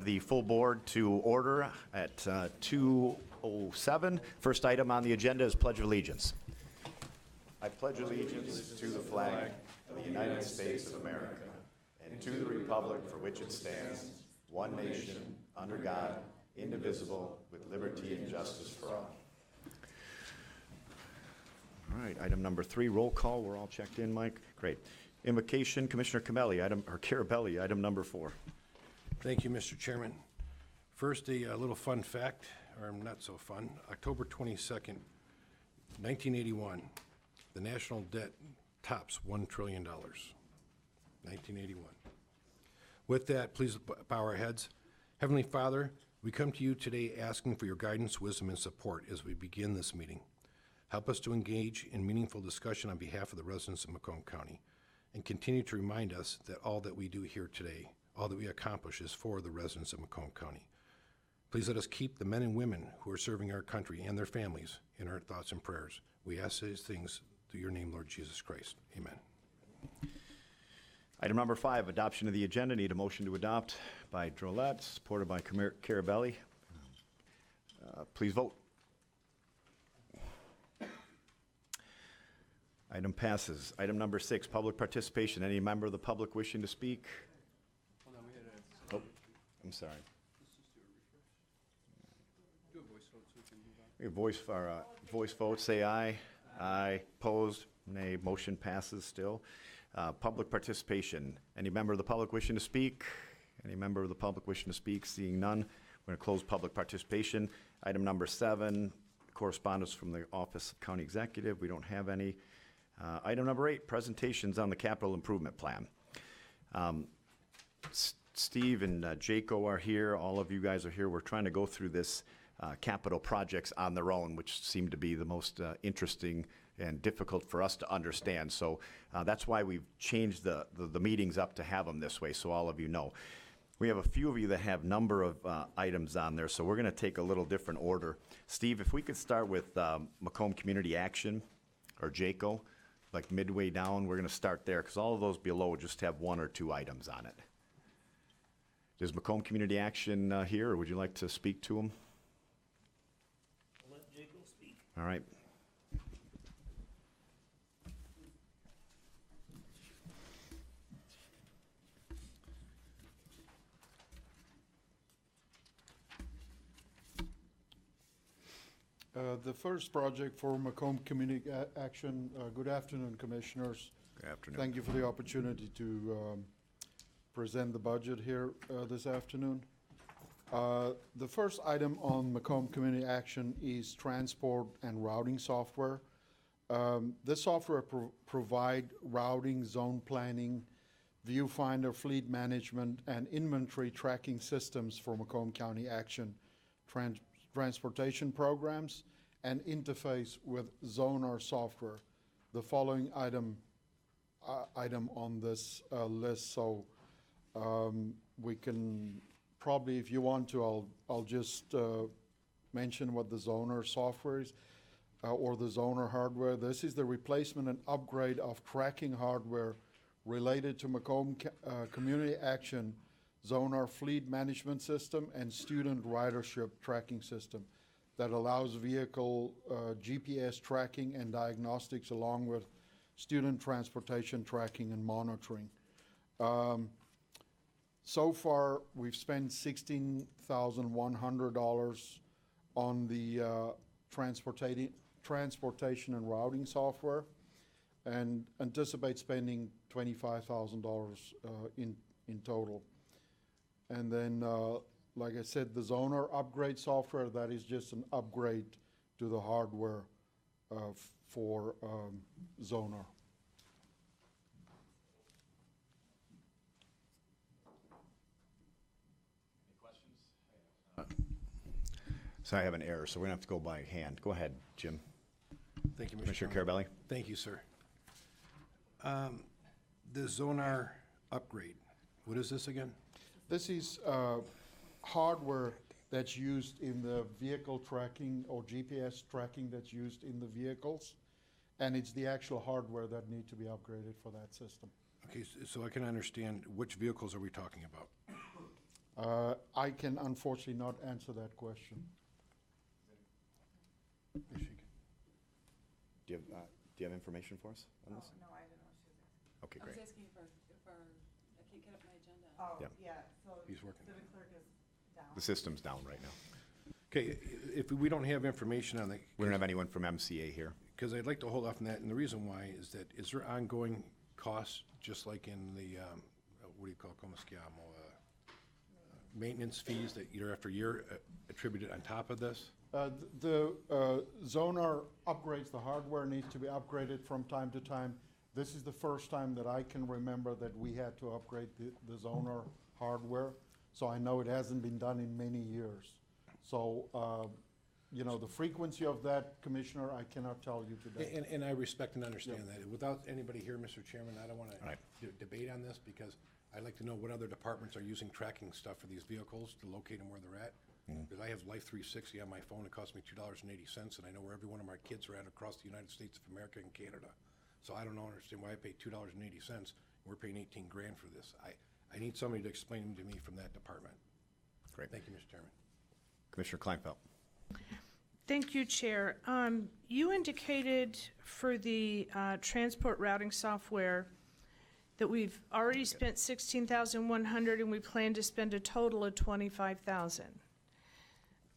the full board to order at 2:07. First item on the agenda is Pledge of Allegiance. I pledge allegiance to the flag of the United States of America and to the republic for which it stands, one nation, under God, indivisible, with liberty and justice for all. All right, item number 3, roll call. We're all checked in, Mike. Great. Invocation, Commissioner Carabelli, item number 4. Thank you, Mr. Chairman. First, a little fun fact, or not so fun. October 22nd, 1981, the national debt tops $1 trillion. 1981. With that, please bow our heads. Heavenly Father, we come to you today asking for your guidance, wisdom, and support as we begin this meeting. Help us to engage in meaningful discussion on behalf of the residents of Macomb County, and continue to remind us that all that we do here today, all that we accomplish, is for the residents of Macomb County. Please let us keep the men and women who are serving our country and their families in our thoughts and prayers. We ask these things through your name, Lord Jesus Christ. Amen. Item number 5, adoption of the agenda. Need a motion to adopt by Drolet, supported by Carabelli. Please vote. Item passes. Item number 6, public participation. Any member of the public wishing to speak? Oh, I'm sorry. Do a voice vote so we can move on. We have voice vote. Say aye. Aye. Opposed? Nay. Motion passes still. Public participation. Any member of the public wishing to speak? Any member of the public wishing to speak? Seeing none, we're going to close public participation. Item number 7, correspondence from the Office of County Executive. We don't have any. Item number 8, presentations on the capital improvement plan. Steve and Jaco are here. All of you guys are here. We're trying to go through this capital projects on their own, which seem to be the most interesting and difficult for us to understand. So that's why we've changed the meetings up to have them this way, so all of you know. We have a few of you that have number of items on there, so we're going to take a little different order. Steve, if we could start with Macomb Community Action, or Jaco, like midway down, we're going to start there, because all of those below just have 1 or 2 items on it. Is Macomb Community Action here, or would you like to speak to them? I'll let Jaco speak. All right. The first project for Macomb Community Action, good afternoon, Commissioners. Good afternoon. Thank you for the opportunity to present the budget here this afternoon. The first item on Macomb Community Action is transport and routing software. This software provide routing, zone planning, viewfinder, fleet management, and inventory tracking systems for Macomb County Action transportation programs, and interface with Zonar software. The following item on this list, so we can probably, if you want to, I'll just mention what the Zonar software is, or the Zonar hardware. This is the replacement and upgrade of tracking hardware related to Macomb Community Action Zonar fleet management system and student ridership tracking system that allows vehicle GPS tracking and diagnostics, along with student transportation tracking and monitoring. So far, we've spent $16,100 on the transportation and routing software, and anticipate spending $25,000 in total. And then, like I said, the Zonar upgrade software, that is just an upgrade to the hardware for Zonar. So I have an error, so we're going to have to go by hand. Go ahead, Jim. Thank you, Mr. Commissioner Chairman. Carabelli. Thank you, sir. The Zonar upgrade, what is this again? This is hardware that's used in the vehicle tracking or GPS tracking that's used in the vehicles, and it's the actual hardware that need to be upgraded for that system. Okay, so I can understand, which vehicles are we talking about? I can unfortunately not answer that question. Yes, you can. Do you have information for us on this? No, I didn't know she was asking. Okay, I was great. asking if I can't get up my agenda. Oh, Yeah. yeah, so He's working. civic clerk is down. The system's down right now. Okay, if we don't have information on the, We don't have anyone from MCA here. because I'd like to hold off on that, and the reason why is that, is there ongoing costs, just like in the, what do you call, como se llama, maintenance fees that year after year attributed on top of this? The zoner upgrades, the hardware needs to be upgraded from time to time. This is the first time that I can remember that we had to upgrade the zoner hardware. So I know it hasn't been done in many years. So, you know, the frequency of that, Commissioner, I cannot tell you today. And I respect and understand that. Without anybody here, Mr. Chairman, I don't want Right. to debate on this, because I'd like to know what other departments are using tracking stuff for these vehicles to locate them where they're at. Because I have Life 360 on my phone, it costs me $2.80, and I know where every one of my kids are at across the United States of America and Canada. So I don't understand why I pay $2.80, and we're paying 18 grand for this. I need somebody to explain them to me from that department. Great. Thank you, Mr. Chairman. Commissioner Kleinfeld. Thank you, Chair. You indicated for the transport routing software that we've already spent 16,100 and we plan to spend a total of 25,000.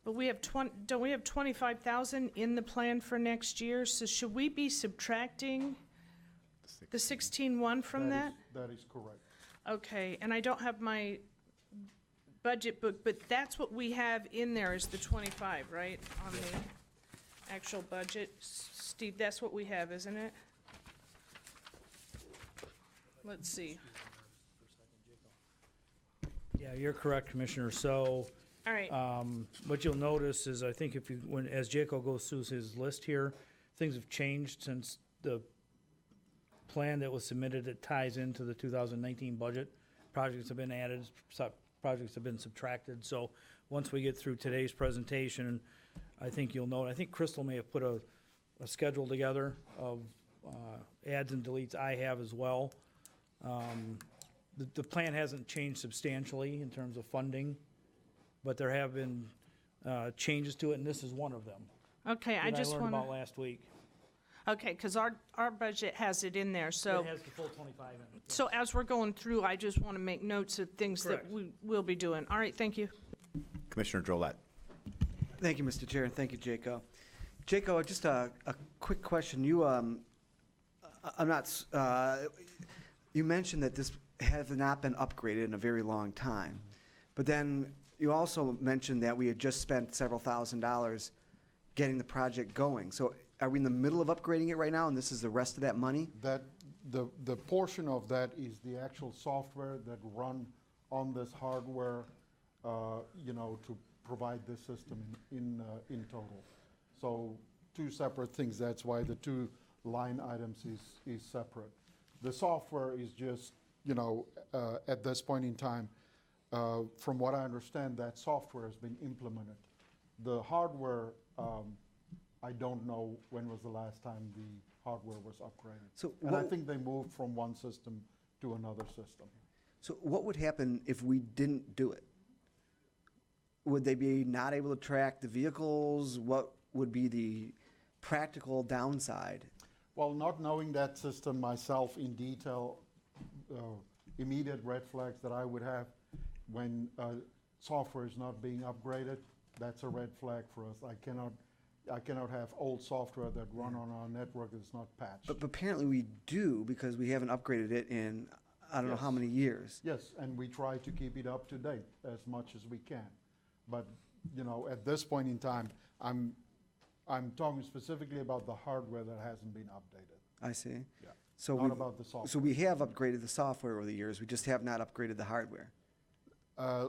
But we have don't we have 25,000 in the plan for next year? So should we be subtracting the 16,1 from that? That is correct. Okay, and I don't have my budget book, but that's what we have in there is the 25, right? On the actual budget. Steve, that's what we have, isn't it? Let's see. Yeah, you're correct, Commissioner. So, All right, what you'll notice is, I think if you, as Jaco goes through his list here, things have changed since the plan that was submitted that ties into the 2019 budget. Projects have been added, projects have been subtracted. So, once we get through today's presentation, I think you'll note, I think Crystal may have put a schedule together of adds and deletes. I have as well. The plan hasn't changed substantially in terms of funding, but there have been changes to it, and this is one of them. okay, I that just learned want about to, last week. okay, because our budget has it in there, so. It has the full 25 in it. So as we're going through, I just want to make notes of things that Correct. we will be doing. All right, thank you. Commissioner Drollet. Thank you, Mr. Chair, and thank you, Jaco. Jaco, just a quick question. You, you mentioned that this has not been upgraded in a very long time, but then you also mentioned that we had just spent several $1,000s getting the project going. So are we in the middle of upgrading it right now, and this is the rest of that money? That, the portion of that is the actual software that run on this hardware, you know, to provide this system in total. So two separate things, that's why the two line items is separate. The software is just, you know, at this point in time, from what I understand, that software has been implemented. The hardware, I don't know when was the last time the hardware was upgraded. So And I what- think they moved from one system to another system. So what would happen if we didn't do it? Would they be not able to track the vehicles? What would be the practical downside? Well, not knowing that system myself in detail, immediate red flags that I would have when software is not being upgraded, that's a red flag for us. I cannot have old software that run on our network that's not patched. But apparently we do, because we haven't upgraded it in, I don't know how Yes. many years. Yes, and we try to keep it up to date as much as we can. But, you know, at this point in time, I'm talking specifically about the hardware that hasn't been updated. I see. Yeah. So Not we've- about the software. So we have upgraded the software over the years, we just have not upgraded the hardware.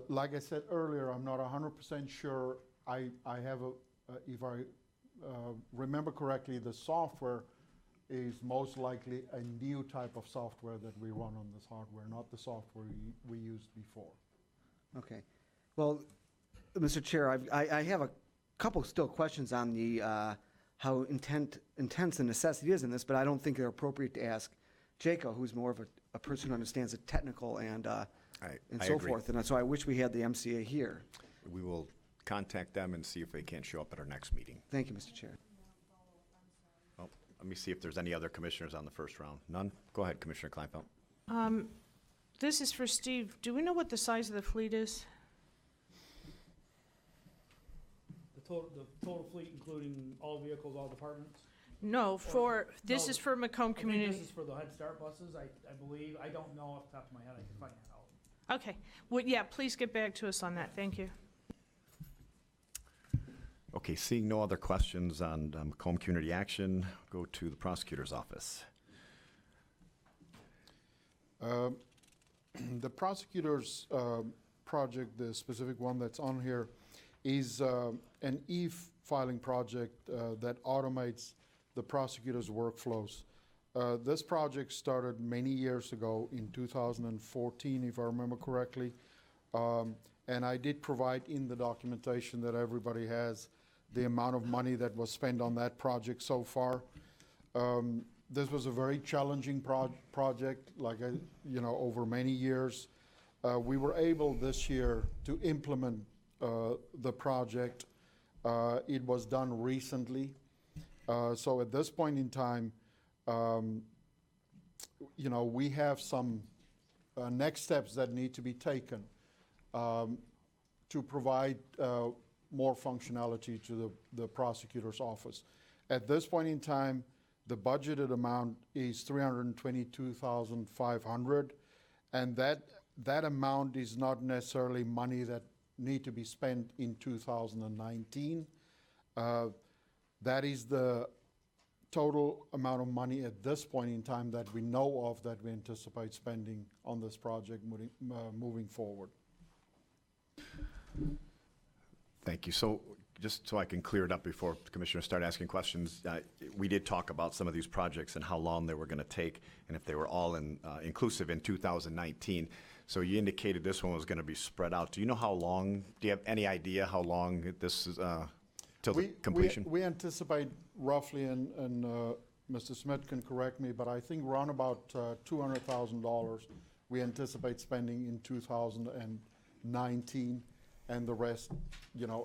Like I said earlier, I'm not 100% sure. I have if I remember correctly, the software is most likely a new type of software that we run on this hardware, not the software we used before. Okay. Well, Mr. Chair, I have a couple still questions on the, how intense the necessity is in this, but I don't think they're appropriate to ask Jaco, who's more of a person who understands the technical and and I so agree. forth. And so I wish we had the MCA here. We will contact them and see if they can't show up at our next meeting. Thank you, Mr. Chair. Oh, let me see if there's any other commissioners on the first round. None? Go ahead, Commissioner Kleinfeld. This is for Steve. Do we know what the size of the fleet is? The total fleet, including all vehicles, all departments? No, this is for Macomb I think Community. this is for the Head Start buses, I believe. I don't know off the top of my head. I can find that out. Okay, well, yeah, please get back to us on that. Thank you. Okay, seeing no other questions on Macomb Community Action, go to the prosecutor's office. The prosecutor's project, the specific one that's on here, is an e-filing project that automates the prosecutor's workflows. This project started many years ago in 2014, if I remember correctly. And I did provide in the documentation that everybody has the amount of money that was spent on that project so far. This was a very challenging project, over many years. We were able this year to implement the project. It was done recently. So at this point in time, we have some next steps that need to be taken to provide more functionality to the prosecutor's office. At this point in time, the budgeted amount is $322,500, and that amount is not necessarily money that need to be spent in 2019. That is the total amount of money at this point in time that we know of that we anticipate spending on this project moving forward. Thank you. So just so I can clear it up before the commissioners start asking questions, we did talk about some of these projects and how long they were going to take and if they were all inclusive in 2019. So you indicated this one was going to be spread out. Do you know how long, do you have any idea how long this is till the completion? We anticipate roughly, and Mr. Smith can correct me, but I think around about $200,000 we anticipate spending in 2019. And the rest,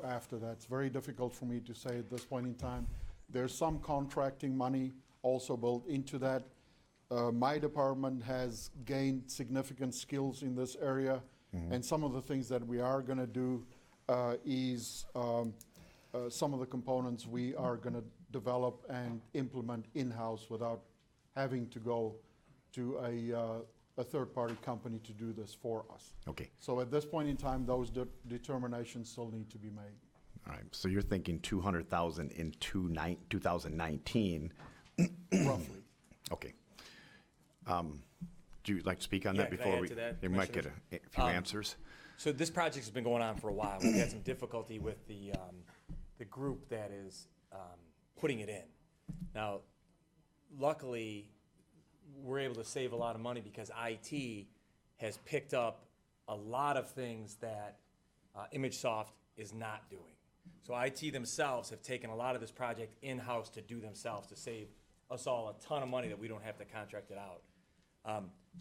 after that. It's very difficult for me to say at this point in time. There's some contracting money also built into that. My department has gained significant skills in this area, and some of the things that we are going to do is some of the components we are going to develop and implement in-house without having to go to a third-party company to do this for us. Okay. So at this point in time, those determinations still need to be made. All right. So you're thinking 200,000 in 2019. Roughly. Okay. Do you like to speak on Yeah, that can I before add we? to that, You might get a few answers. So this project has been going on for a while. We've had some difficulty with the group that is putting it in. Now, luckily, we're able to save a lot of money because IT has picked up a lot of things that ImageSoft is not doing. So IT themselves have taken a lot of this project in-house to do themselves to save us all a ton of money that we don't have to contract it out.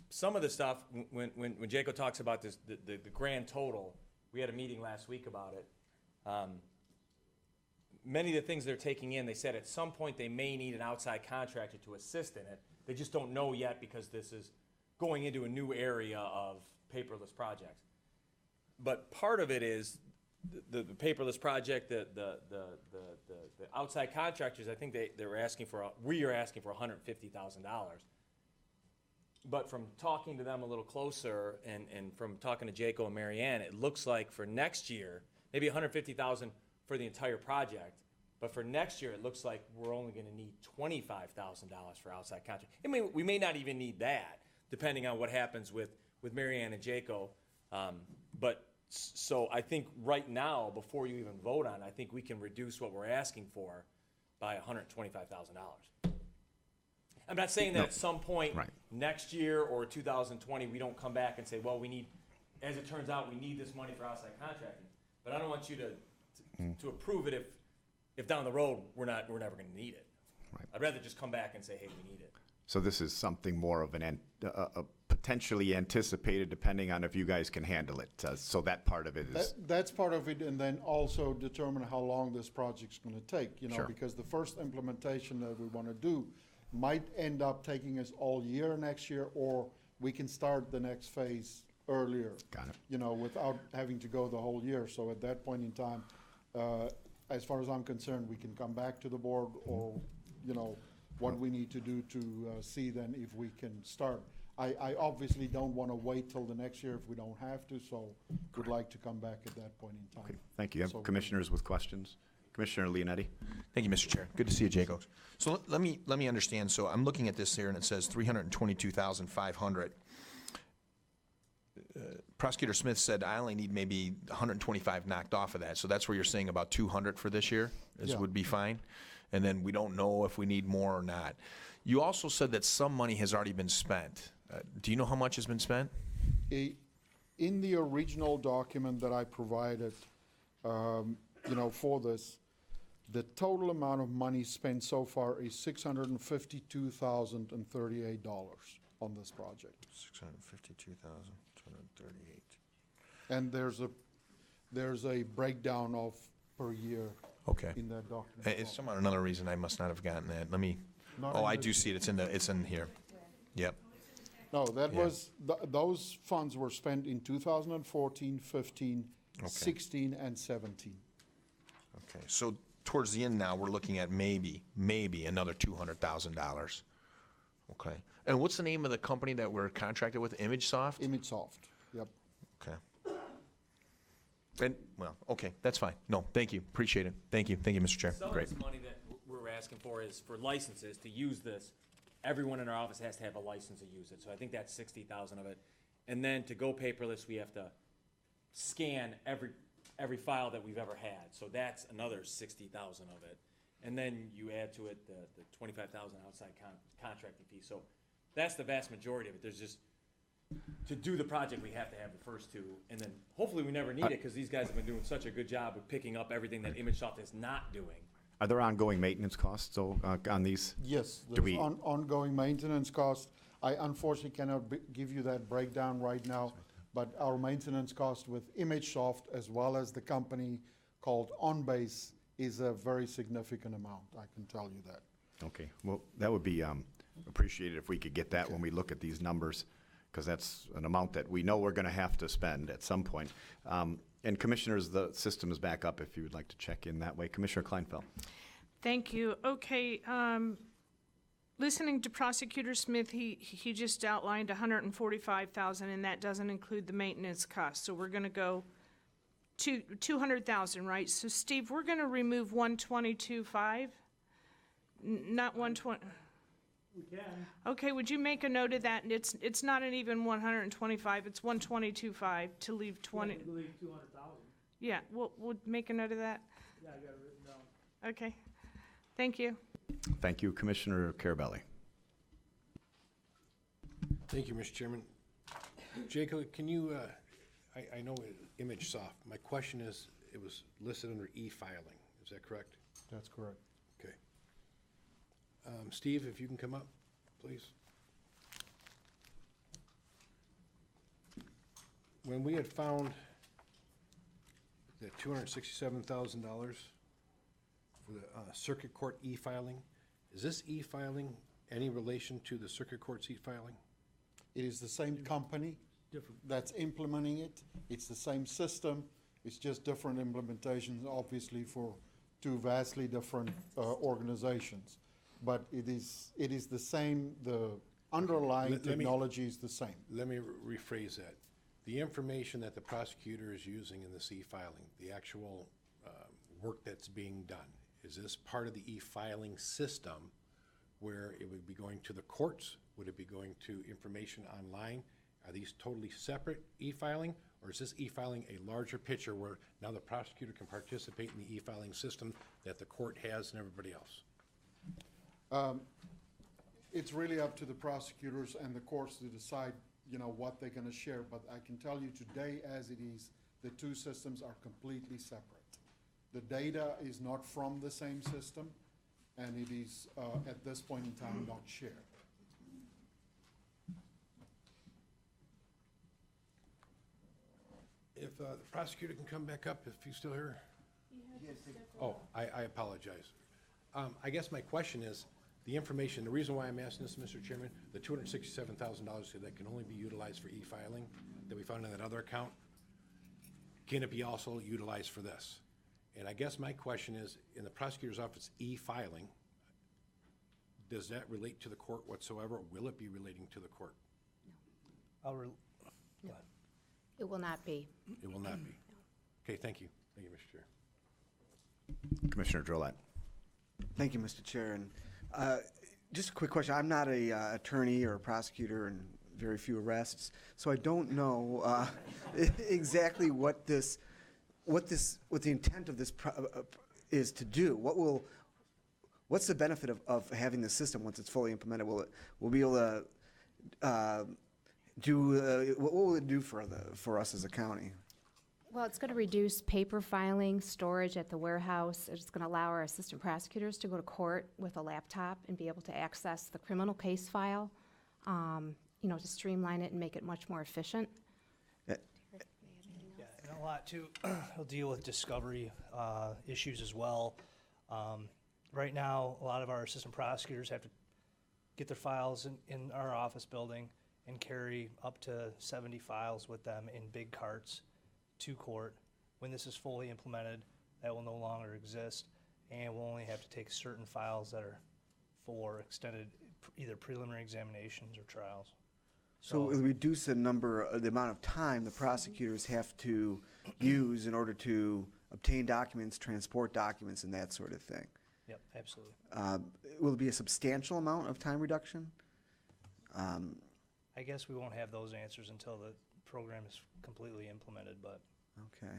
Some of the stuff, when Jaco talks about this, the grand total, we had a meeting last week about it. Many of the things they're taking in, they said at some point they may need an outside contractor to assist in it. They just don't know yet because this is going into a new area of paperless projects. But part of it is the paperless project, the outside contractors, I think they were asking for, we are asking for $150,000. But from talking to them a little closer and from talking to Jaco and Marianne, it looks like for next year, maybe $150,000 for the entire project. But for next year, it looks like we're only going to need $25,000 for outside contract. I mean, we may not even need that, depending on what happens with Marianne and Jaco. So I think right now, before you even vote on it, I think we can reduce what we're asking for by $125,000. I'm not saying that at some point next year or 2020, we don't come back and say, well, we need, as it turns out, we need this money for outside contracting. But I don't want you to approve it if down the road we're never going to need it. Right. I'd rather just come back and say, hey, we need it. So this is something more of a potentially anticipated depending on if you guys can handle it. So that part of it is, That's part of it, and then also determine how long this project's gonna take, you know, Sure. because the first implementation that we wanna do might end up taking us all year next year, or we can start the next phase earlier. Got it. You know, without having to go the whole year. So at that point in time, as far as I'm concerned, we can come back to the board, or, you know, what we need to do to see then if we can start. I obviously don't want to wait till the next year if we don't have to, so would like to come back at that point in time. okay, thank you. You So- have commissioners with questions? Commissioner Leonetti? Thank you, Mr. Chair. Good to see you, Jaco. So let me understand. So I'm looking at this here, and it says 322,500. Prosecutor Smith said I only need maybe 125 knocked off of that. So that's where you're saying about 200 for this year Yeah. would be fine? And then we don't know if we need more or not. You also said that some money has already been spent. Do you know how much has been spent? In the original document that I provided, you know, for this, the total amount of money spent so far is $652,038 on this project. 652,238. And there's a breakdown of per year Okay. in that document. It's some another reason I must not have gotten that. Let me. Not Oh, in I the- do see it. It's in here. Yep. No, that Yeah. was, those funds were spent in 2014, 15, Okay. 16, and 17. Okay. So towards the end now, we're looking at maybe another $200,000. Okay. And what's the name of the company that we're contracted with? ImageSoft? ImageSoft, yep. Okay. And, well, okay, that's fine. No, thank you. Appreciate it. Thank you, Mr. Chair. Some of Great. this money that we're asking for is for licenses to use this. Everyone in our office has to have a license to use it, so I think that's 60,000 of it. And then to go paperless, we have to scan every file that we've ever had, so that's another 60,000 of it. And then you add to it the 25,000 outside contracting fee, so that's the vast majority of it. There's just, to do the project, we have to have the first two, and then hopefully we never need it, because these guys have been doing such a good job of picking up everything that ImageSoft is not doing. Are there ongoing maintenance costs, though, on these? Yes, Do there's we- ongoing maintenance costs. I unfortunately cannot give you that breakdown right now, but our maintenance cost with ImageSoft, as well as the company called OnBase, is a very significant amount, I can tell you that. Okay, well, that would be appreciated if we could get that when we look at these numbers, because that's an amount that we know we're going to have to spend at some point. And commissioners, the system is back up if you would like to check in that way. Commissioner Kleinfeld. Thank you. Okay, listening to Prosecutor Smith, he just outlined 145,000, and that doesn't include the maintenance costs. So we're gonna go to 200,000, right? So Steve, we're gonna remove 122.5, not 120. We can. Okay, would you make a note of that? And it's not an even 125, it's 122.5 to leave 20. Leave 200,000. Yeah, we'll make a note of that. Yeah, I got it written down. Okay, thank you. Thank you, Commissioner Carabelli. Thank you, Mr. Chairman. Jacob, can you, I know ImageSoft. My question is, it was listed under e-filing. Is that correct? That's correct. Okay. Steve, if you can come up, please. When we had found that $267,000 for the circuit court e-filing, is this e-filing any relation to the circuit court's e-filing? It is the same company that's implementing it. It's the same system. It's just different implementations, obviously, for two vastly different organizations. But it is the same, the underlying Let me- technology is the same. Let me rephrase that. The information that the prosecutor is using in this e-filing, the actual work that's being done, is this part of the e-filing system where it would be going to the courts? Would it be going to information online? Are these totally separate e-filing? Or is this e-filing a larger picture where now the prosecutor can participate in the e-filing system that the court has and everybody else? It's really up to the prosecutors and the courts to decide, you know, what they're gonna share. But I can tell you today, as it is, the two systems are completely separate. The data is not from the same system, and it is, at this point in time, not shared. If the prosecutor can come back up, if he's still here? Oh, I apologize. I guess my question is, the information, the reason why I'm asking this, Mr. Chairman, the $267,000 that can only be utilized for e-filing that we found in that other account, can it be also utilized for this? And I guess my question is, in the prosecutor's office e-filing, does that relate to the court whatsoever? Will it be relating to the court? Go ahead. It will not be. It will not be. Okay, thank you. Thank you, Mr. Chair. Commissioner Drollet. Thank you, Mr. Chair. And just a quick question. I'm not a attorney or a prosecutor and very few arrests, so I don't know exactly what the intent of this is to do. What's the benefit of having the system once it's fully implemented? We'll be able to what will it do for us as a county? Well, it's going to reduce paper filing, storage at the warehouse. It's going to allow our assistant prosecutors to go to court with a laptop and be able to access the criminal case file, to streamline it and make it much more efficient. Yeah, and a lot too, he'll deal with discovery issues as well. Right now, a lot of our assistant prosecutors have to get their files in our office building and carry up to 70 files with them in big carts to court. When this is fully implemented, that will no longer exist, and we'll only have to take certain files that are for extended either preliminary examinations or trials. So it'll reduce the amount of time the prosecutors have to use in order to obtain documents, transport documents, and that sort of thing. Yep, absolutely. Will it be a substantial amount of time reduction? I guess we won't have those answers until the program is completely implemented, but. Okay.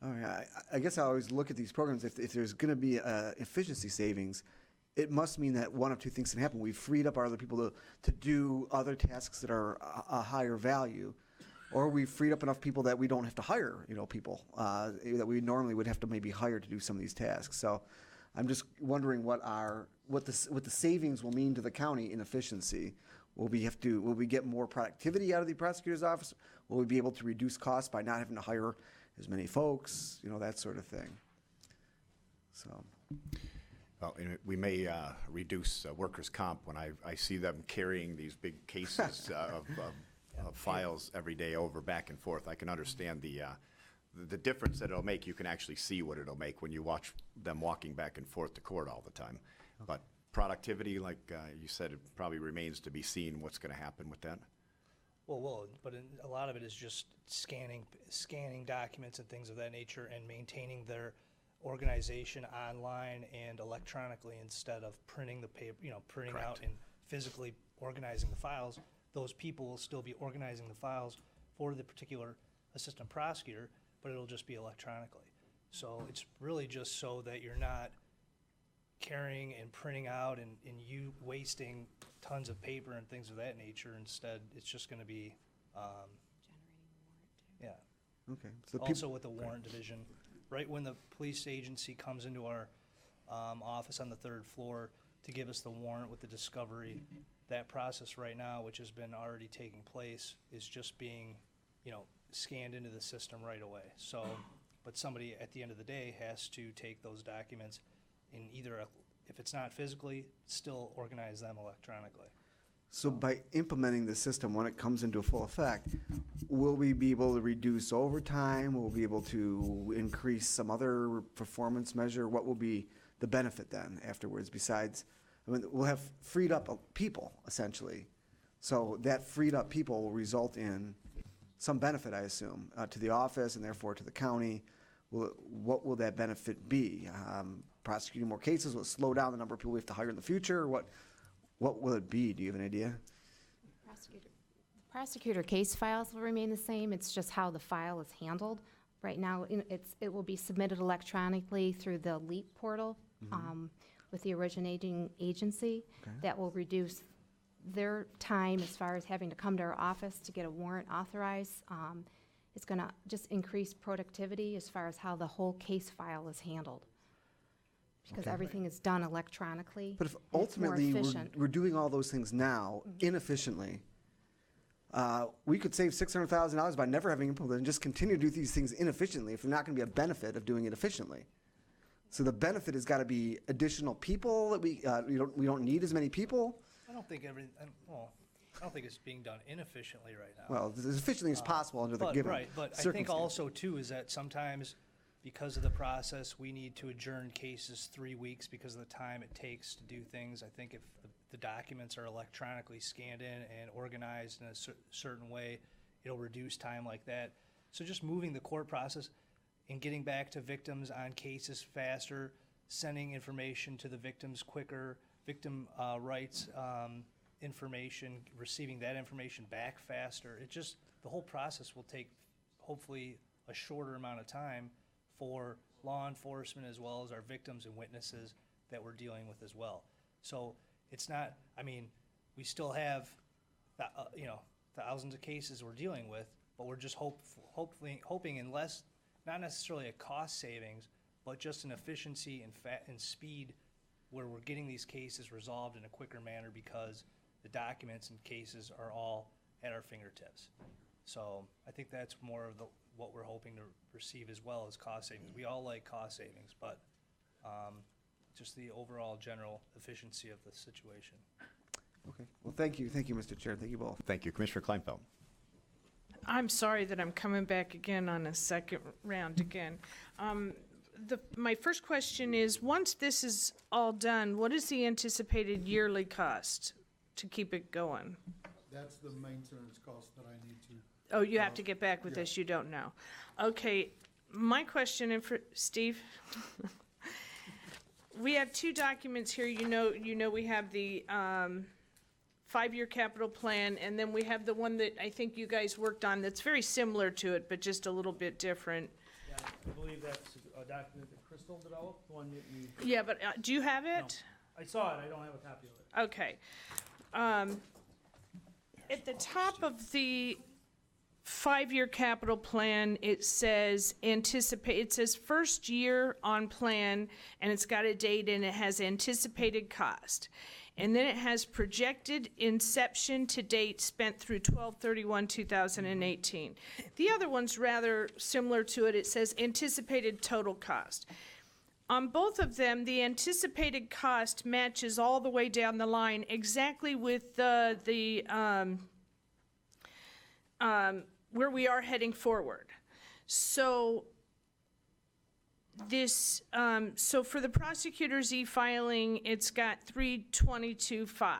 All right. I guess I always look at these programs, if there's going to be efficiency savings, it must mean that one of two things can happen. We've freed up our other people to do other tasks that are a higher value, or we've freed up enough people that we don't have to hire, people that we normally would have to maybe hire to do some of these tasks. So I'm just wondering what the savings will mean to the county in efficiency. Will we get more productivity out of the prosecutor's office? Will we be able to reduce costs by not having to hire as many folks? That sort of thing. So. Well, we may reduce workers' comp when I see them carrying these big cases of files every day over back and forth. I can understand the difference that it'll make. You can actually see what it'll make when you watch them walking back and forth to court all the time. But productivity, like you said, it probably remains to be seen what's going to happen with that. But a lot of it is just scanning documents and things of that nature and maintaining their organization online and electronically instead of printing the paper, printing Correct. out and physically organizing the files. Those people will still be organizing the files for the particular assistant prosecutor, but it'll just be electronically. So it's really just so that you're not carrying and printing out and you wasting tons of paper and things of that nature. Instead, it's just going to be, yeah. Okay. So Also with the warrant division, right when the police agency comes into our office on the third floor to give us the warrant with the discovery, that process right now, which has been already taking place, is just being, scanned into the system right away. So, but somebody at the end of the day has to take those documents in either, if it's not physically, still organize them electronically. So by implementing the system, when it comes into full effect, will we be able to reduce overtime? Will we be able to increase some other performance measure? What will be the benefit then afterwards besides, we'll have freed up people, essentially. So that freed up people will result in some benefit, I assume, to the office and therefore to the county. What will that benefit be? Prosecuting more cases? Will it slow down the number of people we have to hire in the future? What will it be? Do you have an idea? Prosecutor case files will remain the same. It's just how the file is handled. Right now, it will be submitted electronically through the LEAP portal with the originating agency. Okay. That will reduce their time as far as having to come to our office to get a warrant authorized. It's going to just increase productivity as far as how the whole case file is handled. Because Okay. everything is done electronically. But if and it's more ultimately efficient. we're doing all those things now inefficiently, We could save $600,000 by never having implemented and just continue to do these things inefficiently if there's not going to be a benefit of doing it efficiently. So the benefit has got to be additional people that we don't need as many people. I don't think I don't think it's being done inefficiently right now. Well, as efficiently as possible under the But, given right, but I think circumstance. also too is that sometimes because of the process, we need to adjourn cases 3 weeks because of the time it takes to do things. I think if the documents are electronically scanned in and organized in a certain way, it'll reduce time like that. So just moving the court process and getting back to victims on cases faster, sending information to the victims quicker, victim rights information, receiving that information back faster. The whole process will take hopefully a shorter amount of time for law enforcement as well as our victims and witnesses that we're dealing with as well. So it's not, we still have, thousands of cases we're dealing with, but we're just hoping in less, not necessarily a cost savings, but just an efficiency and speed where we're getting these cases resolved in a quicker manner because the documents and cases are all at our fingertips. So I think that's more of what we're hoping to receive as well as cost savings. We all like cost savings, but just the overall general efficiency of the situation. Okay. Well, thank you, Mr. Chair. Thank you both. Thank you. Commissioner Kleinfeld. I'm sorry that I'm coming back again on a second round again. My first question is, once this is all done, what is the anticipated yearly cost to keep it going? That's the maintenance cost that I need to. Oh, you have to get back with this, you don't know. Okay, my question, and for Steve, we have two documents here. You know, we have the 5-year capital plan, and then we have the one that I think you guys worked on that's very similar to it, but just a little bit different. Yeah, I believe that's a document that Crystal developed, the one that you. Yeah, but do you have it? No, I saw it, I don't have a copy of it. Okay. At the top of the 5-year capital plan, it says it says first year on plan, and it's got a date and it has anticipated cost. And then it has projected inception to date spent through 12/31/2018. The other one's rather similar to it. It says anticipated total cost. On both of them, the anticipated cost matches all the way down the line exactly with where we are heading forward. So so for the prosecutor's e-filing, it's got 322.5,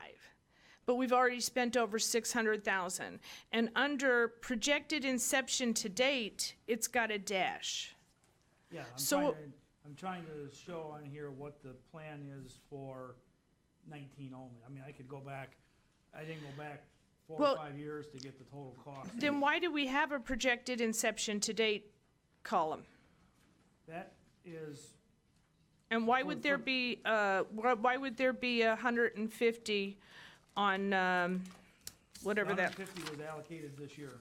but we've already spent over 600,000. And under projected inception to date, it's got a dash. Yeah, So- I'm trying to show on here what the plan is for 19 only. I mean, I could go back, I didn't go back 4 Well- or 5 years to get the total cost. Then why do we have a projected inception to date column? That is, And why would there be 150 on whatever that? 150 was allocated this year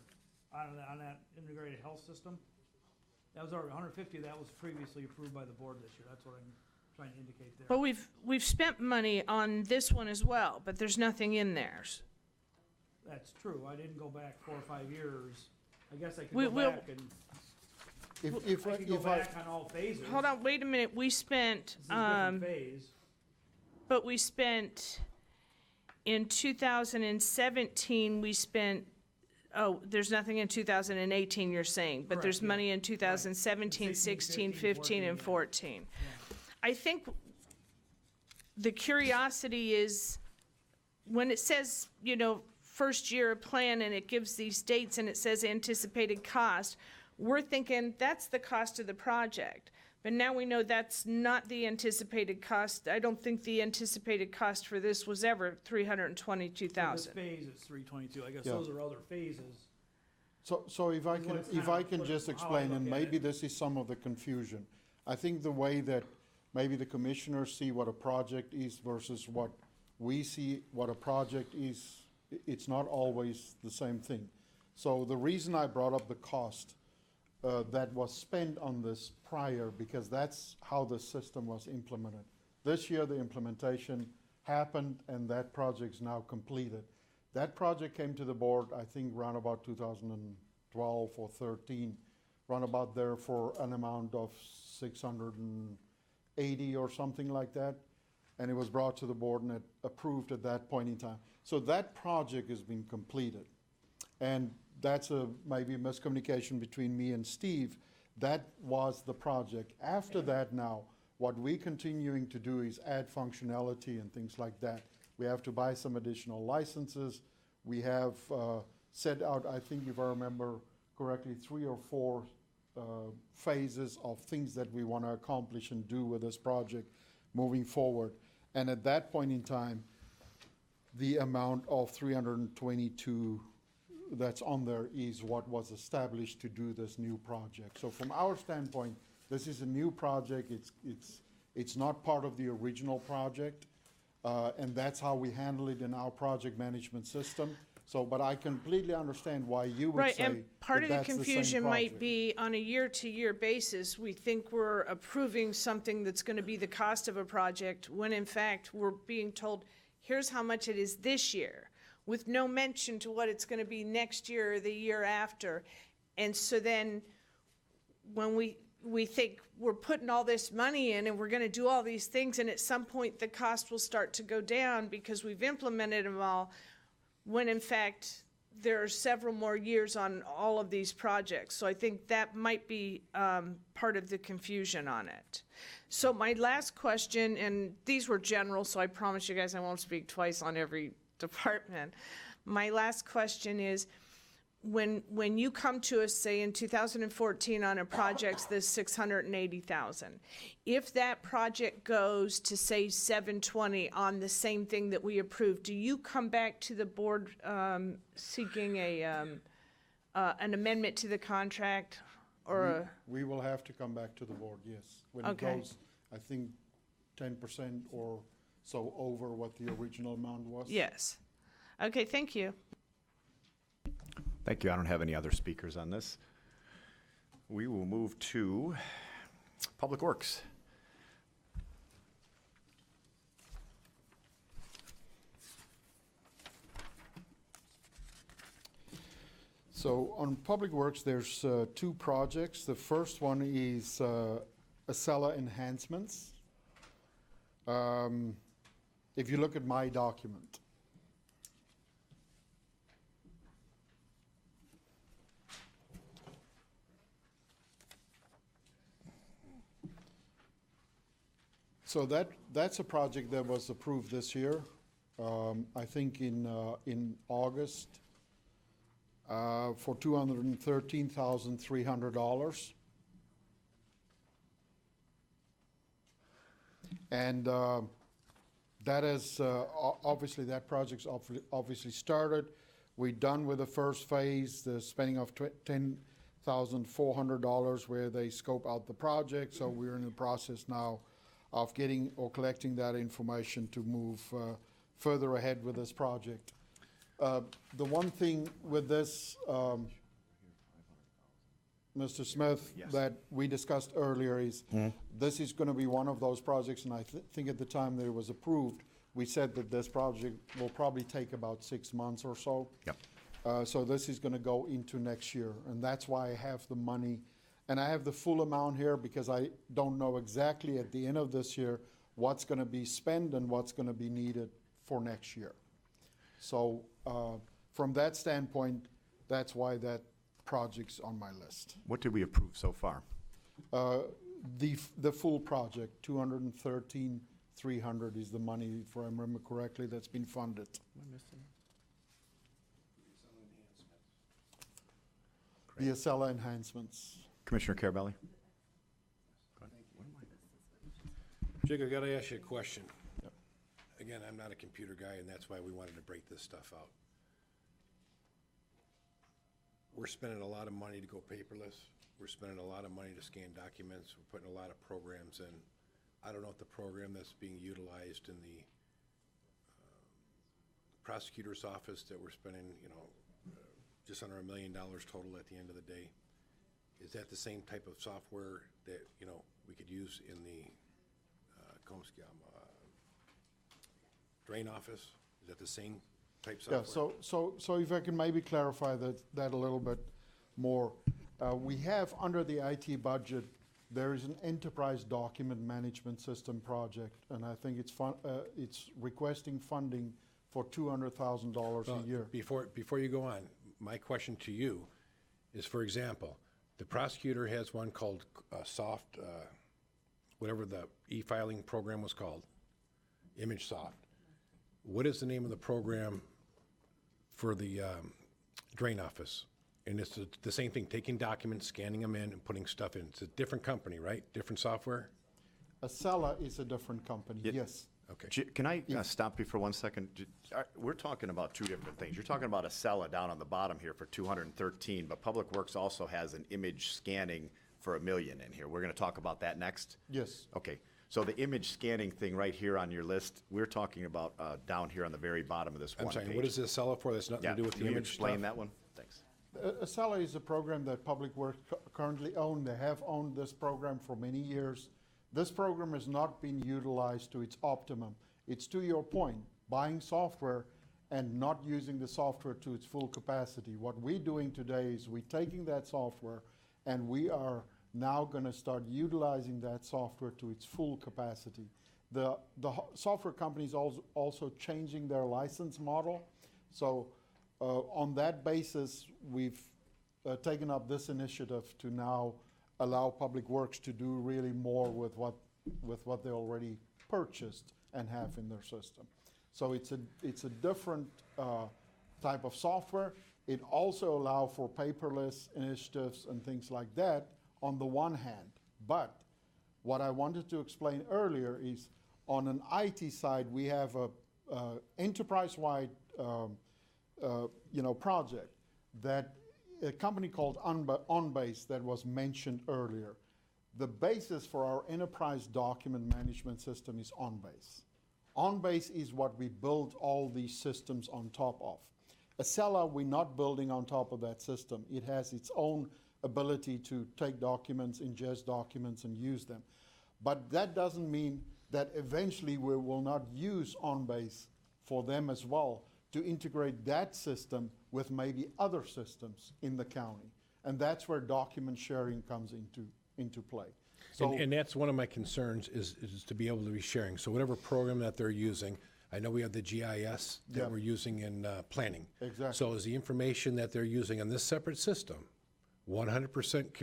on that integrated health system. That was already, 150 of that was previously approved by the board this year. That's what I'm trying to indicate there. But we've spent money on this one as well, but there's nothing in there. That's true. I didn't go back 4 or 5 years. I guess I could We- go we'll- back and, If I could go back on all phases. Hold on, wait a minute. We spent This is a different phase. but we spent in 2017. We spent. Oh, there's nothing in 2018. You're saying, but there's Correct, yeah. money in 2017, 16, 15, and 14. I think the curiosity is when it says, first year plan and it gives these dates and it says anticipated cost, we're thinking that's the cost of the project. But now we know that's not the anticipated cost. I don't think the anticipated cost for this was ever This $322,000. phase is 322. I guess Yeah. those are other phases. So if I Is can, what it's if kind I of can what- just how I explain, and look at maybe it. this is some of the confusion. I think the way that maybe the commissioners see what a project is versus what we see what a project is, it's not always the same thing. So the reason I brought up the cost that was spent on this prior, because that's how the system was implemented. This year, the implementation happened and that project's now completed. That project came to the board, I think, around about 2012 or 13, round about there for an amount of 680 or something like that. And it was brought to the board and approved at that point in time. So that project has been completed. And that's maybe a miscommunication between me and Steve. That was the project. After that now, what we're continuing to do is add functionality and things like that. We have to buy some additional licenses. We have set out, I think if I remember correctly, 3 or 4 phases of things that we want to accomplish and do with this project moving forward. And at that point in time, the amount of 322 that's on there is what was established to do this new project. So from our standpoint, this is a new project. It's not part of the original project, and that's how we handle it in our project management system. So, but I completely understand why you would Right, say and part of the that that's the same confusion might project. be on a year-to-year basis, we think we're approving something that's gonna be the cost of a project, when in fact, we're being told, here's how much it is this year, with no mention to what it's gonna be next year or the year after. And so then, when we think we're putting all this money in and we're gonna do all these things, and at some point, the cost will start to go down because we've implemented them all, when in fact, there are several more years on all of these projects. So I think that might be part of the confusion on it. So my last question, and these were general, so I promise you guys I won't speak twice on every department. My last question is, when you come to us, say in 2014 on a project that's 680,000, if that project goes to say 720 on the same thing that we approved, do you come back to the board seeking an amendment to the contract or We will have to come back to the board, yes. When it Okay. goes, I think 10% or so over what the original amount was. Yes. Okay, thank you. Thank you. I don't have any other speakers on this. We will move to Public Works. So on Public Works, there's 2 projects. The first one is Acela enhancements. If you look at my document, so that's a project that was approved this year, I think in August, for $213,300. And that is, obviously, that project's obviously started. We're done with the first phase, the spending of $10,400 where they scope out the project. So we're in the process now of getting or collecting that information to move further ahead with this project. The one thing with this, Mr. Smith, Yes. that we discussed earlier is this is going to be one of those projects, and I think at the time that it was approved, we said that this project will probably take about 6 months or so. Yep. So this is going to go into next year, and that's why I have the money. And I have the full amount here because I don't know exactly at the end of this year what's going to be spent and what's going to be needed for next year. So from that standpoint, that's why that project's on my list. What did we approve so far? The full project, $213,300 is the money, if I remember correctly, that's been funded. The Acela enhancements. Commissioner Carabelli? Jake, I gotta ask you a question. Again, I'm not a computer guy, and that's why we wanted to break this stuff out. We're spending a lot of money to go paperless. We're spending a lot of money to scan documents. We're putting a lot of programs in. I don't know if the program that's being utilized in the prosecutor's office that we're spending, just under $1 million total at the end of the day, is that the same type of software that, we could use in the drain office? Is that the same type Yeah, software. so if I can maybe clarify that a little bit more. We have, under the IT budget, there is an enterprise document management system project, and I think it's requesting funding for $200,000 a year. Before you go on, my question to you is, for example, the prosecutor has one called Soft, whatever the e-filing program was called, ImageSoft. What is the name of the program for the drain office? And it's the same thing, taking documents, scanning them in, and putting stuff in. It's a different company, right? Different software? Acela is a different company, yes. Okay. Can I stop you for 1 second? We're talking about two different things. You're talking about Acela down on the bottom here for 213, but Public Works also has an image scanning for $1 million in here. We're going to talk about that next? Yes. Okay. So the image scanning thing right here on your list, we're talking about down here on the very bottom of this one I'm sorry, page. what is this seller for? That's nothing Yeah, to do with can the you image explain stuff? that one? Thanks. Acela is a program that Public Works currently own. They have owned this program for many years. This program has not been utilized to its optimum. It's to your point, buying software and not using the software to its full capacity. What we're doing today is we're taking that software and we are now going to start utilizing that software to its full capacity. The software companies also changing their license model. So on that basis, we've taken up this initiative to now allow Public Works to do really more with what they already purchased and have in their system. So it's a different type of software. It also allows for paperless initiatives and things like that on the one hand. But what I wanted to explain earlier is on an IT side, we have a enterprise-wide project that a company called OnBase that was mentioned earlier. The basis for our enterprise document management system is OnBase. OnBase is what we build all these systems on top of. Acela, we're not building on top of that system. It has its own ability to take documents, ingest documents, and use them. But that doesn't mean that eventually we will not use OnBase for them as well to integrate that system with maybe other systems in the county. And that's where document sharing comes into play. So, And that's one of my concerns is to be able to be sharing. So whatever program that they're using, I know we have the GIS that Yeah. we're using in planning. Exactly. So is the information that they're using on this separate system 100%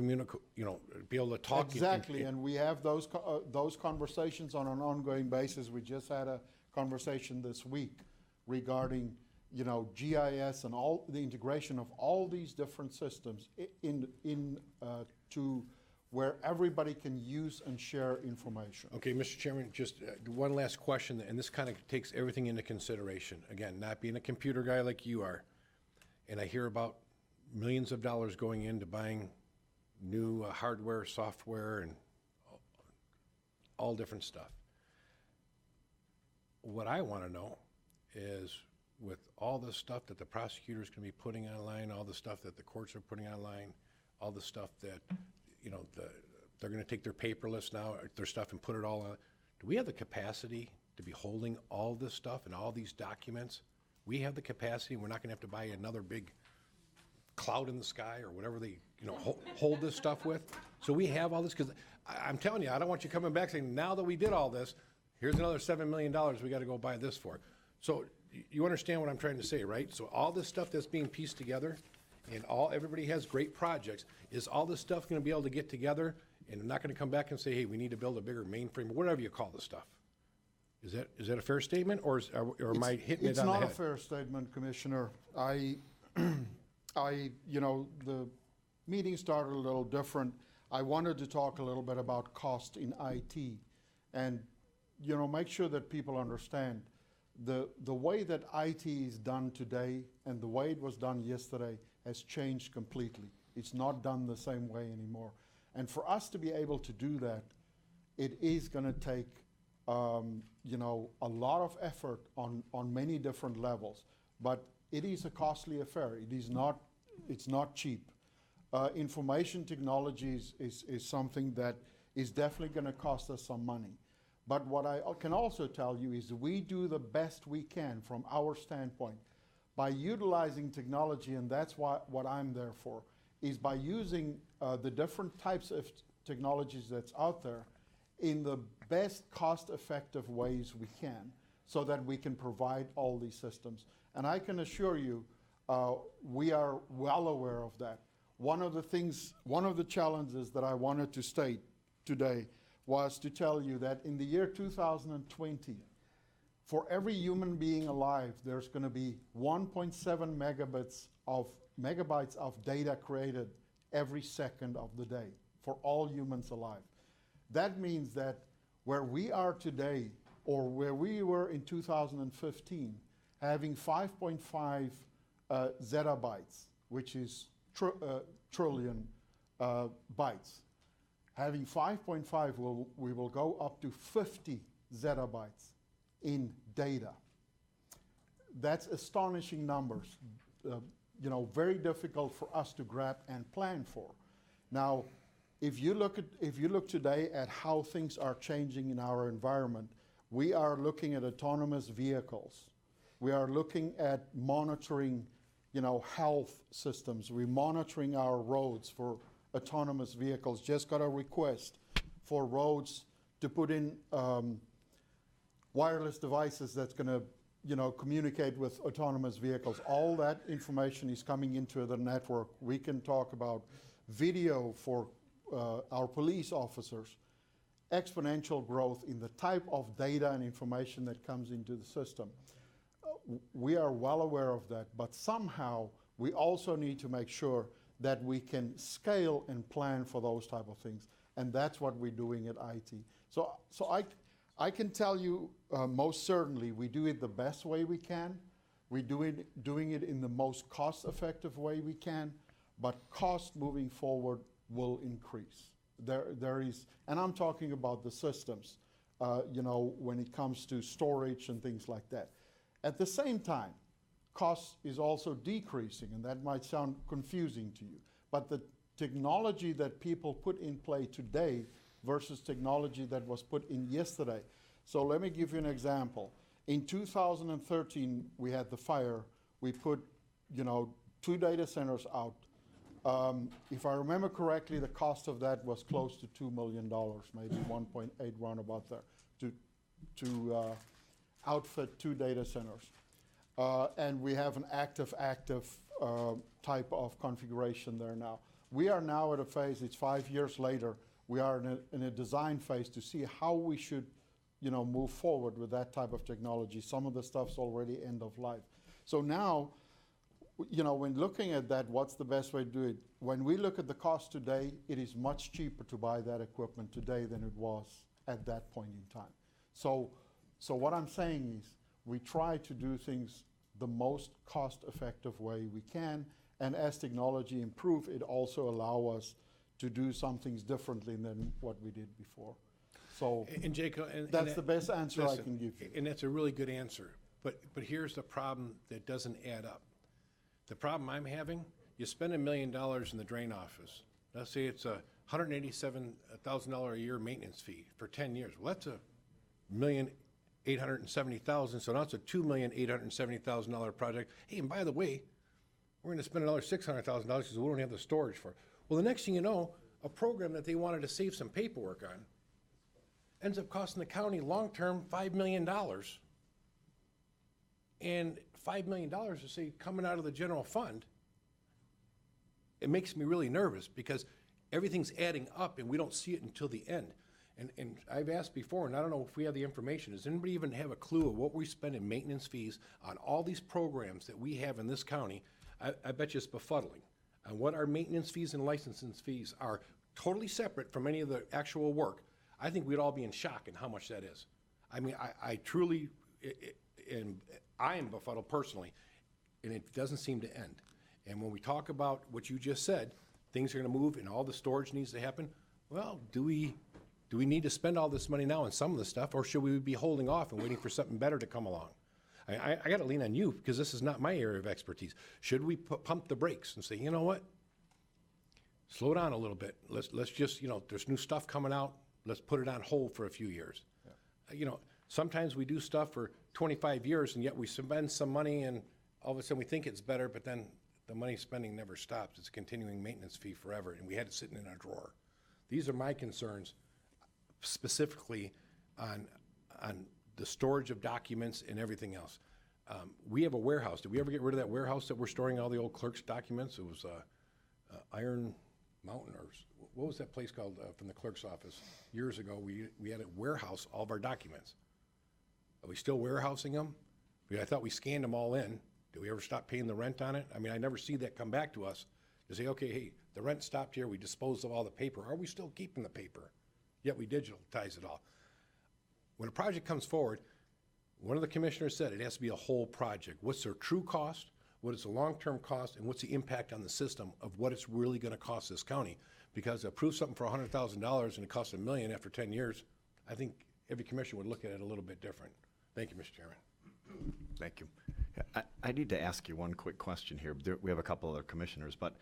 be able to talk? exactly, and we have those conversations on an ongoing basis. We just had a conversation this week regarding, GIS and all the integration of all these different systems to where everybody can use and share information. Okay, Mr. Chairman, just one last question, and this kind of takes everything into consideration. Again, not being a computer guy like you are, and I hear about millions of dollars going into buying new hardware, software, and all different stuff. What I want to know is, with all the stuff that the prosecutor's going to be putting online, all the stuff that the courts are putting online, all the stuff that, they're going to take their paperless now, their stuff, and put it all on. Do we have the capacity to be holding all this stuff and all these documents? We have the capacity. We're not going to have to buy another big cloud in the sky or whatever they, hold this stuff with. So we have all this, because I'm telling you, I don't want you coming back saying, now that we did all this, here's another $7 million we got to go buy this for. So you understand what I'm trying to say, right? So all this stuff that's being pieced together, and everybody has great projects, is all this stuff going to be able to get together and not going to come back and say, hey, we need to build a bigger mainframe, or whatever you call this stuff? Is that a fair statement, or am I hitting it on the head? It's not a fair statement, Commissioner. The meeting started a little different. I wanted to talk a little bit about cost in IT and, make sure that people understand the way that IT is done today and the way it was done yesterday has changed completely. It's not done the same way anymore. And for us to be able to do that, it is going to take, a lot of effort on many different levels. But it is a costly affair. It's not cheap. Information technologies is something that is definitely going to cost us some money. But what I can also tell you is we do the best we can from our standpoint. by utilizing technology, and that's what I'm there for, is by using the different types of technologies that's out there in the best cost-effective ways we can, so that we can provide all these systems. And I can assure you, we are well aware of that. One of the challenges that I wanted to state today was to tell you that in the year 2020, for every human being alive, there's going to be 1.7 megabytes of data created every second of the day for all humans alive. That means that where we are today, or where we were in 2015, having 5.5 zettabytes, which is trillion bytes. Having 5.5, we will go up to 50 zettabytes in data. That's astonishing numbers. Very difficult for us to grab and plan for. Now, if you look today at how things are changing in our environment, we are looking at autonomous vehicles. We are looking at monitoring, health systems. We're monitoring our roads for autonomous vehicles. Just got a request for roads to put in wireless devices that's going to, communicate with autonomous vehicles. All that information is coming into the network. We can talk about video for our police officers. Exponential growth in the type of data and information that comes into the system. We are well aware of that, but somehow we also need to make sure that we can scale and plan for those type of things, and that's what we're doing at IT. So I can tell you most certainly we do it the best way we can. We're doing it in the most cost-effective way we can, but cost moving forward will increase. There is, and I'm talking about the systems, when it comes to storage and things like that. At the same time, cost is also decreasing, and that might sound confusing to you, but the technology that people put in play today versus technology that was put in yesterday. So let me give you an example. In 2013, we had the fire. We put, 2 data centers out. If I remember correctly, the cost of that was close to $2 million, maybe 1.8 roundabout there, to outfit 2 data centers. And we have an active type of configuration there now. We are now at a phase, it's 5 years later, we are in a design phase to see how we should move forward with that type of technology. Some of the stuff's already end of life. So now, when looking at that, what's the best way to do it? When we look at the cost today, it is much cheaper to buy that equipment today than it was at that point in time. So what I'm saying is, we try to do things the most cost-effective way we can, and as technology improve, it also allow us to do some things differently than what we did before. So And Jacob, that's the best answer I can give you. And that's a really good answer. But here's the problem that doesn't add up. The problem I'm having, you spend $1 million in the drain office. Let's say it's a $187,000 a year maintenance fee for 10 years. Well, that's $1,870,000, so now it's a $2,870,000 project. Hey, and by the way, we're gonna spend another $600,000 because we don't have the storage for it. Well, the next thing you know, a program that they wanted to save some paperwork on ends up costing the county long-term $5 million. And $5 million is, say, coming out of the general fund. It makes me really nervous because everything's adding up and we don't see it until the end. And I've asked before, and I don't know if we have the information, does anybody even have a clue of what we spend in maintenance fees on all these programs that we have in this county? I bet you it's befuddling. And what our maintenance fees and licensing fees are totally separate from any of the actual work. I think we'd all be in shock in how much that is. I mean, I truly, I am befuddled personally, and it doesn't seem to end. And when we talk about what you just said, things are gonna move and all the storage needs to happen, well, do we need to spend all this money now on some of the stuff, or should we be holding off and waiting for something better to come along? I gotta lean on you, because this is not my area of expertise. Should we pump the brakes and say, you know what? Slow down a little bit. Let's just, there's new stuff coming out. Let's put it on hold for a few years. Yeah. Sometimes we do stuff for 25 years and yet we spend some money and all of a sudden we think it's better, but then the money spending never stops. It's a continuing maintenance fee forever, and we had it sitting in our drawer. These are my concerns specifically on the storage of documents and everything else. We have a warehouse. Did we ever get rid of that warehouse that we're storing all the old clerk's documents? It was Iron Mountain, or what was that place called from the clerk's office? Years ago, we had a warehouse, all of our documents. Are we still warehousing them? I thought we scanned them all in. Did we ever stop paying the rent on it? I mean, I never see that come back to us to say, okay, hey, the rent stopped here, we disposed of all the paper. Are we still keeping the paper? Yet we digitize it all. When a project comes forward, one of the commissioners said it has to be a whole project. What's their true cost? What is the long-term cost? And what's the impact on the system of what it's really gonna cost this county? Because to approve something for $100,000 and it costs $1 million after 10 years, I think every commissioner would look at it a little bit different. Thank you, Mr. Chairman. Thank you. I need to ask you one quick question here. We have a couple other commissioners, but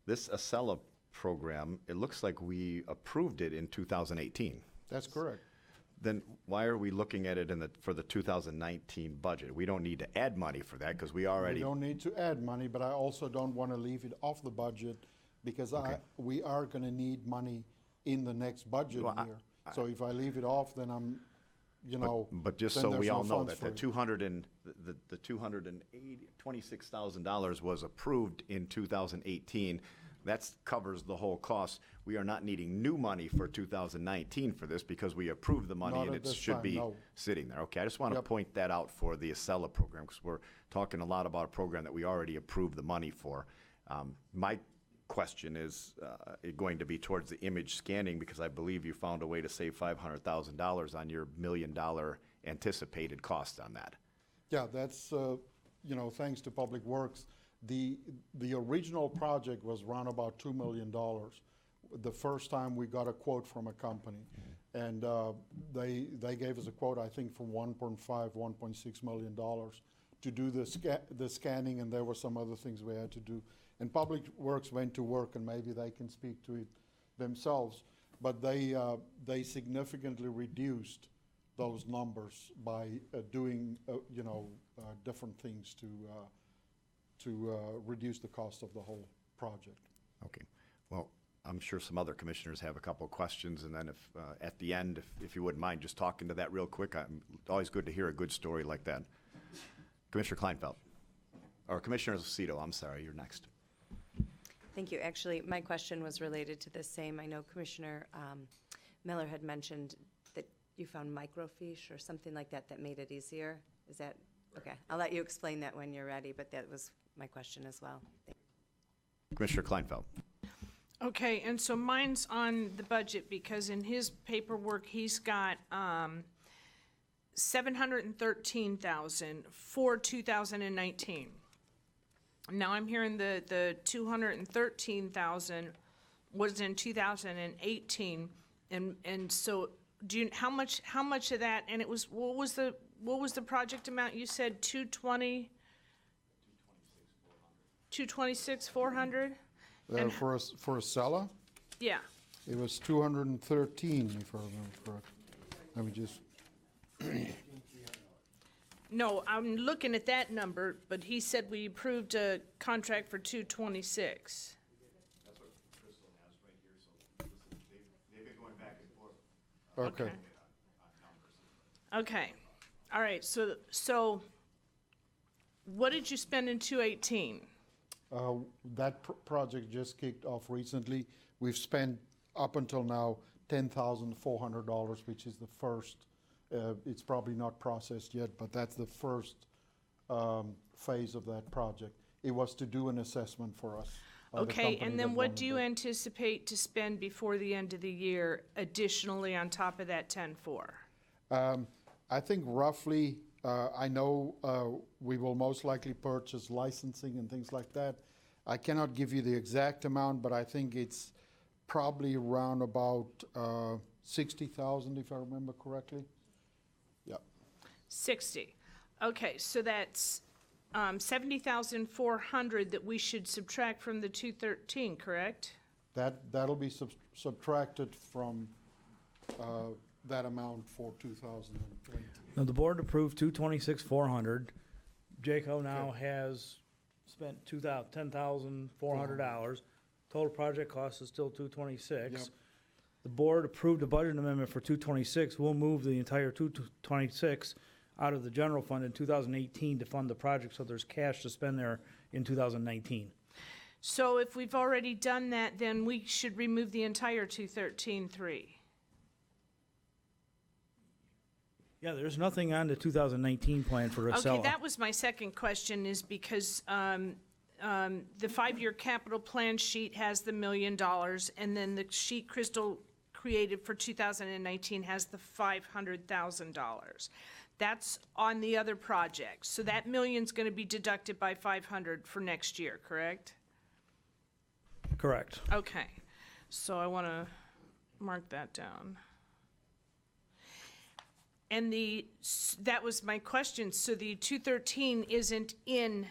this Acela program, it looks like we approved it in 2018. That's correct. Then why are we looking at it for the 2019 budget? We don't need to add money for that because we already. We don't need to add money, but I also don't want to leave it off the budget because we are going to need money in the next budget year. So if I leave it off, then I'm, But just then so there's we no all know funds that for the it. $226,000 was approved in 2018. That covers the whole cost. We are not needing new money for 2019 for this because we approved the money Not and at it this should time, be no. sitting there. Okay, I just want to Yep. point that out for the Acela program because we're talking a lot about a program that we already approved the money for. My question is going to be towards the image scanning because I believe you found a way to save $500,000 on your $1 million anticipated cost on that. Yeah, that's, thanks to Public Works. The original project was around about $2 million. The first time we got a quote from a company, and they gave us a quote, I think, for $1.5, $1.6 million to do the scanning, and there were some other things we had to do. And Public Works went to work, and maybe they can speak to it themselves, but they significantly reduced those numbers by doing, different things to reduce the cost of the whole project. Okay. Well, I'm sure some other commissioners have a couple of questions, and then if at the end, if you wouldn't mind just talking to that real quick, always good to hear a good story like that. Commissioner Kleinfeld, or Commissioner Lucido, I'm sorry, you're next. Thank you. Actually, my question was related to the same. I know Commissioner Miller had mentioned that you found microfiche or something like that that made it easier. Is that, okay, I'll let you explain that when you're ready, but that was my question as well. Commissioner Kleinfeld. Okay, and so mine's on the budget because in his paperwork, he's got $713,000 for 2019. Now I'm hearing the $213,000 was in 2018, and so do you how much of that? And it was what was the project amount you said? 226,400. And For Acela, yeah. it was 213, if I remember correctly. Let me just. No, I'm looking at that number, but he said we approved a contract for 226. That's what Crystal has right here, so listen, they've been going back and forth. Okay. Okay, all right, so what did you spend in 218? That project just kicked off recently. We've spent up until now $10,400, which is the first. It's probably not processed yet, but that's the first phase of that project. It was to do an assessment for us. Okay, and then what do you anticipate to spend before the end of the year additionally on top of that 10.4? I think roughly, I know we will most likely purchase licensing and things like that. I cannot give you the exact amount, but I think it's probably around about 60,000, if I remember correctly. Yeah. 60. Okay, so that's 70,400 that we should subtract from the 213, correct? That'll be subtracted from that amount for 2020. Now, the board approved 226,400. Jaco now has spent $10,400. Total project cost is still $226. Yep. The board approved a budget amendment for $226. We'll move the entire $226 out of the general fund in 2018 to fund the project, so there's cash to spend there in 2019. So if we've already done that, then we should remove the entire 213.3. Yeah, there's nothing on the 2019 plan for Okay, Acela. that was my second question, is because the 5-year capital plan sheet has the $1 million, and then the sheet Crystal created for 2019 has the $500,000. That's on the other projects. So that million's gonna be deducted by 500 for next year, correct? Correct. Okay, so I wanna mark that down. And that was my question, so the 213 isn't in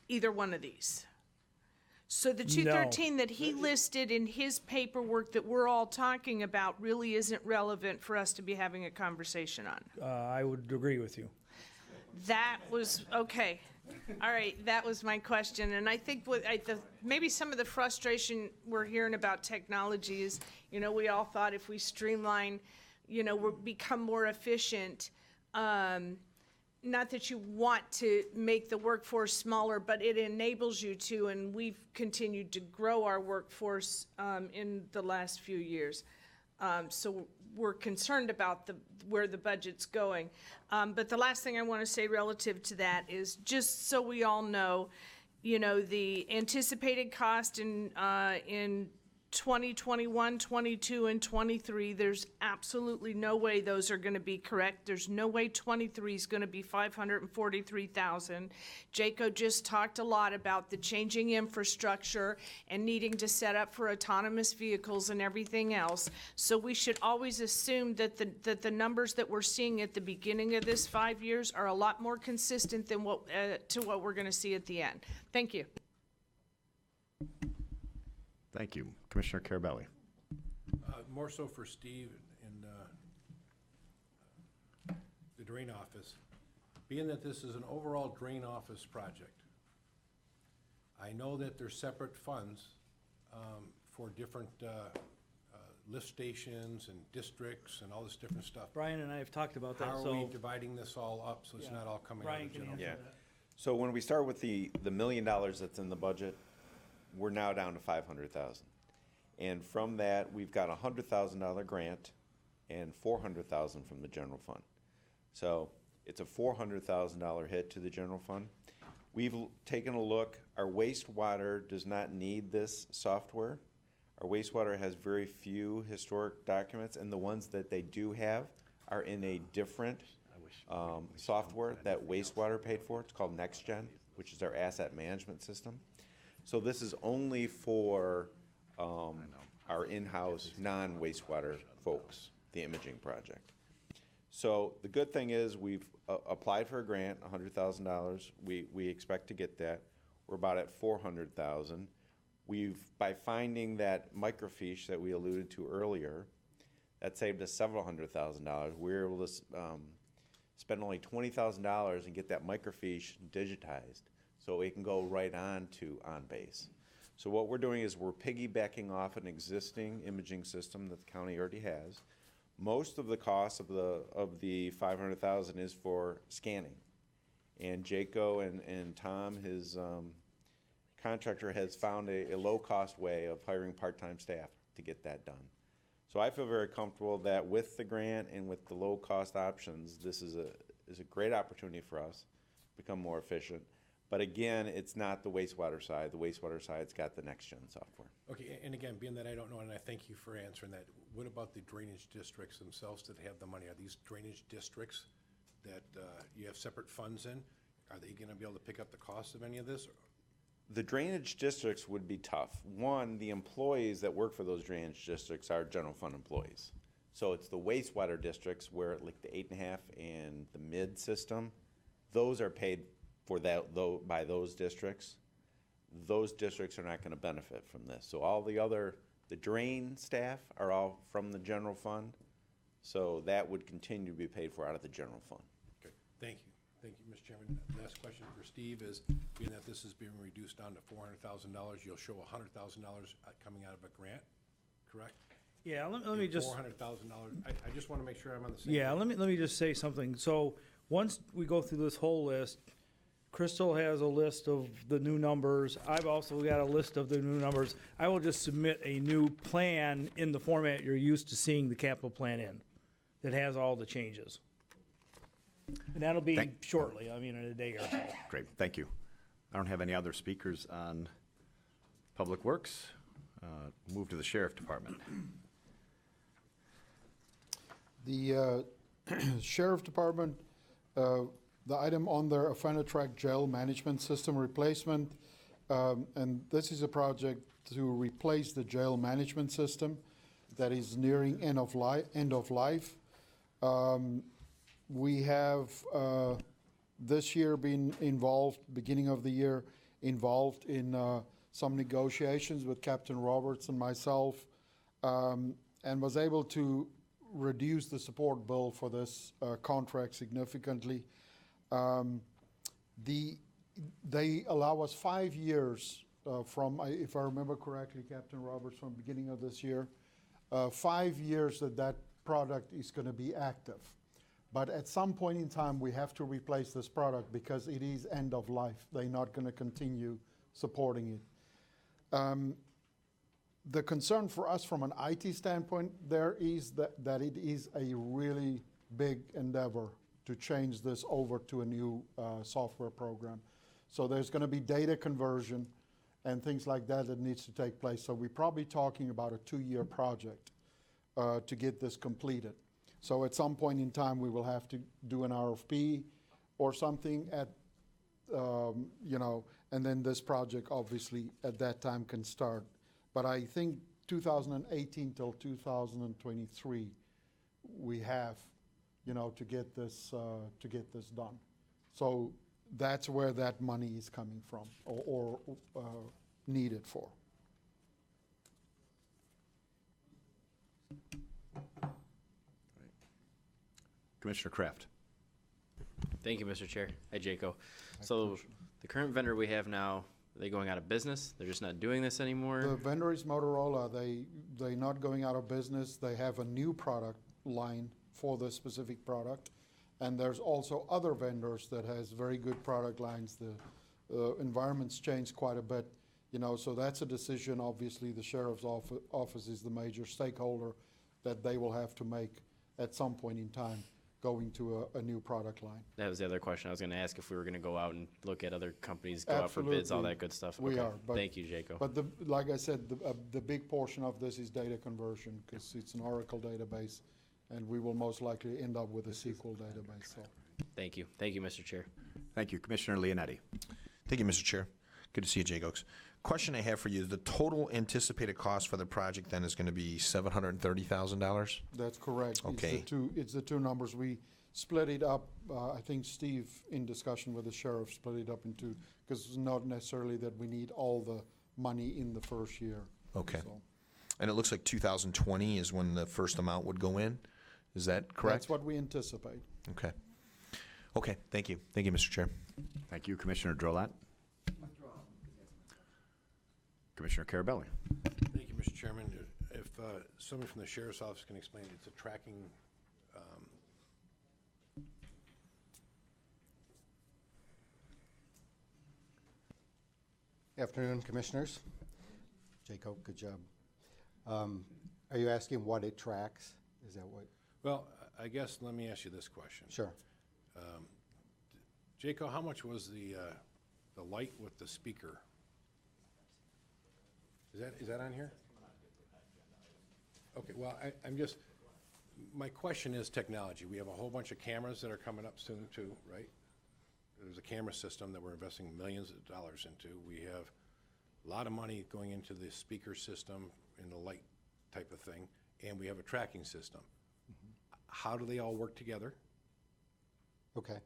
either one of these? So the 213 that he listed in his paperwork that we're all talking about really isn't relevant for us to be having a conversation on? I would agree with you. That was, okay, all right, that was my question, and I think maybe some of the frustration we're hearing about technology is, we all thought if we streamline, we'll become more efficient. Not that you want to make the workforce smaller, but it enables you to, and we've continued to grow our workforce in the last few years. So we're concerned about where the budget's going. But the last thing I want to say relative to that is, just so we all know, the anticipated cost in 2021, 22, and 23, there's absolutely no way those are going to be correct. There's no way 23 is going to be 543,000. Jaco just talked a lot about the changing infrastructure and needing to set up for autonomous vehicles and everything else. So we should always assume that the numbers that we're seeing at the beginning of this 5 years are a lot more consistent than what we're going to see at the end. Thank you. Thank you. Commissioner Carabelli. More so for Steve and the drain office. Being that this is an overall drain office project, I know that there's separate funds for different lift stations and districts and all this different stuff. Brian and I have talked about that, How so. are we dividing this all up so it's Yeah. not all coming out Brian of can general? answer Yeah. that. So when we start with the $1 million that's in the budget, we're now down to 500,000. And from that, we've got a $100,000 grant and 400,000 from the general fund. So it's a $400,000 hit to the general fund. We've taken a look. Our wastewater does not need this software. Our wastewater has very few historic documents, and the ones that they do have are in a different software that wastewater paid for. It's called NextGen, which is our asset management system. So this is only for our in-house non-wastewater folks, the imaging project. So the good thing is we've applied for a grant, $100,000. We expect to get that. We're about at 400,000. By finding that microfiche that we alluded to earlier, that saved us several $100,000. We were able to spend only $20,000 and get that microfiche digitized so it can go right on to OnBase. So what we're doing is we're piggybacking off an existing imaging system that the county already has. Most of the cost of the 500,000 is for scanning. And Jaco and Tom, his contractor, has found a low-cost way of hiring part-time staff to get that done. So I feel very comfortable that with the grant and with the low-cost options, this is a great opportunity for us to become more efficient. But again, it's not the wastewater side. The wastewater side's got the NextGen software. Okay, and again, being that I don't know, and I thank you for answering that, what about the drainage districts themselves that have the money? Are these drainage districts that you have separate funds in? Are they gonna be able to pick up the cost of any of this? The drainage districts would be tough. One, the employees that work for those drainage districts are general fund employees. So it's the wastewater districts where, like the 8.5 and the mid system, those are paid for that though by those districts. Those districts are not going to benefit from this. So all the drain staff are all from the general fund. So that would continue to be paid for out of the general fund. Okay, Thank you. Thank you, Mr. Chairman. Last question for Steve is, being that this is being reduced down to $400,000, you'll show $100,000 coming out of a grant, correct? Yeah, let me just. $400,000. I just want to make sure I'm on the same. Yeah, page. let me just say something. So, once we go through this whole list, Crystal has a list of the new numbers. I've also got a list of the new numbers. I will just submit a new plan in the format you're used to seeing the capital plan in, that has all the changes. And that'll be shortly, I mean, in a day or so. Great, thank you. I don't have any other speakers on Public Works. Move to the Sheriff Department. The Sheriff Department, the item on their offender track jail management system replacement, and this is a project to replace the jail management system that is nearing end of life. We have this year been involved, beginning of the year, involved in some negotiations with Captain Roberts and myself, and was able to reduce the support bill for this contract significantly. They allow us 5 years from, if I remember correctly, Captain Roberts, from beginning of this year, 5 years that product is going to be active. But at some point in time, we have to replace this product because it is end of life. They're not going to continue supporting it. The concern for us from an IT standpoint there is that it is a really big endeavor to change this over to a new software program. So there's going to be data conversion and things like that needs to take place. So we're probably talking about a 2-year project to get this completed. So at some point in time, we will have to do an RFP or something at, and then this project obviously at that time can start. But I think 2018 till 2023, we have, to get this done. So that's where that money is coming from or needed for. Commissioner Kraft. Thank you, Mr. Chair. Hi, Jaco. So the current vendor we have now, are they going out of business? They're just not doing this anymore? The vendor is Motorola. They're not going out of business. They have a new product line for this specific product. And there's also other vendors that has very good product lines. The environment's changed quite a bit, so that's a decision. Obviously, the sheriff's office is the major stakeholder that they will have to make at some point in time, going to a new product line. That was the other question I was going to ask, if we were going to go out and look at other companies, go out for bids, all that good stuff. We Okay. are. But, Thank you, Jaco. But like I said, the big portion of this is data conversion because it's an Oracle database, and we will most likely end up with a SQL database. So. Thank you. Thank you, Mr. Chair. Thank you. Commissioner Leonetti. Thank you, Mr. Chair. Good to see you, Jay Oaks. Question I have for you is the total anticipated cost for the project then is going to be $730,000? That's correct. Okay. It's the two numbers. We split it up. I think Steve, in discussion with the sheriff, split it up into, because it's not necessarily that we need all the money in the first year. Okay. So And it looks like 2020 is when the first amount would go in? Is that correct? that's what we anticipate. Okay. Okay, thank you. Thank you, Mr. Chair. Thank you. Commissioner Drolat. Commissioner Carabelli. Thank you, Mr. Chairman. If somebody from the sheriff's office can explain, it's a tracking. Afternoon, Commissioners. Jacob, good job. Are you asking what it tracks? Is that what? Well, I guess let me ask you this question. Sure. Jaco, how much was the light with the speaker? Is that on here? Okay, well, I'm just, my question is technology. We have a whole bunch of cameras that are coming up soon too, right? There's a camera system that we're investing millions of dollars into. We have a lot of money going into the speaker system and the light type of thing, and we have a tracking system. How do they all work together? Okay.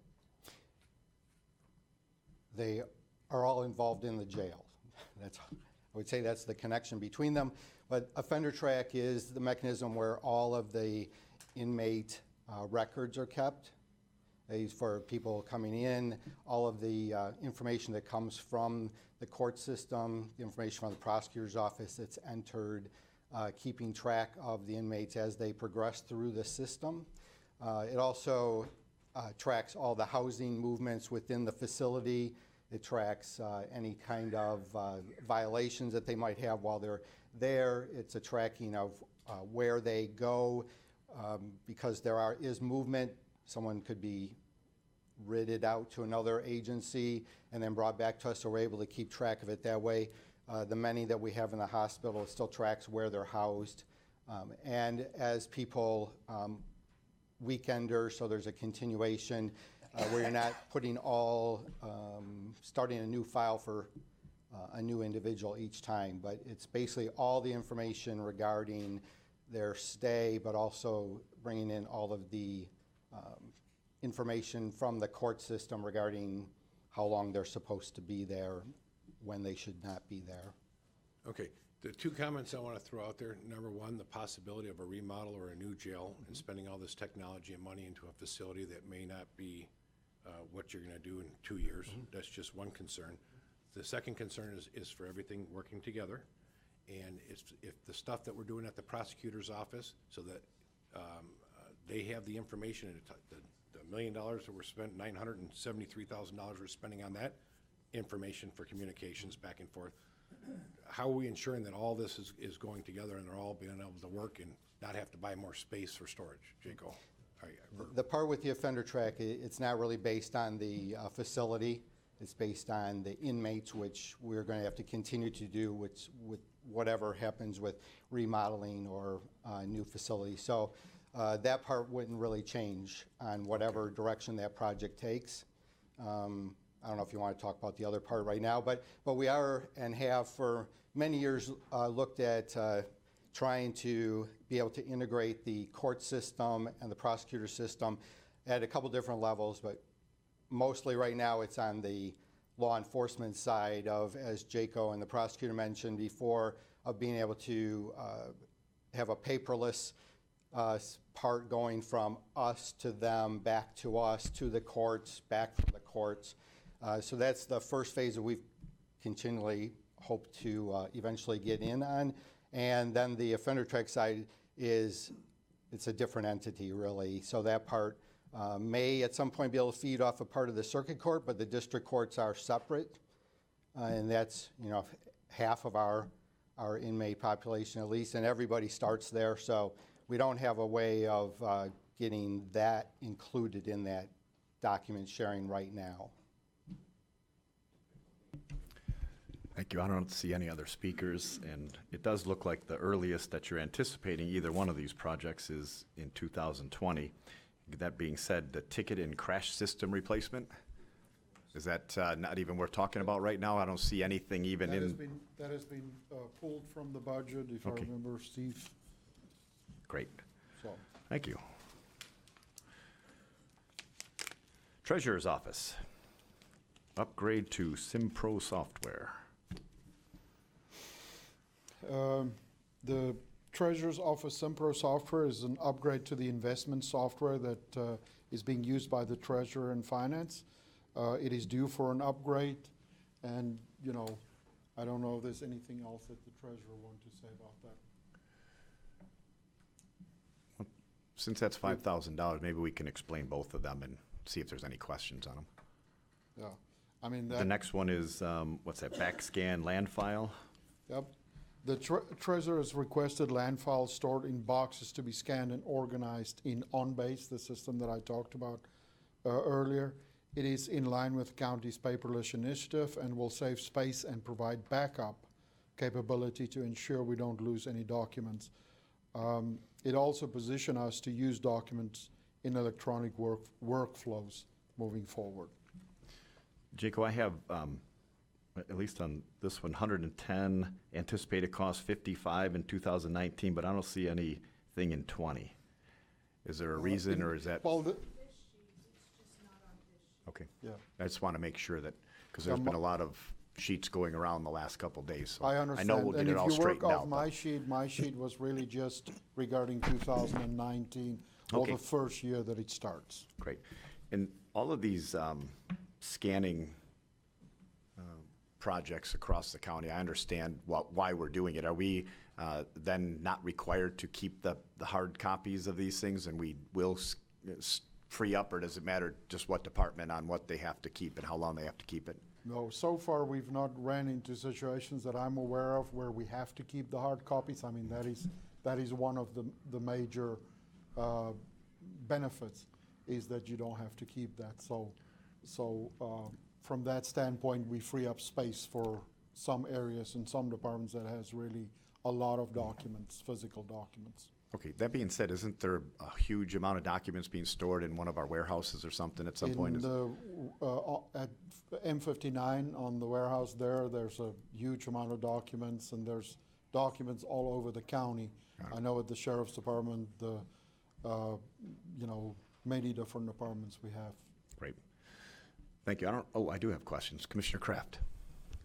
They are all involved in the jail. I would say that's the connection between them. But Offender Track is the mechanism where all of the inmate records are kept. for people coming in, all of the information that comes from the court system, the information from the prosecutor's office that's entered, keeping track of the inmates as they progress through the system. It also tracks all the housing movements within the facility. It tracks any kind of violations that they might have while they're there. It's a tracking of where they go because there is movement. Someone could be writted out to another agency and then brought back to us, so we're able to keep track of it that way. The many that we have in the hospital, it still tracks where they're housed. And as people weekenders, so there's a continuation where you're not putting starting a new file for a new individual each time, but it's basically all the information regarding their stay, but also bringing in all of the information from the court system regarding how long they're supposed to be there, when they should not be there. Okay, the two comments I want to throw out there. Number one, the possibility of a remodel or a new jail and spending all this technology and money into a facility that may not be what you're going to do in 2 years. That's just one concern. The second concern is for everything working together. And if the stuff that we're doing at the prosecutor's office, so that they have the information, the $1 million that we're spending, $973,000 we're spending on that information for communications back and forth. How are we ensuring that all this is going together and they're all being able to work and not have to buy more space for storage? Jaco? The part with the offender track, it's not really based on the facility. It's based on the inmates, which we're going to have to continue to do with whatever happens with remodeling or new facilities. So that part wouldn't really change on whatever direction that project takes. I don't know if you want to talk about the other part right now, but we are and have for many years looked at trying to be able to integrate the court system and the prosecutor system at a couple different levels, but mostly right now it's on the law enforcement side of, as Jaco and the prosecutor mentioned before, of being able to have a paperless part going from us to them, back to us, to the courts, back from the courts. So that's the first phase that we've continually hoped to eventually get in on. And then the offender track side it's a different entity really. So that part may at some point be able to feed off a part of the circuit court, but the district courts are separate. And that's, half of our inmate population at least, and everybody starts there. So we don't have a way of getting that included in that document sharing right now. Thank you. I don't see any other speakers, and it does look like the earliest that you're anticipating either one of these projects is in 2020. That being said, the ticket and crash system replacement, is that not even worth talking about right now? I don't see anything even That has been pulled from the budget, if I remember, Steve. Great. So. Thank you. Treasurer's Office. Upgrade to SimPro software. The Treasurer's Office SimPro software is an upgrade to the investment software that is being used by the Treasurer and Finance. It is due for an upgrade, and I don't know if there's anything else that the Treasurer wanted to say about that. Since that's $5,000, maybe we can explain both of them and see if there's any questions on them. Yeah, I mean the next one is what's that? Backscan land file. Yep. The Treasurer has requested land files stored in boxes to be scanned and organized in OnBase, the system that I talked about earlier. It is in line with the county's paperless initiative and will save space and provide backup capability to ensure we don't lose any documents. It also positions us to use documents in electronic workflows moving forward. Jaco, I have, at least on this one, 110, anticipated cost 55 in 2019, but I don't see anything in 20. Is there a reason, or is that? Well, okay. Yeah. I just want to make sure that, because there's been a lot of sheets going around the last couple of days. So I understand. I know we'll get it all straightened out. And if you work off my sheet was really just regarding 2019, or the first year that it starts. Great. And All of these scanning projects across the county, I understand why we're doing it. Are we then not required to keep the hard copies of these things, and we will free up, or does it matter just what department on what they have to keep and how long they have to keep it? No, so far we've not ran into situations that I'm aware of where we have to keep the hard copies. I mean, that is one of the major benefits, is that you don't have to keep that. So from that standpoint, we free up space for some areas and some departments that has really a lot of documents, physical documents. Okay, that being said, isn't there a huge amount of documents being stored in one of our warehouses or something at some point? At M59 on the warehouse there's a huge amount of documents, and there's documents all over the county. I know at the sheriff's department, many different departments we have. Great. Thank you. I do have questions. Commissioner Kraft.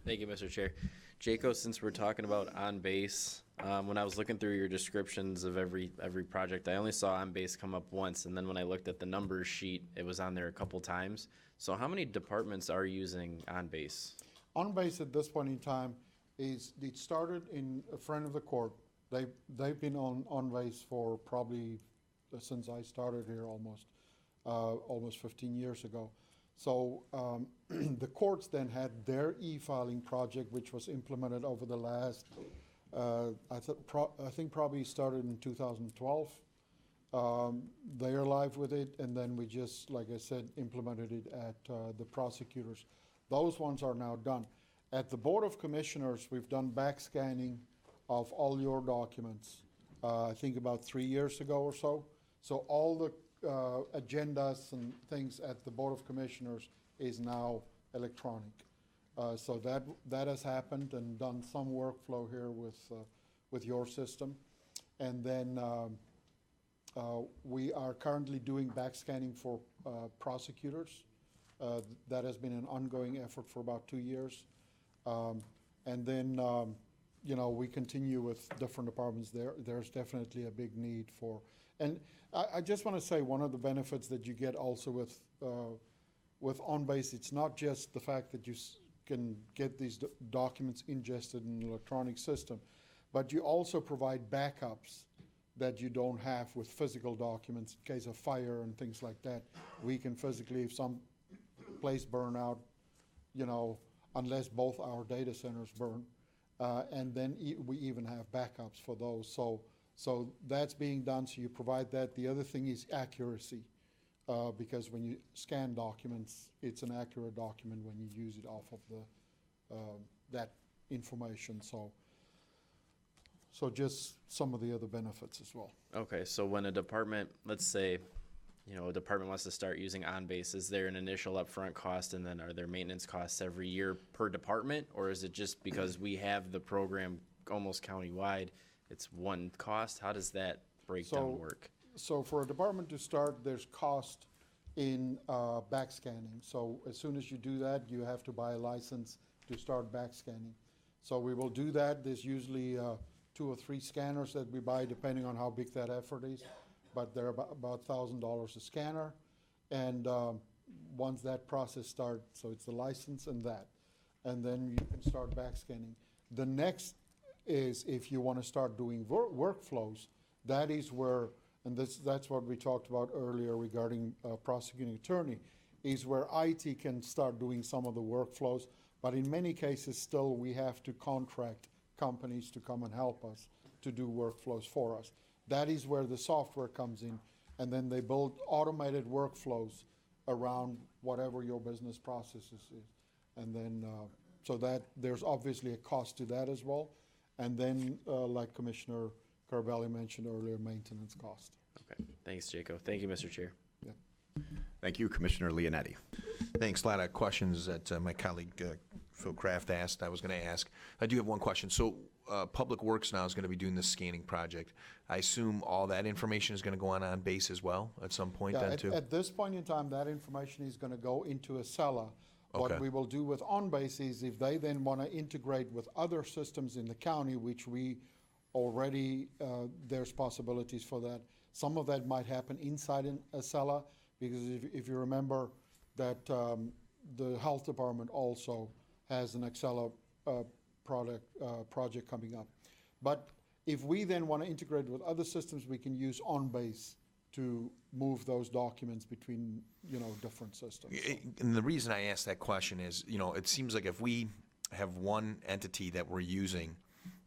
Thank you, Mr. Chair. Jaco, since we're talking about on base, when I was looking through your descriptions of every project, I only saw on base come up once, and then when I looked at the numbers sheet, it was on there a couple times. So how many departments are using on base? On base at this point in time it started in a friend of the court. They've been on base for probably since I started here almost 15 years ago. So the courts then had their e-filing project, which was implemented over the last, I think probably started in 2012. They are live with it, and then we just, like I said, implemented it at the prosecutors. Those ones are now done. At the Board of Commissioners, we've done back scanning of all your documents, I think about 3 years ago or so. So all the agendas and things at the Board of Commissioners is now electronic. So that has happened, and done some workflow here with your system. And then we are currently doing back scanning for prosecutors. That has been an ongoing effort for about 2 years. And then, we continue with different departments. There's definitely a big need for, and I just want to say one of the benefits that you get also with OnBase, it's not just the fact that you can get these documents ingested in an electronic system, but you also provide backups that you don't have with physical documents in case of fire and things like that. We can physically, if some place burn out, unless both our data centers burn, and then we even have backups for those. So that's being done, so you provide that. The other thing is accuracy, because when you scan documents, it's an accurate document when you use it off of that information. So just some of the other benefits as well. Okay, so when a department, let's say, a department wants to start using OnBase, is there an initial upfront cost, and then are there maintenance costs every year per department? Or is it just because we have the program almost countywide, it's one cost? How does that breakdown work? So for a department to start, there's cost in back scanning. So as soon as you do that, you have to buy a license to start back scanning. So we will do that. There's usually 2 or 3 scanners that we buy, depending on how big that effort is. But they're about $1,000 a scanner. And once that process starts, so it's the license and that. And then you can start back scanning. The next is if you want to start doing workflows, that is where, and that's what we talked about earlier regarding prosecuting attorney, is where IT can start doing some of the workflows. But in many cases, still, we have to contract companies to come and help us to do workflows for us. That is where the software comes in, and then they build automated workflows around whatever your business processes is. And then, so that there's obviously a cost to that as well. And then, like Commissioner Carabelli mentioned earlier, maintenance cost. Okay, thanks, Jaco. Thank you, Mr. Chair. Yeah. Thank you, Commissioner Leonetti. Thanks. A lot of questions that my colleague Phil Kraft asked, I was going to ask. I do have one question. So Public Works now is going to be doing this scanning project. I assume all that information is going to go on base as well at some point then too? At this point in time, that information is going to go into a cellar. What Okay. we will do with OnBase is if they then want to integrate with other systems in the county, which we already, there's possibilities for that. Some of that might happen inside a cellar, because if you remember, that the health department also has an Excel project coming up. But if we then want to integrate with other systems, we can use OnBase to move those documents between, different systems. And the reason I asked that question is, it seems like if we have one entity that we're using,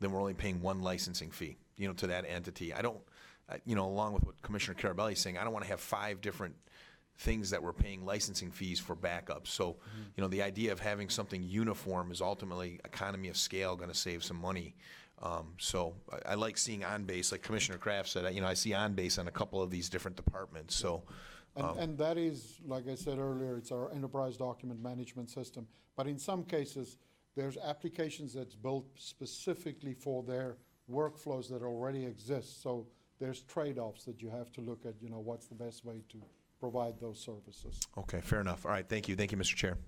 then we're only paying one licensing fee, to that entity. I don't, along with what Commissioner Carabelli is saying, I don't want to have 5 different things that we're paying licensing fees for backup. So, the idea of having something uniform is ultimately economy of scale going to save some money. So I like seeing OnBase, like Commissioner Kraft said, I see OnBase on a couple of these different departments. So, And that is, like I said earlier, it's our enterprise document management system. But in some cases, there's applications that's built specifically for their workflows that already exist. So there's trade-offs that you have to look at, what's the best way to provide those services. okay, fair enough. All right, thank you. Thank you, Mr. Chair.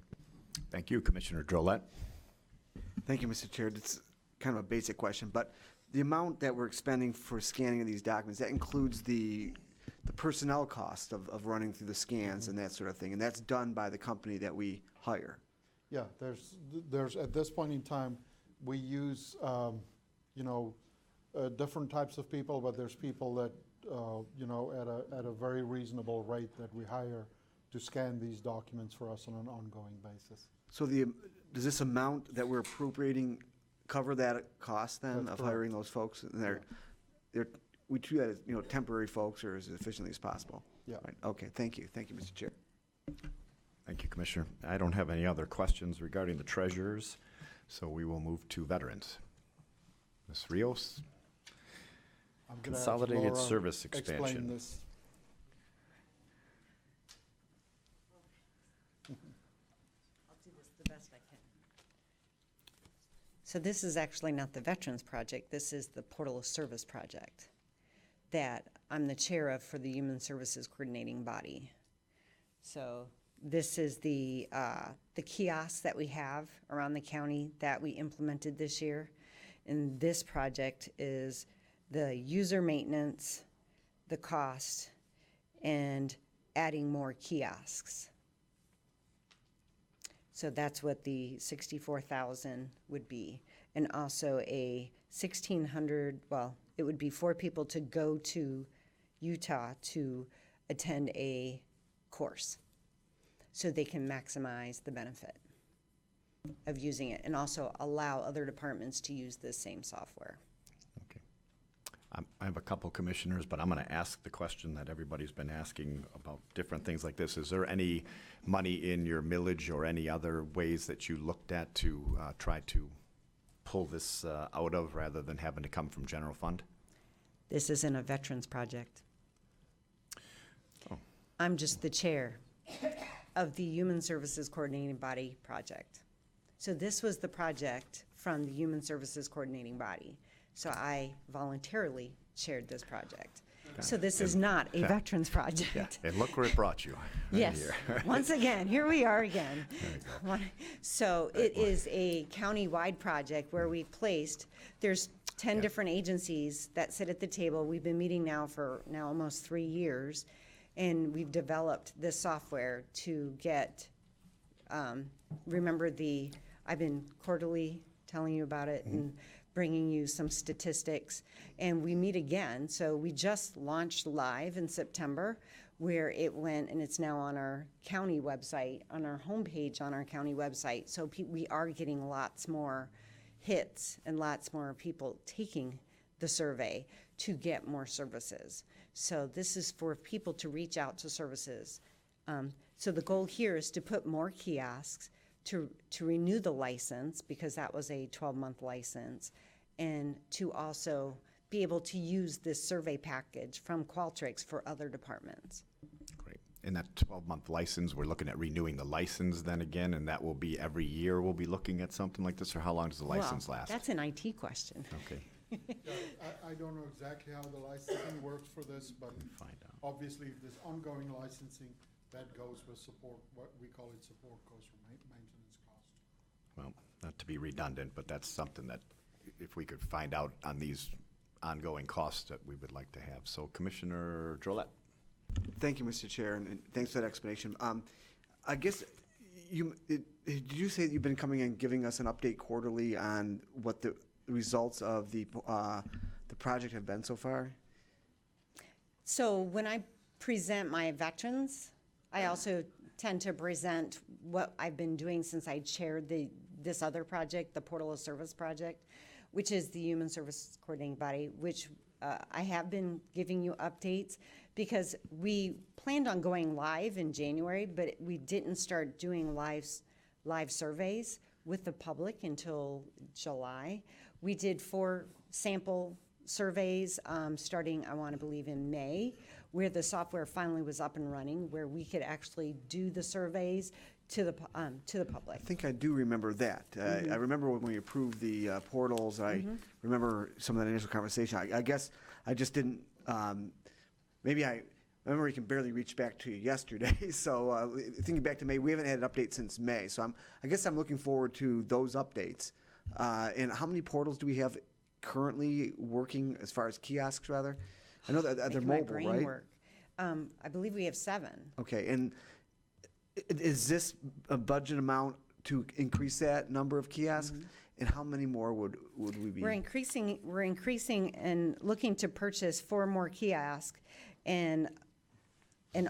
Thank you, Commissioner Drollet. Thank you, Mr. Chair. It's kind of a basic question, but the amount that we're expending for scanning of these documents, that includes the personnel cost of running through the scans and that sort of thing, and that's done by the company that we hire. Yeah, there's at this point in time, we use, different types of people, but there's people that, at a very reasonable rate that we hire to scan these documents for us on an ongoing basis. So does this amount that we're appropriating cover that cost then That's of correct. hiring those folks? And we treat that as, temporary folks or as efficiently as possible? Yeah. Right. Okay, thank you. Thank you, Mr. Chair. Thank you, Commissioner. I don't have any other questions regarding the treasurers, so we will move to veterans. Ms. Rios, I'm gonna have Consolidated Laura Service explain Expansion. this. I'll do this the best I can. So this is actually not the Veterans Project, this is the Portal of Service Project that I'm the chair of for the Human Services Coordinating Body. So this is the kiosks that we have around the county that we implemented this year. And this project is the user maintenance, the cost, and adding more kiosks. So that's what the 64,000 would be. And also a 1,600, well, it would be for people to go to Utah to attend a course so they can maximize the benefit of using it and also allow other departments to use this same software. Okay. I have a couple commissioners, but I'm going to ask the question that everybody's been asking about different things like this. Is there any money in your millage or any other ways that you looked at to try to pull this out of rather than having to come from general fund? This isn't a veterans project. Oh. I'm just the chair of the Human Services Coordinating Body project. So this was the project from the Human Services Coordinating Body. So I voluntarily chaired this project. So this is not a veterans project. Yeah, and look where it brought you. Right Yes, here. once again, here we are again. So it is a county-wide project where we've placed, there's 10 different agencies that sit at the table. We've been meeting now for almost 3 years, and we've developed this software to get, remember I've been quarterly telling you about it and bringing you some statistics, and we meet again. So we just launched live in September, where it went, and it's now on our county website, on our homepage on our county website. So we are getting lots more hits and lots more people taking the survey to get more services. So this is for people to reach out to services. So the goal here is to put more kiosks, to renew the license, because that was a 12-month license, and to also be able to use this survey package from Qualtrics for other departments. Great. In that 12-month license, we're looking at renewing the license then again, and that will be every year we'll be looking at something like this, or how long does the license Well, last? that's an IT question. Okay. Yeah, I don't know exactly how the licensing works for this, but Find out. obviously if there's ongoing licensing, that goes with support, what we call it support goes for maintenance cost. Well, not to be redundant, but that's something that if we could find out on these ongoing costs that we would like to have. So Commissioner Drollet. Thank you, Mr. Chair, and thanks for that explanation. I guess did you say that you've been coming and giving us an update quarterly on what the results of the project have been so far? So when I present my veterans, I also tend to present what I've been doing since I chaired this other project, the Portal of Service Project, which is the Human Service Coordinating Body, which I have been giving you updates because we planned on going live in January, but we didn't start doing live surveys with the public until July. We did 4 sample surveys starting, I want to believe, in May, where the software finally was up and running, where we could actually do the surveys to the public. I think I do remember that. I remember when we approved the portals. I remember some of that initial conversation. I guess I just didn't. Maybe I remember we can barely reach back to you yesterday. So thinking back to May, we haven't had an update since May. So I guess I'm looking forward to those updates. And how many portals do we have currently working as far as kiosks, rather? I know that they're Making my mobile, brain right? work. I believe we have 7. Okay, and is this a budget amount to increase that number of kiosks? And how many more would we be? We're increasing and looking to purchase 4 more kiosks and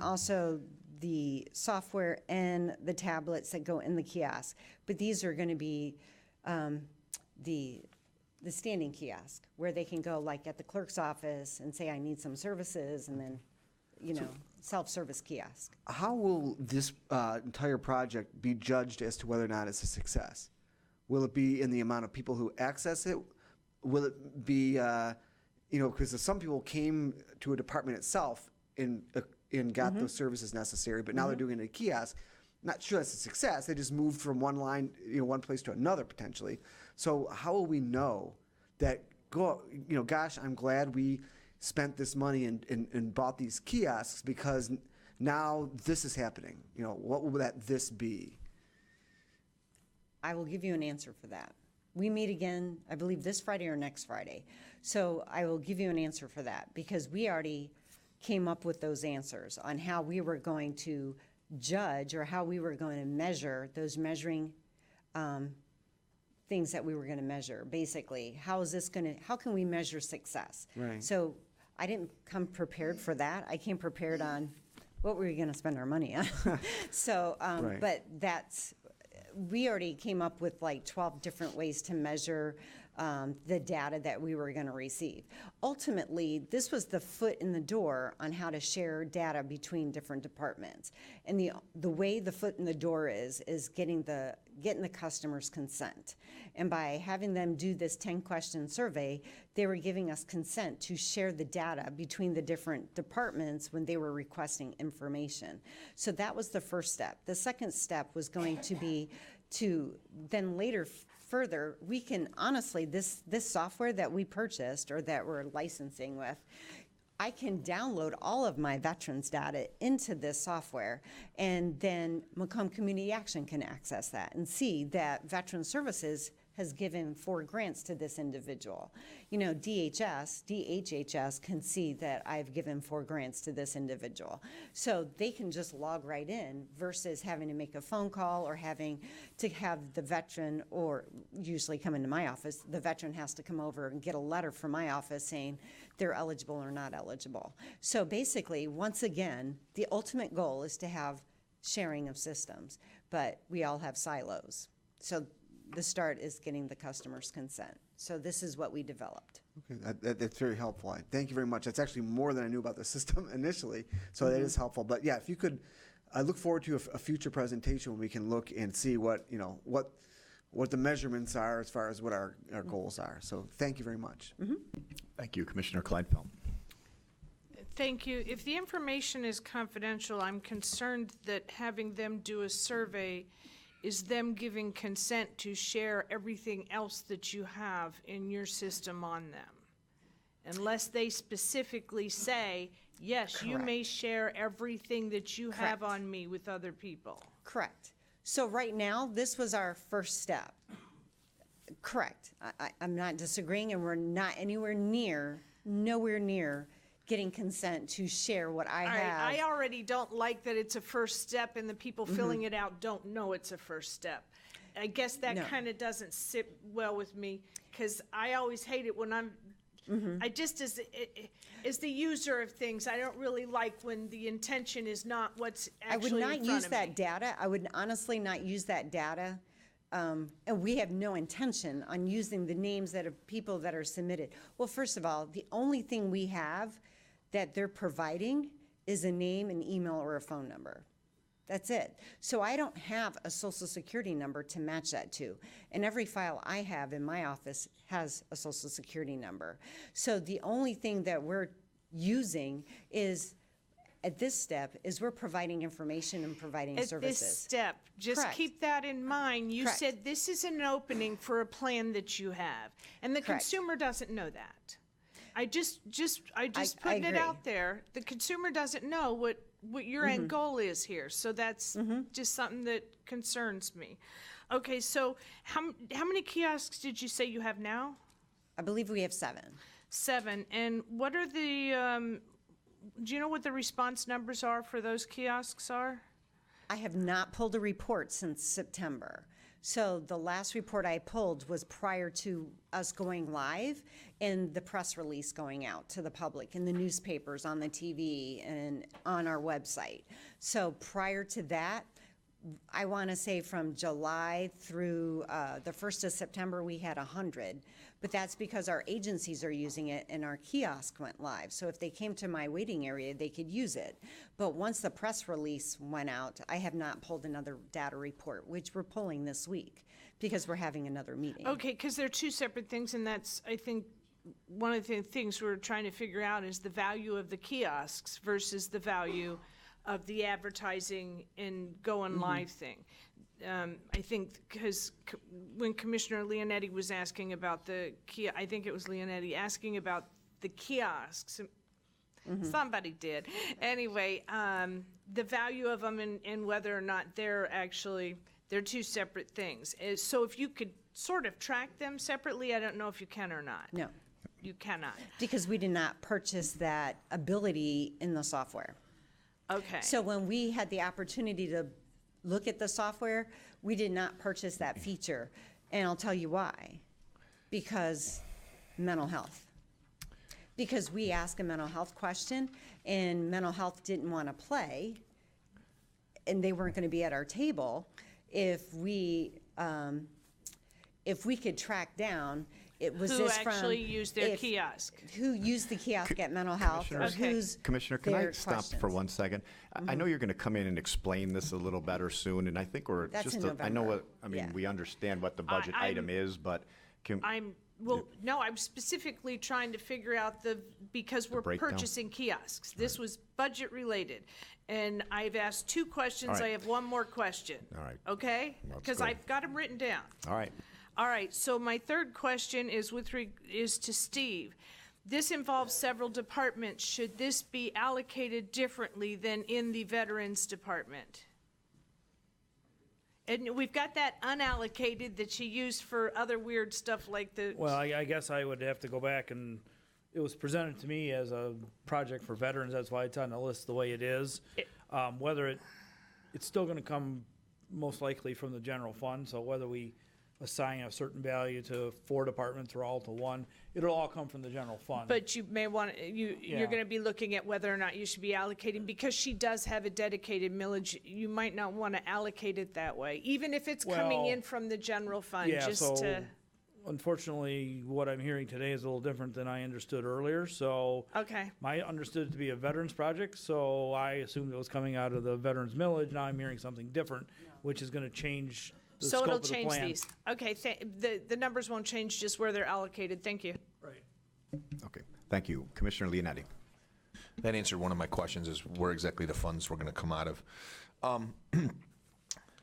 also the software and the tablets that go in the kiosk. But these are going to be the standing kiosk where they can go like at the clerk's office and say, I need some services, and then, self-service kiosk. How will this entire project be judged as to whether or not it's a success? Will it be in the amount of people who access it? Will it be, because some people came to a department itself and got those services necessary, but now they're doing it in a kiosk. Not sure that's a success. They just moved from one line, one place to another potentially. So how will we know that, gosh, I'm glad we spent this money and bought these kiosks because now this is happening? What will this be? I will give you an answer for that. We meet again, I believe, this Friday or next Friday. So I will give you an answer for that because we already came up with those answers on how we were going to judge or how we were going to measure those measuring things that we were going to measure. Basically, how can we measure success? Right. So I didn't come prepared for that. I came prepared on what were we going to spend our money on. So, Right. But we already came up with like 12 different ways to measure the data that we were going to receive. Ultimately, this was the foot in the door on how to share data between different departments. And the way the foot in the door is getting the customer's consent. And by having them do this 10-question survey, they were giving us consent to share the data between the different departments when they were requesting information. So that was the first step. The second step was going to be to then later further, we can honestly, this software that we purchased or that we're licensing with, I can download all of my veterans data into this software, and then Macomb Community Action can access that and see that Veteran Services has given 4 grants to this individual. DHHS can see that I've given 4 grants to this individual. So they can just log right in versus having to make a phone call or having to have the veteran, or usually come into my office, the veteran has to come over and get a letter from my office saying they're eligible or not eligible. So basically, once again, the ultimate goal is to have sharing of systems, but we all have silos. So the start is getting the customer's consent. So this is what we developed. Okay, that's very helpful. Thank you very much. That's actually more than I knew about the system initially, so that is helpful. But yeah, if you could, I look forward to a future presentation when we can look and see what the measurements are as far as what our goals are. So thank you very much. Thank you, Commissioner Kleinfeld. Thank you. If the information is confidential, I'm concerned that having them do a survey is them giving consent to share everything else that you have in your system on them. Unless they specifically say, yes, you may share everything that you have on me with other people. Correct. So right now, this was our first step. Correct. I'm not disagreeing, and we're not nowhere near getting consent to share what I All right, have. I already don't like that it's a first step and the people filling it out don't know it's a first step. I guess that No. kind of doesn't sit well with me, because I always hate it when I just, as the user of things, I don't really like when the intention is not what's I would actually in not front use of me. that data. I would honestly not use that data. And we have no intention on using the names that of people that are submitted. Well, first of all, the only thing we have that they're providing is a name, an email, or a phone number. That's it. So I don't have a social security number to match that to. And every file I have in my office has a social security number. So the only thing that we're using is, at this step, is we're providing information and providing At services. this step, just Correct. keep that in mind. You Correct. said this is an opening for a plan that you have, and the Correct. consumer doesn't know that. I just I putting it agree. out there. The consumer doesn't know what your Mm-hmm. end goal is here, so that's just something that concerns me. Okay, so how many kiosks did you say you have now? I believe we have 7. 7, and what are the? Do you know what the response numbers are for those kiosks are? I have not pulled a report since September. So the last report I pulled was prior to us going live and the press release going out to the public in the newspapers, on the TV, and on our website. So prior to that, I want to say from July through the 1st of September, we had 100. But that's because our agencies are using it and our kiosk went live. So if they came to my waiting area, they could use it. But once the press release went out, I have not pulled another data report, which we're pulling this week because we're having another meeting. Okay, because they're two separate things, and that's, I think, one of the things we're trying to figure out is the value of the kiosks versus the value of the advertising and going live thing. I think because when Commissioner Leonetti was asking about I think it was Leonetti asking about the kiosks. Somebody did. Anyway, the value of them and whether or not they're two separate things. So if you could sort of track them separately, I don't know if you can or not. No, You cannot. because we did not purchase that ability in the software. Okay. So when we had the opportunity to look at the software, we did not purchase that feature. And I'll tell you why. Because mental health. Because we asked a mental health question and mental health didn't want to play and they weren't going to be at our table if we could track down, it was Who this from. actually used their if- kiosk? Who used the kiosk at mental health, or Okay. who's Commissioner, can I their stop for questions. 1 second? I know you're going to come in and explain this a little better soon, and I think we're That's just, in I know November. what, I mean, Yeah. we understand what the budget I'm- item is, but can, No, I'm specifically trying to figure out because we're breakdown? purchasing kiosks. This was budget related. And I've asked 2 questions. All right. I have one more question. All right. Okay? Let's Because go. I've got them written down. all right. All right, so my third question is is to Steve. This involves several departments. Should this be allocated differently than in the Veterans Department? And we've got that unallocated that you used for other weird stuff like the. Well, I guess I would have to go back and, it was presented to me as a project for veterans, that's why it's on the list the way it is. Whether it's still gonna come most likely from the general fund, so whether we assign a certain value to 4 departments or all to 1, it'll all come from the general fund. But you may want, you're Yeah. gonna be looking at whether or not you should be allocating, because she does have a dedicated millage, you might not wanna allocate it that way, even if it's coming Well, in from the general fund, Yeah, just so to, unfortunately, what I'm hearing today is a little different than I understood earlier, so. okay. I understood it to be a veterans project, so I assumed it was coming out of the veterans millage. Now I'm hearing something different, which is gonna change the So scope it'll of the change plan. these. Okay, the numbers won't change, just where they're allocated. Thank you. Right. Okay, thank you. Commissioner Leonetti. That answered one of my questions, is where exactly the funds were going to come out of.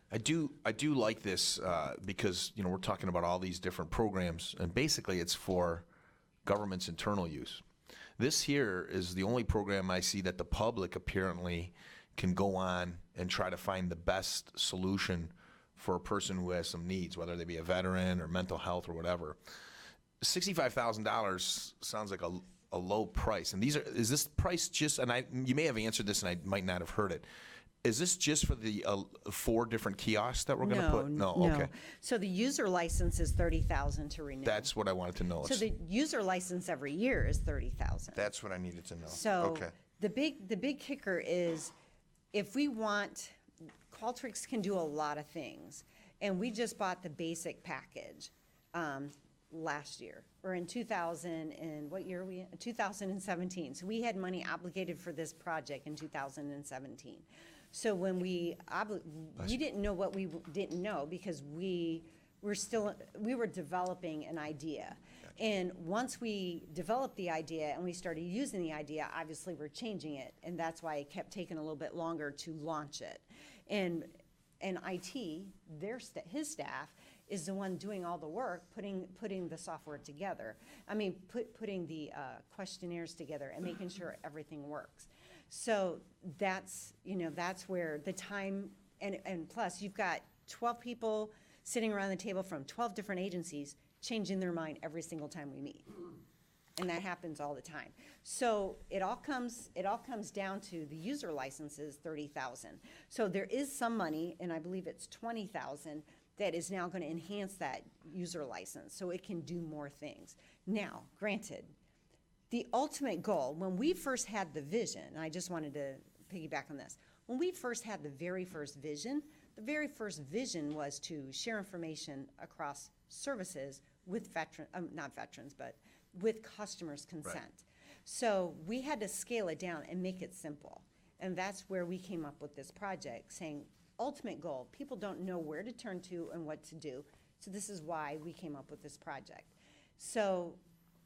I do like this because, you know, we're talking about all these different programs, and basically it's for government's internal use. This here is the only program I see that the public apparently can go on and try to find the best solution for a person who has some needs, whether they be a veteran or mental health or whatever. $65,000 sounds like a low price. And is this price just, and you may have answered this and I might not have heard it. Is this just for the 4 different kiosks that we're going to put? No. Okay. So the user license is 30,000 to renew. That's what I wanted to know. So the user license every year is 30,000. That's what I needed to know. So Okay. the big kicker is if we want, Qualtrics can do a lot of things. And we just bought the basic package last year, or in 2000 and what year are we in? 2017. So we had money obligated for this project in 2017. So when we didn't know what we didn't know because we were developing an idea. And once we developed the idea and we started using the idea, obviously we're changing it. And that's why it kept taking a little bit longer to launch it. And IT, his staff, is the one doing all the work, putting the software together. I mean, putting the questionnaires together and making sure everything works. So that's where the time, and plus you've got 12 people sitting around the table from 12 different agencies changing their mind every single time we meet. And that happens all the time. So it all comes down to the user licenses, 30,000. So there is some money, and I believe it's 20,000, that is now going to enhance that user license so it can do more things. Now, granted, the ultimate goal, when we first had the vision, and I just wanted to piggyback on this, when we first had the very first vision was to share information across services with not veterans, but with customers' consent. Right. So we had to scale it down and make it simple. And that's where we came up with this project, saying, ultimate goal, people don't know where to turn to and what to do. So this is why we came up with this project. So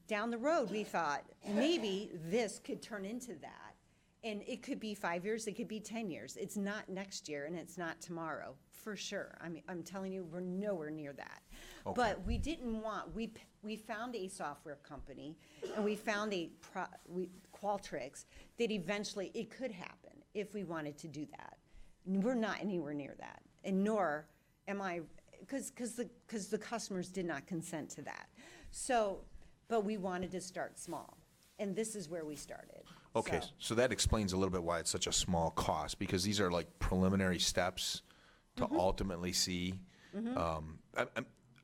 down the road, we thought maybe this could turn into that. And it could be 5 years, it could be 10 years. It's not next year and it's not tomorrow, for sure. I mean, I'm telling you, we're nowhere near that. Okay. But we didn't want, we found a software company and we found Qualtrics that eventually it could happen if we wanted to do that. We're not anywhere near that, and nor am I, because the customers did not consent to that. So, but we wanted to start small, and this is where we started. Okay, so that explains a little bit why it's such a small cost, because these are like preliminary steps to ultimately see.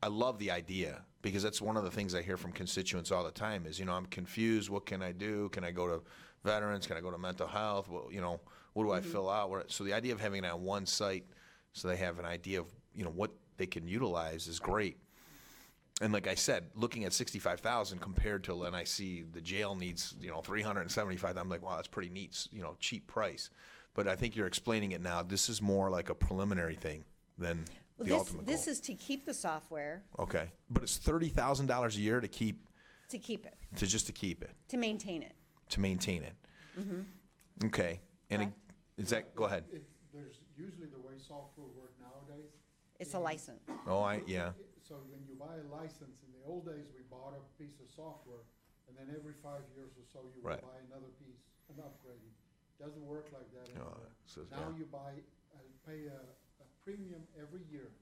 I love the idea, because that's one of the things I hear from constituents all the time is, I'm confused. What can I do? Can I go to veterans? Can I go to mental health? Well, what do I fill out? So the idea of having it on one site so they have an idea of, what they can utilize is great. And like I said, looking at 65,000 compared to when I see the jail needs, 375, I'm like, wow, that's pretty neat, cheap price. But I think you're explaining it now. This is more like a preliminary thing than the ultimate goal. This is to keep the software. Okay. But it's $30,000 a year to keep? To keep it. Just to keep it. To maintain it. To maintain it. Okay. And is that, go ahead. There's usually the way software work nowadays. It's a license. Oh, yeah. So when you buy a license, in the old days, we bought a piece of software, and then every 5 years or so, you would buy another piece and upgrade it. Doesn't work like that anymore. Now you pay a premium every year,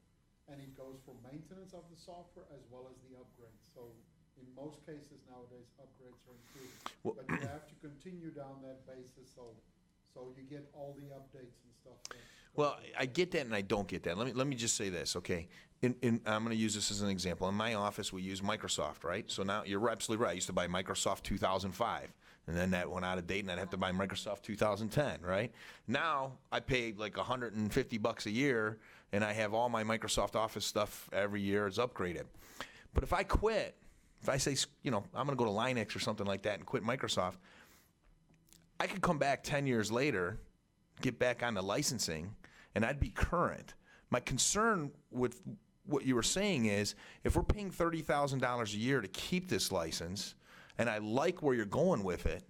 and it goes for maintenance of the software as well as the upgrades. So in most cases nowadays, upgrades are included. But you have to continue down that basis, so you get all the updates and stuff. Well, I get that and I don't get that. Let me just say this, okay? I'm going to use this as an example. In my office, we use Microsoft, right? So now you're absolutely right. I used to buy Microsoft 2005, and then that went out of date, and I'd have to buy Microsoft 2010, right? Now I pay like $150 a year, and I have all my Microsoft Office stuff every year is upgraded. But if I quit, if I say, I'm going to go to Linux or something like that and quit Microsoft, I could come back 10 years later, get back on the licensing, and I'd be current. My concern with what you were saying is, if we're paying $30,000 a year to keep this license, and I like where you're going with it,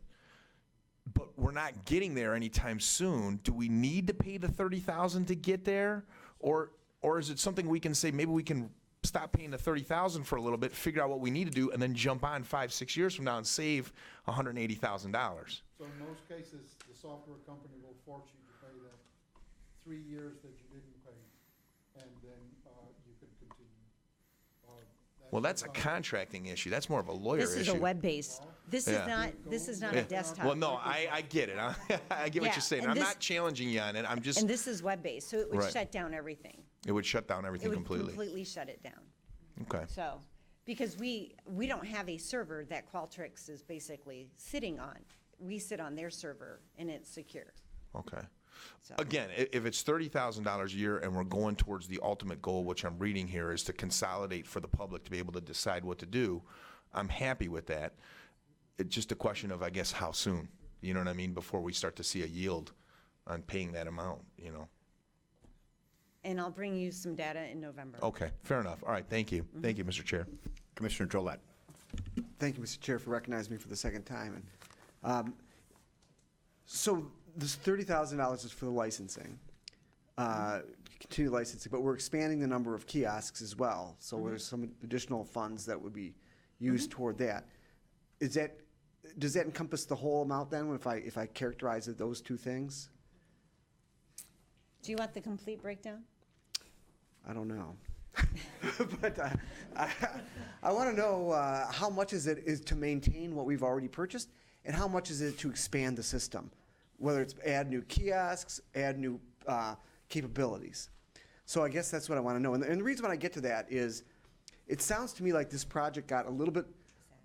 but we're not getting there anytime soon, do we need to pay the $30,000 to get there? Or is it something we can say, maybe we can stop paying the $30,000 for a little bit, figure out what we need to do, and then jump on 5-6 years from now and save $180,000? So in most cases, the software company will force you to pay the 3 years that you didn't pay, and then you can continue. Well, that's a contracting issue. That's more of a lawyer issue. This is a web-based, this is Yeah. not a desktop. Well, no, I get it. I get what Yeah, you're saying. and I'm this- not challenging you on it. I'm just, And this is web-based, so it would Right. shut down everything. it would shut down It everything would completely. completely shut it down. Okay. So, because we don't have a server that Qualtrics is basically sitting on. We sit on their server and it's secure. Okay. So- Again, if it's $30,000 a year and we're going towards the ultimate goal, which I'm reading here, is to consolidate for the public to be able to decide what to do, I'm happy with that. It's just a question of, I guess, how soon, you know what I mean, before we start to see a yield on paying that amount, you know? And I'll bring you some data in November. Okay, fair enough. All right, thank you. Thank you, Mr. Chair. Commissioner Drollet. Thank you, Mr. Chair, for recognizing me for the second time. And, so this $30,000 is for the licensing, continued licensing, but we're expanding the number of kiosks as well. So there's some additional funds that would be used toward that. Does that encompass the whole amount then, if I characterize it, those two things? Do you want the complete breakdown? I don't know. But I want to know how much is to maintain what we've already purchased, and how much is it to expand the system, whether it's add new kiosks, add new capabilities. So I guess that's what I want to know. And the reason why I get to that is, it sounds to me like this project got a little bit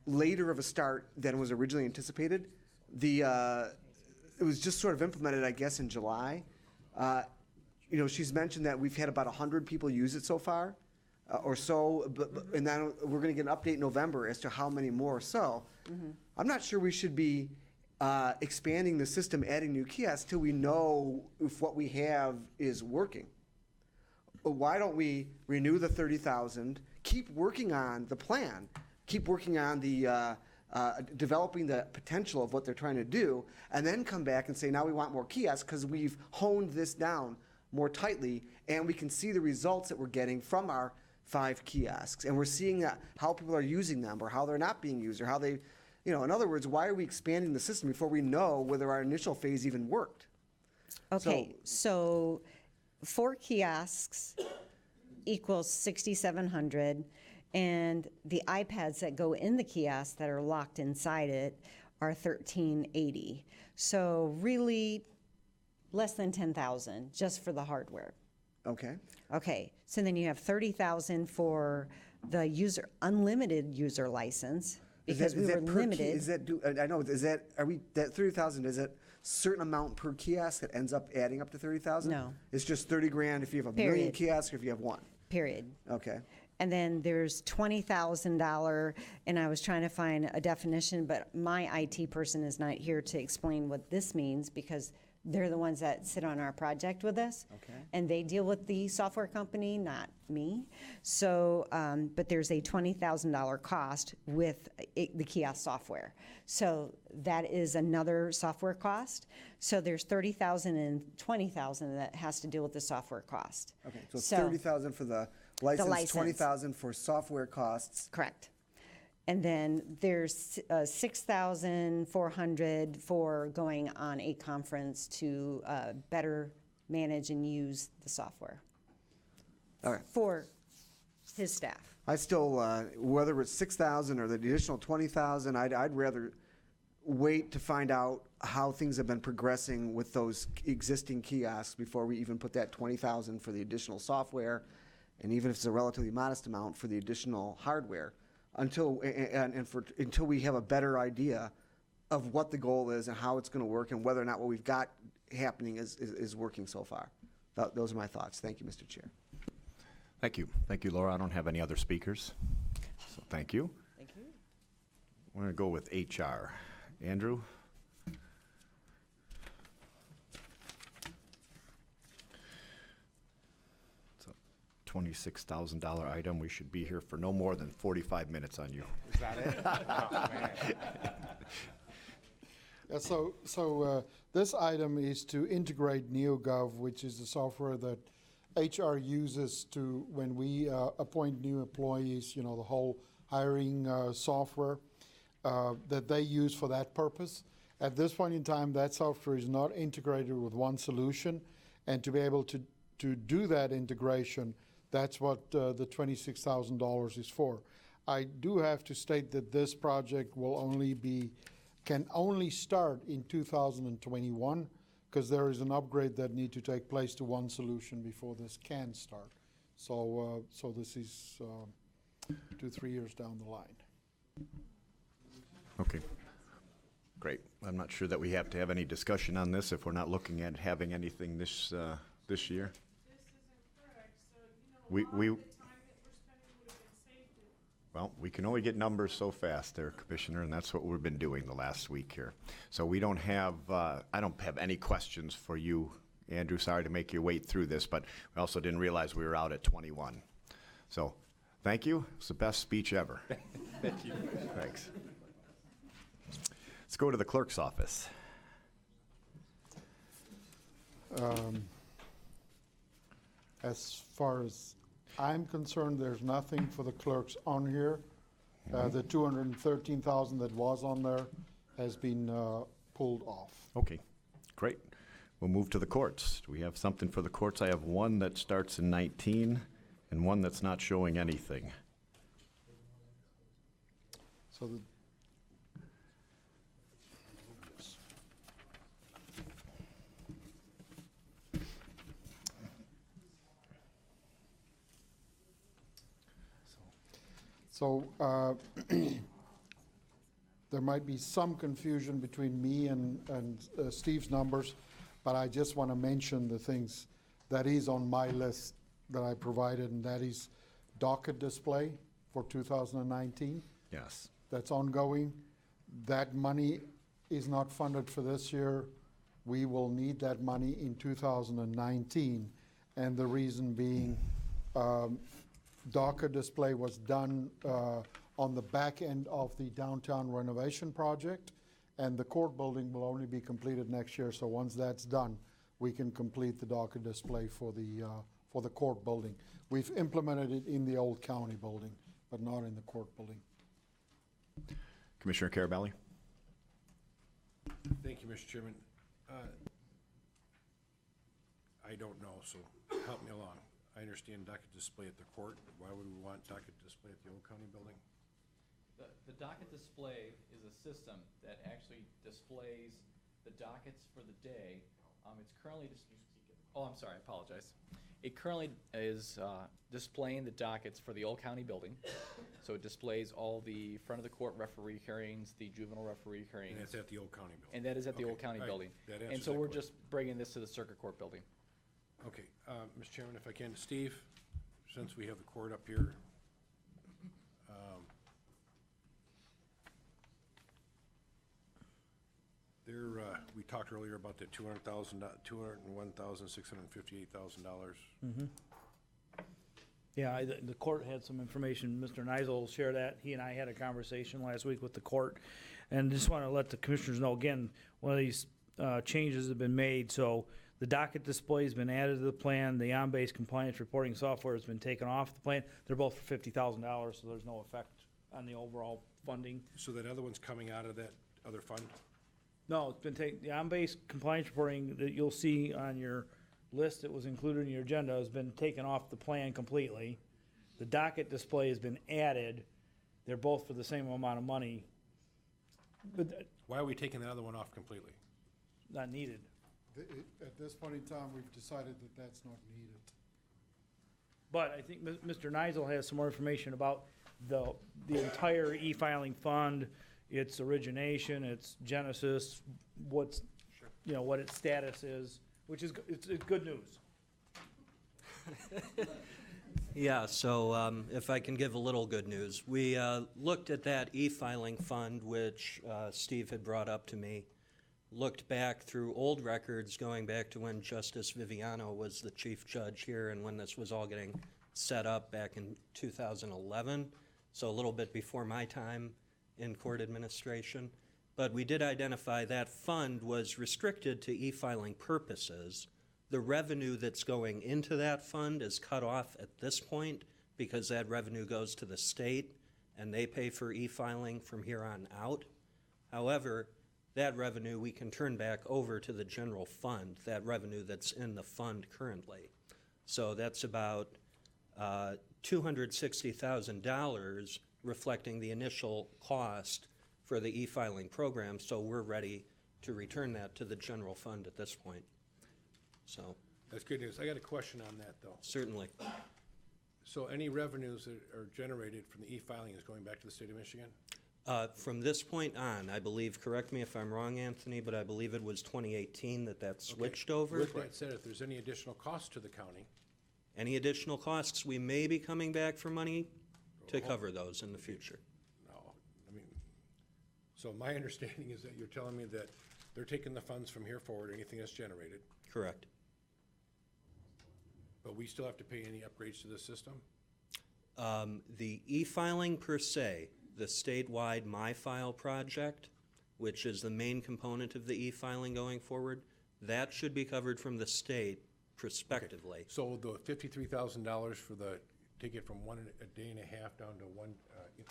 later of a start than was originally anticipated. It was just sort of implemented, I guess, in July. You know, she's mentioned that we've had about 100 people use it so far, or so, and then we're going to get an update in November as to how many more. So, I'm not sure we should be expanding the system, adding new kiosks, till we know if what we have is working. Why don't we renew the 30,000, keep working on the plan, keep working on the developing the potential of what they're trying to do, and then come back and say, now we want more kiosks because we've honed this down more tightly, and we can see the results that we're getting from our 5 kiosks, and we're seeing how people are using them, or how they're not being used, or how they, you know, in other words, why are we expanding the system before we know whether our initial phase even worked? Okay, so 4 kiosks equals 6,700, and the iPads that go in the kiosk that are locked inside it are 1,380. So really, less than 10,000 just for the hardware. Okay. Okay, so then you have 30,000 for the unlimited user license, because we were limited. That 30,000, is it certain amount per kiosk that ends up adding up to 30,000? No. It's just 30 grand if you have a Period. million kiosks, or if you have one? Period. Okay. And then there's $20,000, and I was trying to find a definition, but my IT person is not here to explain what this means, because they're the ones that sit on our project with us. Okay. And they deal with the software company, not me. So, but there's a $20,000 cost with the kiosk software. So that is another software cost. So there's 30,000 and 20,000 that has to deal with the software cost. Okay, so it's 30,000 for the license, license. 20,000 for software costs. Correct. And then there's 6,400 for going on a conference to better manage and use the software. All right. For his staff. I still, whether it's 6,000 or the additional 20,000, I'd rather wait to find out how things have been progressing with those existing kiosks before we even put that 20,000 for the additional software, and even if it's a relatively modest amount for the additional hardware, until we have a better idea of what the goal is and how it's going to work, and whether or not what we've got happening is working so far. Those are my thoughts. Thank you, Mr. Chair. Thank you. Thank you, Laura. I don't have any other speakers, so thank you. Thank you. We're going to go with HR. Andrew? It's a $26,000 item. We should be here for no more than 45 minutes on you. Is that it? Oh, man. Yeah, so this item is to integrate NeoGov, which is the software that HR uses to, when we appoint new employees, you know, the whole hiring software that they use for that purpose. At this point in time, that software is not integrated with one solution, and to be able to do that integration, that's what the $26,000 is for. I do have to state that this project can only start in 2021, because there is an upgrade that need to take place to one solution before this can start. So this is 2-3 years down the line. Okay. Great. I'm not sure that we have to have any discussion on this if we're not looking at having anything this year. We Well, we can only get numbers so fast there, Commissioner, and that's what we've been doing the last week here. So we don't have, I don't have any questions for you, Andrew. Sorry to make you wait through this, but we also didn't realize we were out at 21. So, thank you. It's the best speech ever. Thank you. Thanks. Let's go to the clerk's office. As far as I'm concerned, there's nothing for the clerks on here. The 213,000 that was on there has been pulled off. Okay, great. We'll move to the courts. Do we have something for the courts? I have one that starts in 19 and one that's not showing anything. So there might be some confusion between me and Steve's numbers, but I just want to mention the things that is on my list that I provided, and that is docket display for 2019. Yes. That's ongoing. That money is not funded for this year. We will need that money in 2019, and the reason being, docket display was done on the back end of the downtown renovation project, and the court building will only be completed next year. So once that's done, we can complete the docket display for the court building. We've implemented it in the old county building, but not in the court building. Commissioner Carabelli? Thank you, Mr. Chairman. I don't know, so help me along. I understand docket display at the court. Why would we want docket display at the old county building? The docket display is a system that actually displays the dockets for the day. It's currently, oh, I'm sorry, I apologize. It currently is displaying the dockets for the old county building. So it displays all the front of the court referee hearings, the juvenile referee hearings. And that's at the old county building? And that is at the old county all right. building. That And answers so that we're question. just bringing this to the circuit court building. Okay, Mr. Chairman, if I can, Steve, since we have the court up here, we talked earlier about the $201,658,000. Yeah, the court had some information. Mr. Neisel will share that. He and I had a conversation last week with the court. And just want to let the commissioners know, again, one of these changes have been made. So the docket display has been added to the plan. The on-base compliance reporting software has been taken off the plan. They're both for $50,000, so there's no effect on the overall funding. So that other one's coming out of that other fund? No, it's been taken, the on-base compliance reporting that you'll see on your list that was included in your agenda has been taken off the plan completely. The docket display has been added. They're both for the same amount of money. But Why are we taking the other one off completely? not needed. At this point in time, we've decided that that's not needed. But I think Mr. Neisel has some more information about the entire e-filing fund, its origination, its genesis, what's, you know, what its status is, which is, it's good news. Yeah, so if I can give a little good news. We looked at that e-filing fund, which Steve had brought up to me, looked back through old records going back to when Justice Viviano was the chief judge here and when this was all getting set up back in 2011, so a little bit before my time in court administration. But we did identify that fund was restricted to e-filing purposes. The revenue that's going into that fund is cut off at this point because that revenue goes to the state and they pay for e-filing from here on out. However, that revenue we can turn back over to the general fund, that revenue that's in the fund currently. So that's about $260,000 reflecting the initial cost for the e-filing program, so we're ready to return that to the general fund at this point. So, That's good news. I got a question on that, though. certainly. So any revenues that are generated from the e-filing is going back to the state of Michigan? From this point on, I believe, correct me if I'm wrong, Anthony, but I believe it was 2018 that switched over. With that said, if there's any additional cost to the county, Any additional costs, we may be coming back for money to cover those in the future. no, I mean, so my understanding is that you're telling me that they're taking the funds from here forward, anything that's generated, Correct. but we still have to pay any upgrades to the system? The e-filing per se, the statewide MyFile project, which is the main component of the e-filing going forward, that should be covered from the state prospectively. So the $53,000 for the, take it from a day and a half down to one,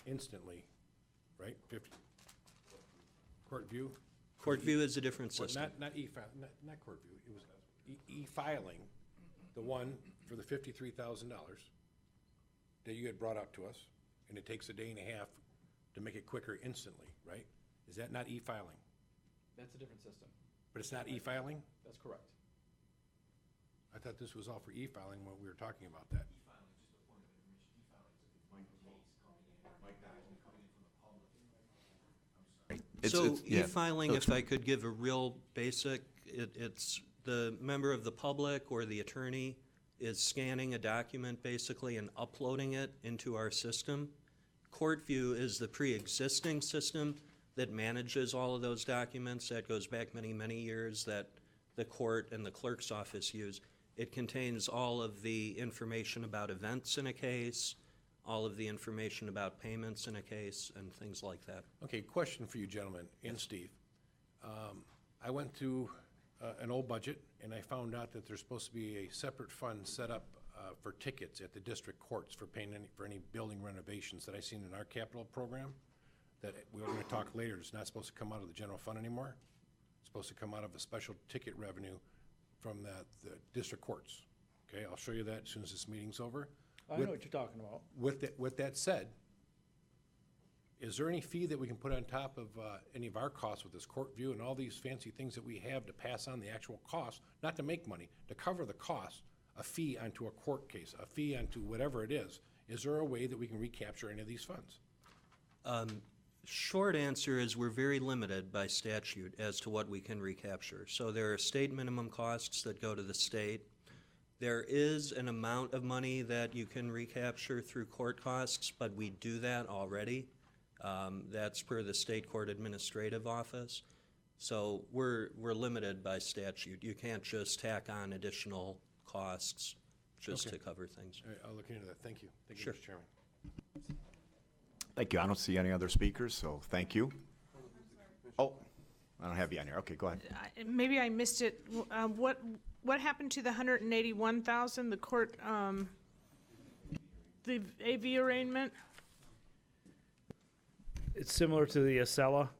instantly, right? Court view? Court view is a different Well, system. Not e-file, not court view, it was e-filing, the one for the $53,000 that you had brought up to us, and it takes a day and a half to make it quicker instantly, right? Is that not e-filing? That's a different system. But it's not e-filing? That's correct. I thought this was all for e-filing when we were talking about that. So e-filing, if I could give a real basic, it's the member of the public or the attorney is scanning a document basically and uploading it into our system. Court view is the pre-existing system that manages all of those documents. That goes back many, many years that the court and the clerk's office use. It contains all of the information about events in a case, all of the information about payments in a case, and things like that. Okay, question for you gentlemen and Steve. I went through an old budget, and I found out that there's supposed to be a separate fund set up for tickets at the district courts for paying for any building renovations that I seen in our capital program, that we were gonna talk later. It's not supposed to come out of the general fund anymore. It's supposed to come out of a special ticket revenue from the district courts. Okay, I'll show you that as soon as this meeting's over. I know what you're talking about. With that said, is there any fee that we can put on top of any of our costs with this court view and all these fancy things that we have to pass on the actual cost, not to make money, to cover the cost, a fee onto a court case, a fee onto whatever it is? Is there a way that we can recapture any of these funds? Short answer is we're very limited by statute as to what we can recapture. So there are state minimum costs that go to the state. There is an amount of money that you can recapture through court costs, but we do that already. That's per the state court administrative office. So we're limited by statute. You can't just tack on additional costs just Okay. to cover things. All right, I'll look into that. Thank you. Thank you, Sure. Mr. Chairman. Thank you. I don't see any other speakers, so thank you. Oh, I don't have you on here. Okay, go ahead. Maybe I missed it. What happened to the 181,000, the court, the AV arraignment? It's similar to the Acela.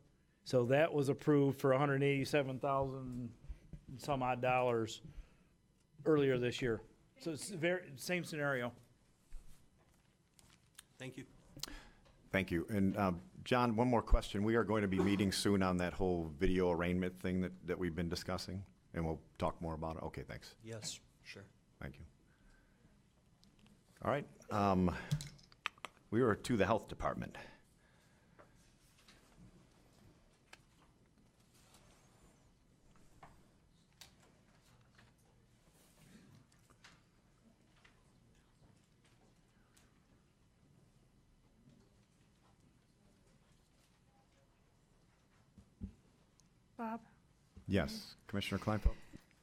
So that was approved for 187,000 some odd dollars earlier this year. So it's same scenario. Thank you. Thank you. And John, one more question. We are going to be meeting soon on that whole video arraignment thing that we've been discussing, and we'll talk more about it. Okay, thanks. Yes, sure. Thank you. All right. We are to the Health Department. Bob? Yes, Commissioner Kleinfeld?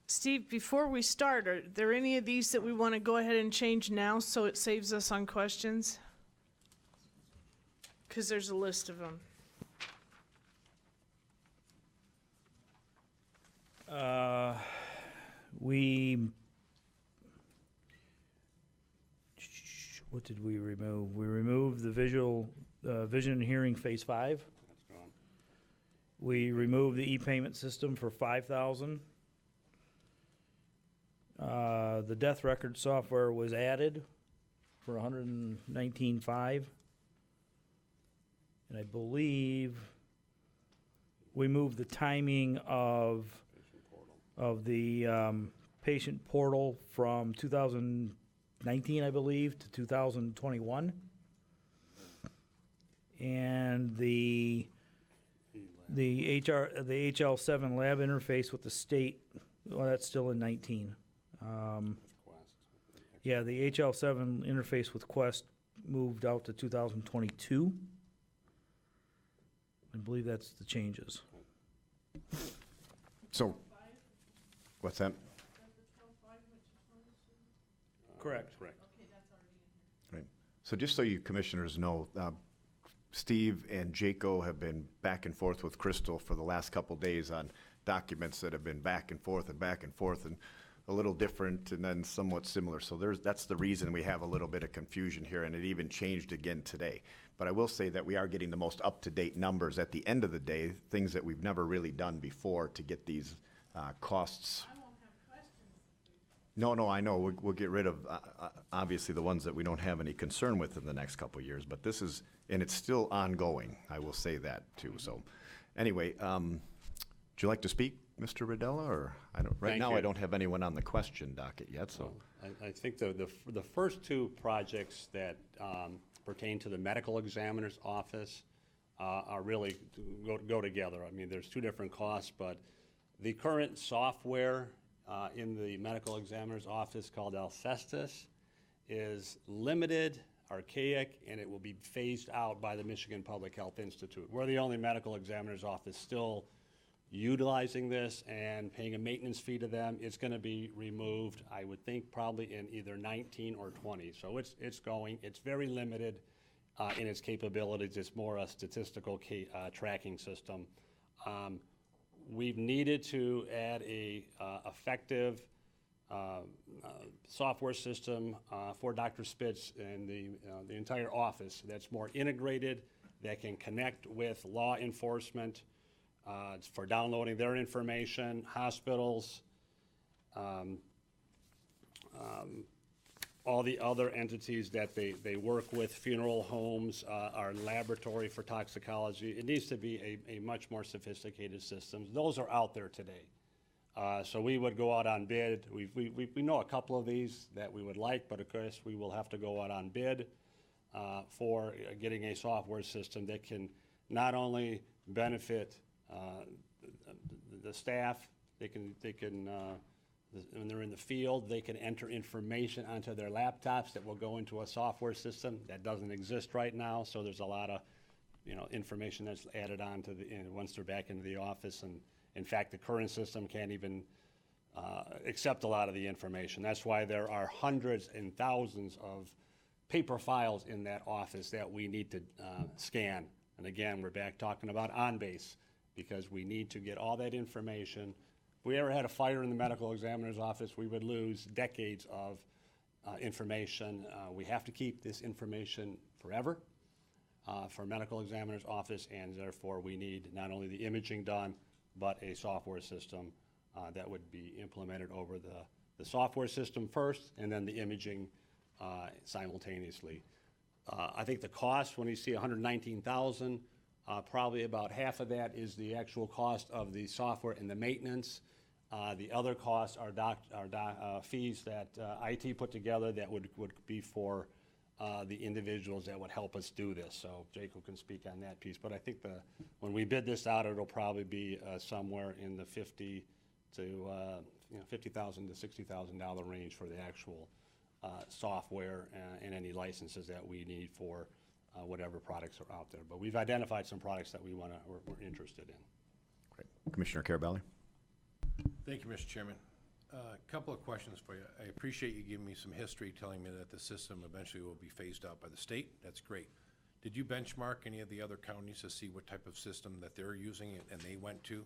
Steve, before we start, are there any of these that we want to go ahead and change now so it saves us on questions? Because there's a list of them. What did we remove? We removed the vision and hearing phase 5. We removed the e-payment system for 5,000. The death record software was added for 119,500. And I believe we moved the timing of the patient portal from 2019, I believe, to 2021. And the HL7 lab interface with the state, well, that's still in 19. Yeah, the HL7 interface with Quest moved out to 2022. I believe that's the changes. So, what's that? Correct. Right. So just so you commissioners know, Steve and Jaco have been back and forth with Crystal for the last couple days on documents that have been back and forth and a little different and then somewhat similar. So that's the reason we have a little bit of confusion here, and it even changed again today. But I will say that we are getting the most up-to-date numbers at the end of the day, things that we've never really done before to get these costs. No, I know. We'll get rid of, obviously, the ones that we don't have any concern with in the next couple of years. But this is, and it's still ongoing. I will say that, too. So anyway, would you like to speak, Mr. Rodella? Or right now I don't have anyone on the question docket yet, so. I think the first two projects that pertain to the medical examiner's office are really go together. I mean, there's two different costs, but the current software in the medical examiner's office called Alcestis is limited, archaic, and it will be phased out by the Michigan Public Health Institute. We're the only medical examiner's office still utilizing this and paying a maintenance fee to them. It's going to be removed, I would think, probably in either 19 or 20. So it's going. It's very limited in its capabilities. It's more a statistical tracking system. We've needed to add a effective software system for Dr. Spitz and the entire office that's more integrated, that can connect with law enforcement for downloading their information, hospitals, all the other entities that they work with, funeral homes, our laboratory for toxicology. It needs to be a much more sophisticated system. Those are out there today. So we would go out on bid. We know a couple of these that we would like, but of course we will have to go out on bid for getting a software system that can not only benefit the staff, they can when they're in the field, they can enter information onto their laptops that will go into a software system that doesn't exist right now. So there's a lot of, information that's added on to once they're back into the office. And in fact, the current system can't even accept a lot of the information. That's why there are hundreds and thousands of paper files in that office that we need to scan. And again, we're back talking about on-base, because we need to get all that information. If we ever had a fire in the medical examiner's office, we would lose decades of information. We have to keep this information forever for medical examiner's office, and therefore we need not only the imaging done, but a software system that would be implemented over the software system first, and then the imaging simultaneously. I think the cost, when you see $119,000, probably about half of that is the actual cost of the software and the maintenance. The other costs are fees that IT put together that would be for the individuals that would help us do this. So Jacob can speak on that piece. But I think when we bid this out, it'll probably be somewhere in the $50,000 to $60,000 range for the actual software and any licenses that we need for whatever products are out there. But we've identified some products that we're interested in. Great. Commissioner Carabelli? Thank you, Mr. Chairman. A couple of questions for you. I appreciate you giving me some history, telling me that the system eventually will be phased out by the state. That's great. Did you benchmark any of the other counties to see what type of system that they're using and they went to?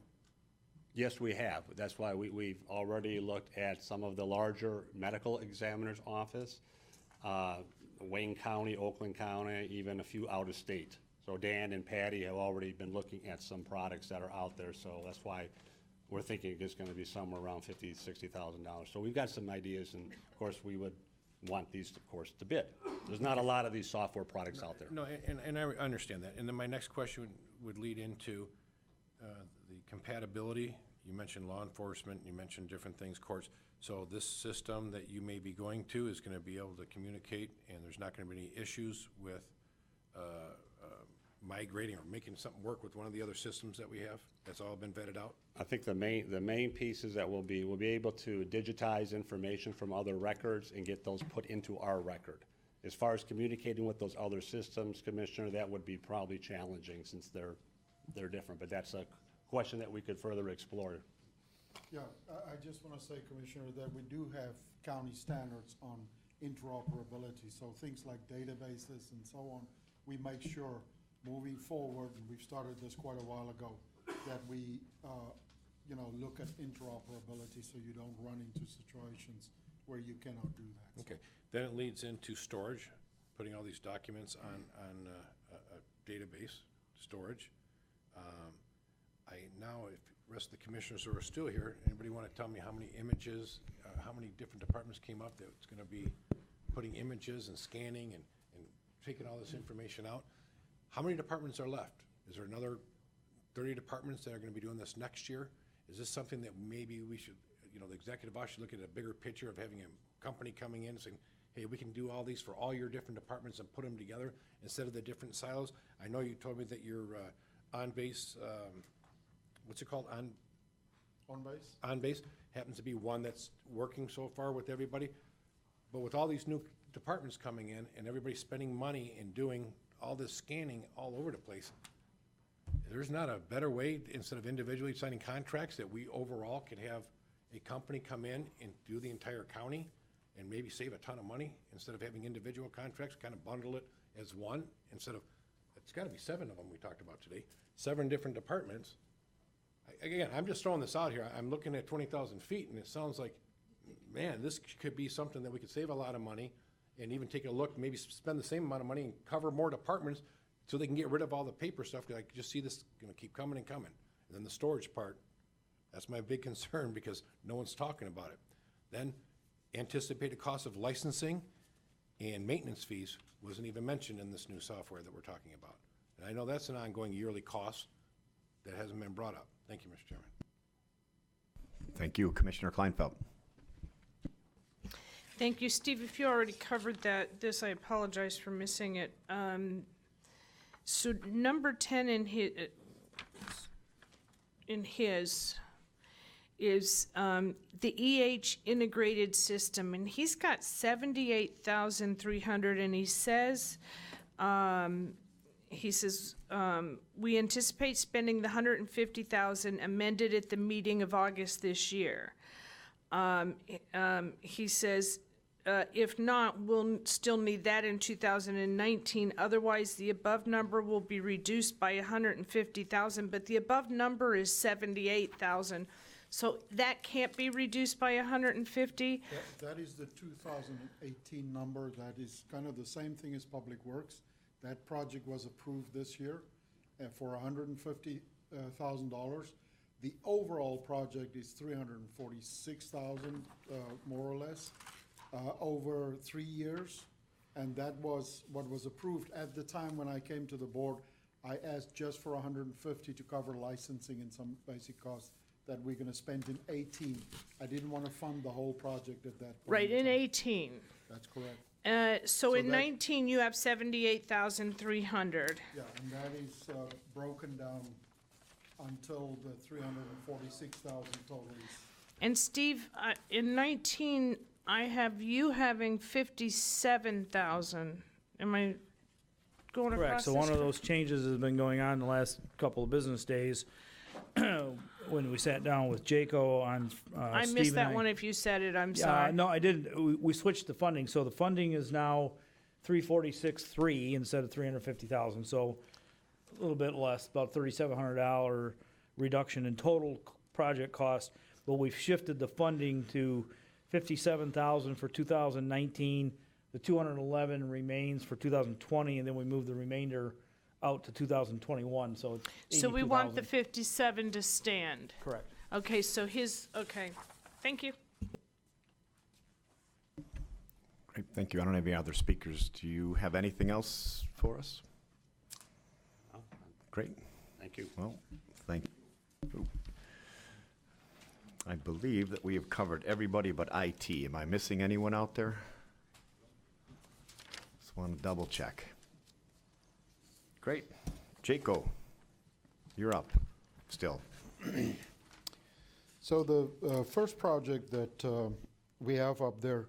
Yes, we have. That's why we've already looked at some of the larger medical examiner's office, Wayne County, Oakland County, even a few out of state. So Dan and Patty have already been looking at some products that are out there. So that's why we're thinking it's going to be somewhere around $50,000, $60,000. So we've got some ideas, and of course we would want these, of course, to bid. There's not a lot of these software products out there. No, and I understand that. And then my next question would lead into the compatibility. You mentioned law enforcement, you mentioned different things, courts. So this system that you may be going to is going to be able to communicate, and there's not going to be any issues with migrating or making something work with one of the other systems that we have? That's all been vetted out? I think the main pieces that we'll be able to digitize information from other records and get those put into our record. As far as communicating with those other systems, Commissioner, that would be probably challenging since they're different, but that's a question that we could further explore. Yeah, I just want to say, Commissioner, that we do have county standards on interoperability. So things like databases and so on, we make sure moving forward, and we've started this quite a while ago, that we, look at interoperability so you don't run into situations where you cannot do that. Okay, then it leads into storage, putting all these documents on a database, storage. If the rest of the commissioners who are still here, anybody want to tell me how many images, how many different departments came up that it's going to be putting images and scanning and taking all this information out? How many departments are left? Is there another 30 departments that are going to be doing this next year? Is this something that maybe we should, the executive office should look at a bigger picture of having a company coming in and saying, hey, we can do all these for all your different departments and put them together instead of the different silos? I know you told me that your on-base, what's it called? On-base? On-base happens to be one that's working so far with everybody. But with all these new departments coming in and everybody spending money and doing all this scanning all over the place, there's not a better way, instead of individually signing contracts, that we overall could have a company come in and do the entire county and maybe save a ton of money instead of having individual contracts, kind of bundle it as one instead of, it's got to be 7 of them we talked about today, 7 different departments. Again, I'm just throwing this out here. I'm looking at 20,000 feet and it sounds like, man, this could be something that we could save a lot of money and even take a look, maybe spend the same amount of money and cover more departments so they can get rid of all the paper stuff, because I can just see this going to keep coming and coming. And then the storage part, that's my big concern because no one's talking about it. Then anticipated cost of licensing and maintenance fees wasn't even mentioned in this new software that we're talking about. And I know that's an ongoing yearly cost that hasn't been brought up. Thank you, Mr. Chairman. Thank you, Commissioner Kleinfeld. Thank you, Steve. If you already covered this, I apologize for missing it. So number 10 in his is the EH integrated system, and he's got 78,300, and he says we anticipate spending the 150,000 amended at the meeting of August this year. He says, if not, we'll still need that in 2019. Otherwise, the above number will be reduced by 150,000, but the above number is 78,000. So that can't be reduced by 150? That is the 2018 number. That is kind of the same thing as Public Works. That project was approved this year for $150,000. The overall project is $346,000, more or less, over 3 years. And that was what was approved at the time when I came to the board. I asked just for $150 to cover licensing and some basic costs that we're going to spend in 18. I didn't want to fund the whole project at that point. Right, in 18. That's correct. So in 19, you have 78,300. Yeah, and that is broken down until the 346,000 total is. And Steve, in 19, I have you having 57,000. Am I going Correct. across So this one of those changes has been going on the last couple of business days. When we sat down with Jaco on I Steve missed and that one. If you said it, I'm sorry. No, I didn't. We switched the funding. So the funding is now 346,300 instead of 350,000. So a little bit less, about $3,700 reduction in total project cost. But we've shifted the funding to 57,000 for 2019. The 211 remains for 2020, and then we move the remainder out to 2021. So it's So we want the 82,000. 57 to stand. Correct. Okay, so okay. Thank you. Great. Thank you. I don't have any other speakers. Do you have anything else for us? Great. Thank you. Well, thank you. I believe that we have covered everybody but IT. Am I missing anyone out there? Just want to double check. Great. Jaco, you're up still. So the first project that we have up there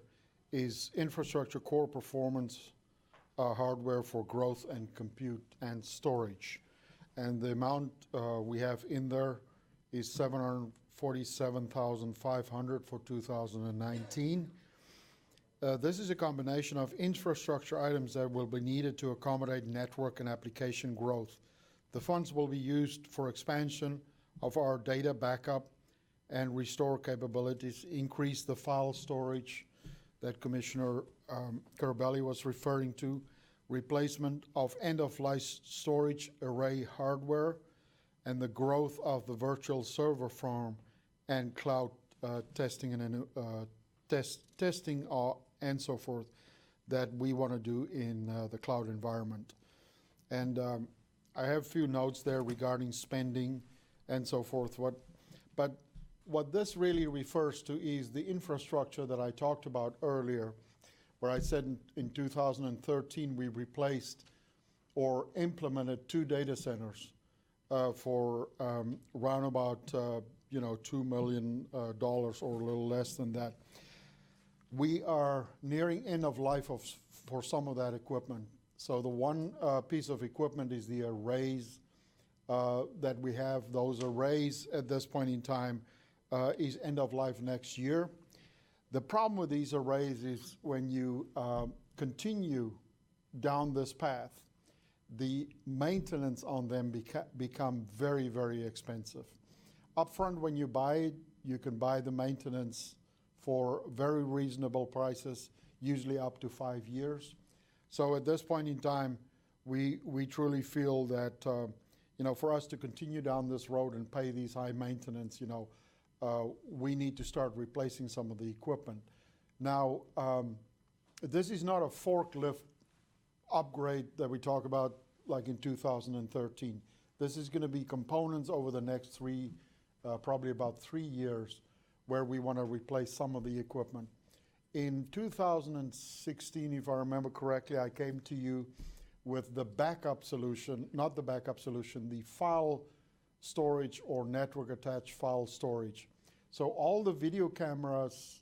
is infrastructure core performance hardware for growth and compute and storage. And the amount we have in there is $747,500 for 2019. This is a combination of infrastructure items that will be needed to accommodate network and application growth. The funds will be used for expansion of our data backup and restore capabilities, increase the file storage that Commissioner Carabelli was referring to, replacement of end-of-life storage array hardware, and the growth of the virtual server farm and cloud testing and testing and so forth that we want to do in the cloud environment. And I have a few notes there regarding spending and so forth. But what this really refers to is the infrastructure that I talked about earlier, where I said in 2013 we replaced or implemented 2 data centers for around about $2 million or a little less than that. We are nearing end of life for some of that equipment. So the one piece of equipment is the arrays that we have. Those arrays at this point in time is end of life next year. The problem with these arrays is when you continue down this path, the maintenance on them become very, very expensive. Upfront, when you buy it, you can buy the maintenance for very reasonable prices, usually up to 5 years. So at this point in time, we truly feel that for us to continue down this road and pay these high maintenance, we need to start replacing some of the equipment. Now, this is not a forklift upgrade that we talk about like in 2013. This is going to be components over the next probably about 3 years, where we want to replace some of the equipment. In 2016, if I remember correctly, I came to you with the backup solution, not the backup solution, the file storage or network attached file storage. So all the video cameras,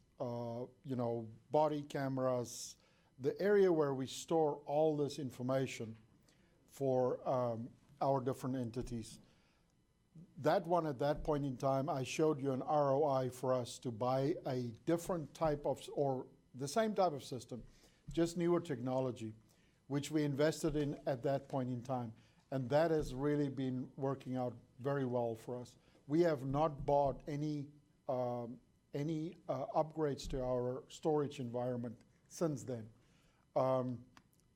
body cameras, the area where we store all this information for our different entities. That one, at that point in time, I showed you an ROI for us to buy a different type of, or the same type of system, just newer technology, which we invested in at that point in time. And that has really been working out very well for us. We have not bought any upgrades to our storage environment since then.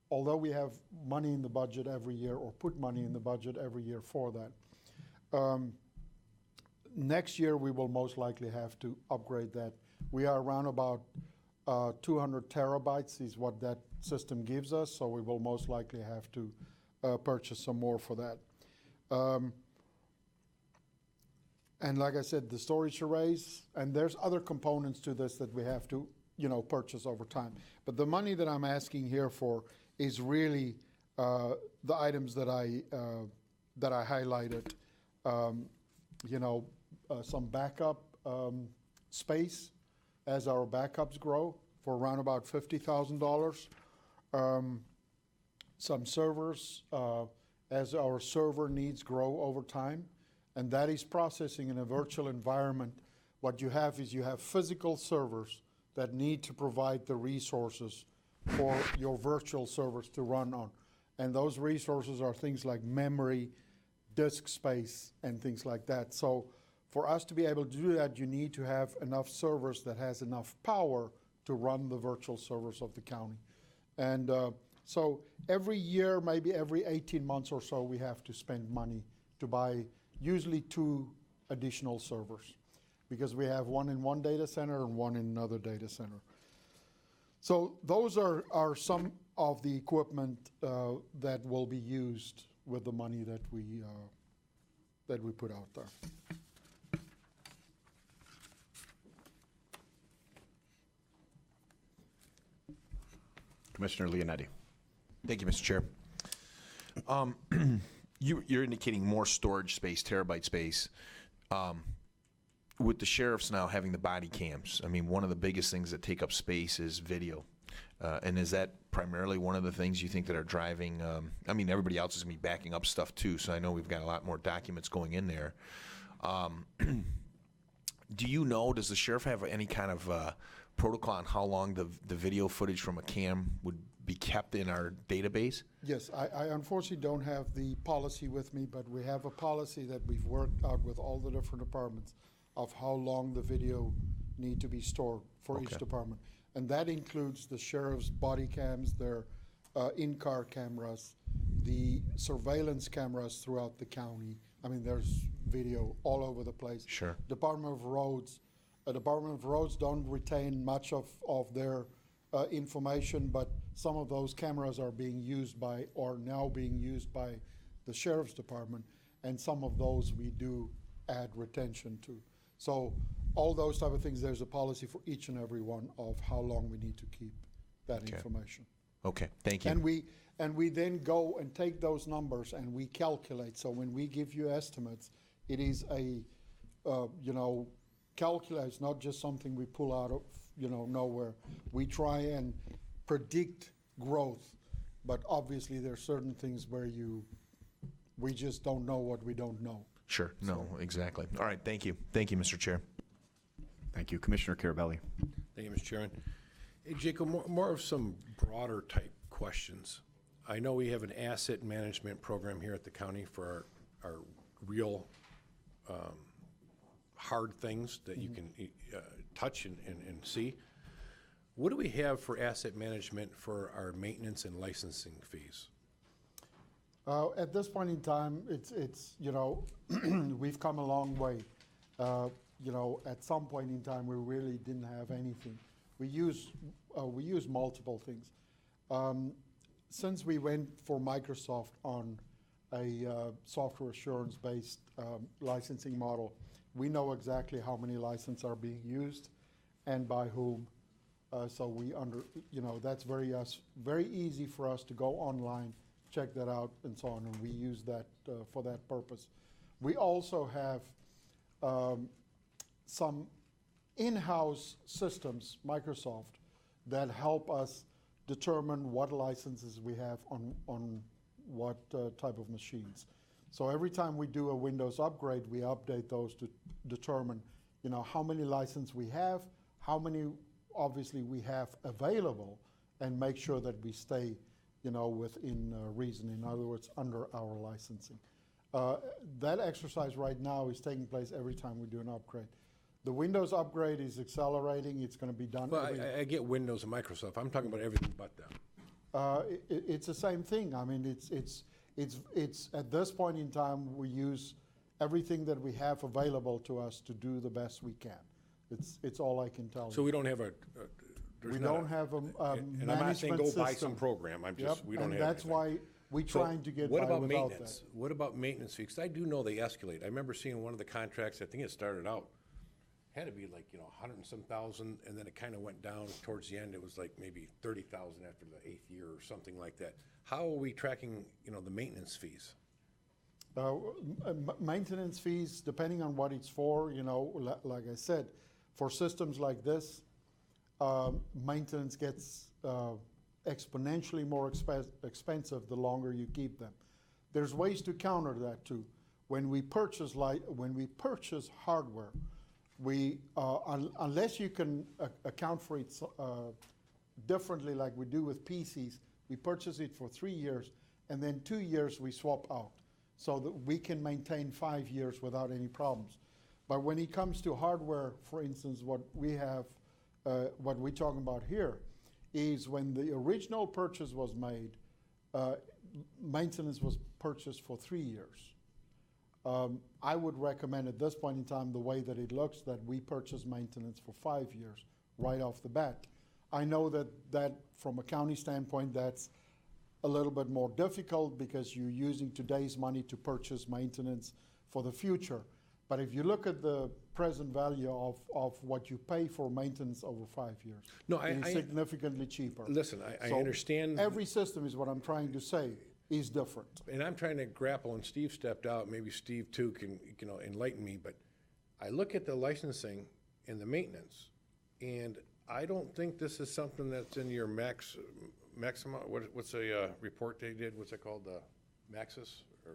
Although we have money in the budget every year, or put money in the budget every year for that. Next year, we will most likely have to upgrade that. We are around about 200 terabytes is what that system gives us, so we will most likely have to purchase some more for that. And like I said, the storage arrays, and there's other components to this that we have to, purchase over time. But the money that I'm asking here for is really the items that I highlighted. Some backup space as our backups grow for around about $50,000. Some servers as our server needs grow over time, and that is processing in a virtual environment. What you have is you have physical servers that need to provide the resources for your virtual servers to run on. And those resources are things like memory, disk space, and things like that. So for us to be able to do that, you need to have enough servers that has enough power to run the virtual servers of the county. And so every year, maybe every 18 months or so, we have to spend money to buy usually 2 additional servers, because we have one in one data center and one in another data center. So those are some of the equipment that will be used with the money that we put out there. Commissioner Leonetti. Thank you, Mr. Chair. You're indicating more storage space, terabyte space. With the sheriffs now having the body cams, I mean, one of the biggest things that take up space is video. And is that primarily one of the things you think that are driving, I mean, everybody else is going to be backing up stuff too, so I know we've got a lot more documents going in there. Do you know, does the sheriff have any kind of protocol on how long the video footage from a cam would be kept in our database? Yes, I unfortunately don't have the policy with me, but we have a policy that we've worked out with all the different departments of how long the video need to be stored for each department. And that includes the sheriff's body cams, their in-car cameras, the surveillance cameras throughout the county. I mean, there's video all over the place. Sure. Department of Roads don't retain much of their information, but some of those cameras are being used by, or now being used by, the sheriff's department, and some of those we do add retention to. So all those type of things, there's a policy for each and every one of how long we need to keep that information. Okay, thank you. And we then go and take those numbers and we calculate. So when we give you estimates, it is a, calculate. It's not just something we pull out of, nowhere. We try and predict growth, but obviously there are certain things where we just don't know what we don't know. Sure, no, exactly. All right, thank you. Thank you, Mr. Chair. Thank you. Commissioner Carabelli. Thank you, Mr. Chairman. Hey, Jacob, more of some broader type questions. I know we have an asset management program here at the county for our real hard things that you can touch and see. What do we have for asset management for our maintenance and licensing fees? At this point in time, it's we've come a long way. At some point in time, we really didn't have anything. We use multiple things. Since we went for Microsoft on a software assurance-based licensing model, we know exactly how many licenses are being used and by whom. So that's very easy for us to go online, check that out, and so on, and we use that for that purpose. We also have some in-house systems, Microsoft, that help us determine what licenses we have on what type of machines. So every time we do a Windows upgrade, we update those to determine, how many licenses we have, how many obviously we have available, and make sure that we stay, within reason. In other words, under our licensing. That exercise right now is taking place every time we do an upgrade. The Windows upgrade is accelerating. It's going to be done. Well, I get Windows and Microsoft. I'm talking about everything but them. It's the same thing. I mean, it's at this point in time, we use everything that we have available to us to do the best we can. It's all I can tell you. So we don't have we don't have a and I'm not saying go buy some program. I'm just, we don't have and that's anything. why we're trying to get What by about without maintenance? that. What about maintenance fees? 'Cause I do know they escalate. I remember seeing one of the contracts, I think it started out, had to be like, 100 and some thousand, and then it kind of went down towards the end. It was like maybe 30,000 after the 8th year or something like that. How are we tracking, the maintenance fees? Maintenance fees, depending on what it's for, like I said, for systems like this, maintenance gets exponentially more expensive the longer you keep them. There's ways to counter that too. When we purchase hardware, we unless you can account for it differently, like we do with PCs, we purchase it for 3 years, and then 2 years we swap out, so that we can maintain 5 years without any problems. But when it comes to hardware, for instance, what we're talking about here is when the original purchase was made, maintenance was purchased for 3 years. I would recommend at this point in time, the way that it looks, that we purchase maintenance for 5 years right off the bat. I know that from a county standpoint, that's a little bit more difficult because you're using today's money to purchase maintenance for the future. But if you look at the present value of what you pay for maintenance over 5 years, No, it is significantly cheaper. Listen, I So understand. Every system is what I'm trying to say is different. And I'm trying to grapple, and Steve stepped out, maybe Steve too can, enlighten me, but I look at the licensing and the maintenance, and I don't think this is something that's in your maxima, what's a report they did, what's it called, Maxis, or?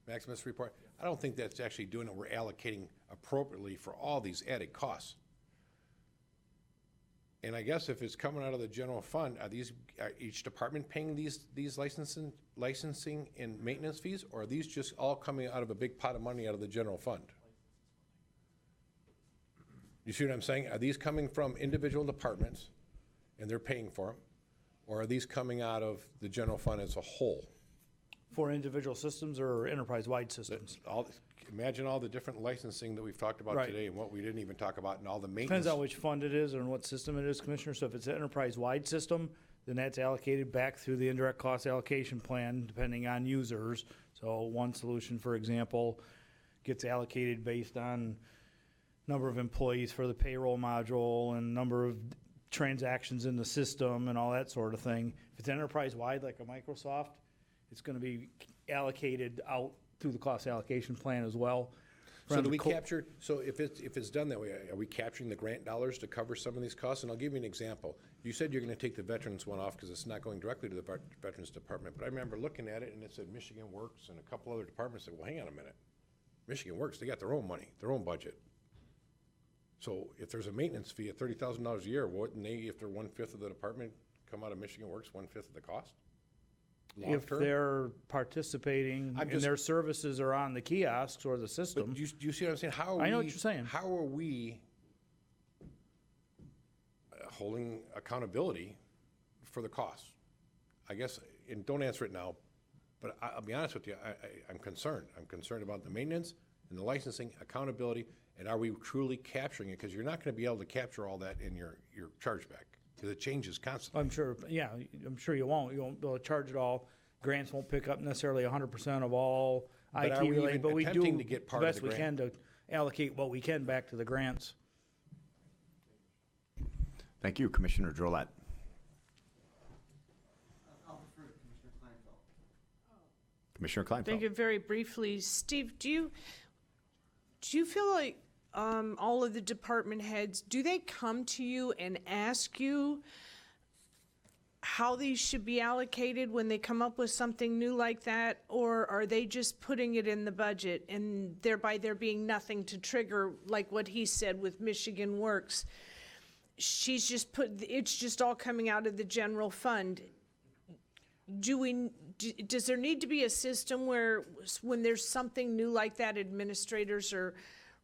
Maximus report. I don't think that's actually doing it. We're allocating appropriately for all these added costs. And I guess if it's coming out of the general fund, are each department paying these licensing and maintenance fees, or are these just all coming out of a big pot of money out of the general fund? You see what I'm saying? Are these coming from individual departments and they're paying for them? Or are these coming out of the general fund as a whole? For individual systems or enterprise-wide systems? Imagine all the different licensing that we've talked about Right. today and what we didn't even talk about and all the maintenance. Depends on which fund it is and what system it is, Commissioner. So if it's an enterprise-wide system, then that's allocated back through the indirect cost allocation plan, depending on users. So one solution, for example, gets allocated based on number of employees for the payroll module and number of transactions in the system and all that sort of thing. If it's enterprise-wide, like a Microsoft, it's going to be allocated out through the cost allocation plan as well. So do we capture, so if it's done that way, are we capturing the grant dollars to cover some of these costs? And I'll give you an example. You said you're going to take the veterans one off because it's not going directly to the Veterans Department, but I remember looking at it and it said Michigan Works and a couple other departments said, well, hang on a minute. Michigan Works, they got their own money, their own budget. So if there's a maintenance fee of $30,000 a year, wouldn't they, if they're 1/5 of the department, come out of Michigan Works 1/5 of the cost? If they're participating and their services are on the kiosks or the system. But do you see what I'm saying? I know what you're saying. How are we holding accountability for the costs? I guess, and don't answer it now, but I'll be honest with you, I'm concerned. I'm concerned about the maintenance and the licensing, accountability, and are we truly capturing it? Because you're not going to be able to capture all that in your chargeback, because it changes constantly. I'm sure, yeah, I'm sure you won't. You won't be able to charge it all. Grants won't pick up necessarily 100% of all But IT are we related, even but we do attempting to get the part of best the we can to allocate what we can back to the grants. Thank you, Commissioner Drollet. Commissioner Kleinfeld. Thank you. Very briefly, Steve, do you feel like all of the department heads, do they come to you and ask you how these should be allocated when they come up with something new like that? Or are they just putting it in the budget and thereby there being nothing to trigger, like what he said with Michigan Works? She's just it's just all coming out of the general fund. Does there need to be a system where when there's something new like that, administrators are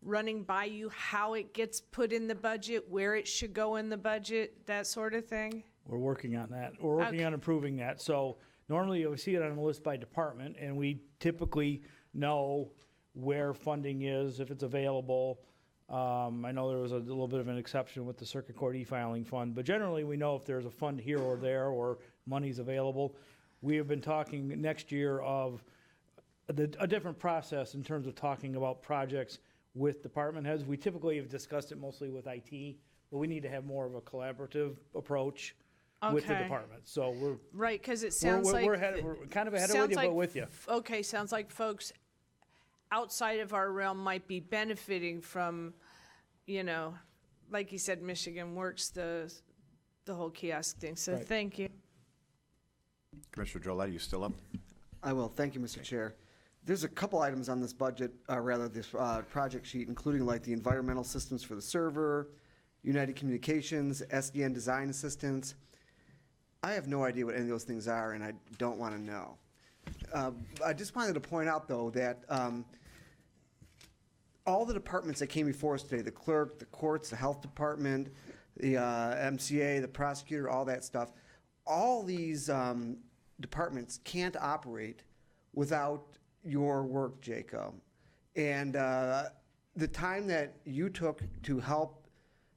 running by you how it gets put in the budget, where it should go in the budget, that sort of thing? We're working on that. We're working on improving that. So normally we see it on a list by department, and we typically know where funding is, if it's available. I know there was a little bit of an exception with the Circuit Court e-filing fund, but generally we know if there's a fund here or there or money's available. We have been talking next year of a different process in terms of talking about projects with department heads. We typically have discussed it mostly with IT, but we need to have more of a collaborative approach with the department. So we're right, because it sounds like we're kind of ahead of you, but with you. Okay, sounds like folks outside of our realm might be benefiting from, like you said, Michigan Works, the whole kiosk thing. So Right. thank you. Commissioner Drollet, are you still up? I will. Thank you, Mr. Chair. There's a couple items on this budget, this project sheet, including like the environmental systems for the server, United Communications, SDN design assistance. I have no idea what any of those things are, and I don't want to know. I just wanted to point out, though, that all the departments that came before us today, the clerk, the courts, the health department, the MCA, the prosecutor, all that stuff, all these departments can't operate without your work, Jacob. And the time that you took to help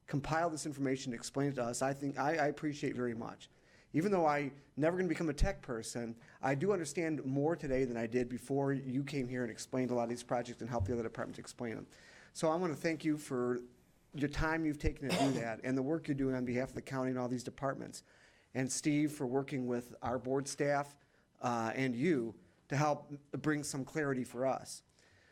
compile this information, explain it to us, I think I appreciate very much. Even though I never going to become a tech person, I do understand more today than I did before you came here and explained a lot of these projects and helped the other departments explain them. So I want to thank you for your time you've taken to do that and the work you're doing on behalf of the county and all these departments. And Steve for working with our board staff and you to help bring some clarity for us.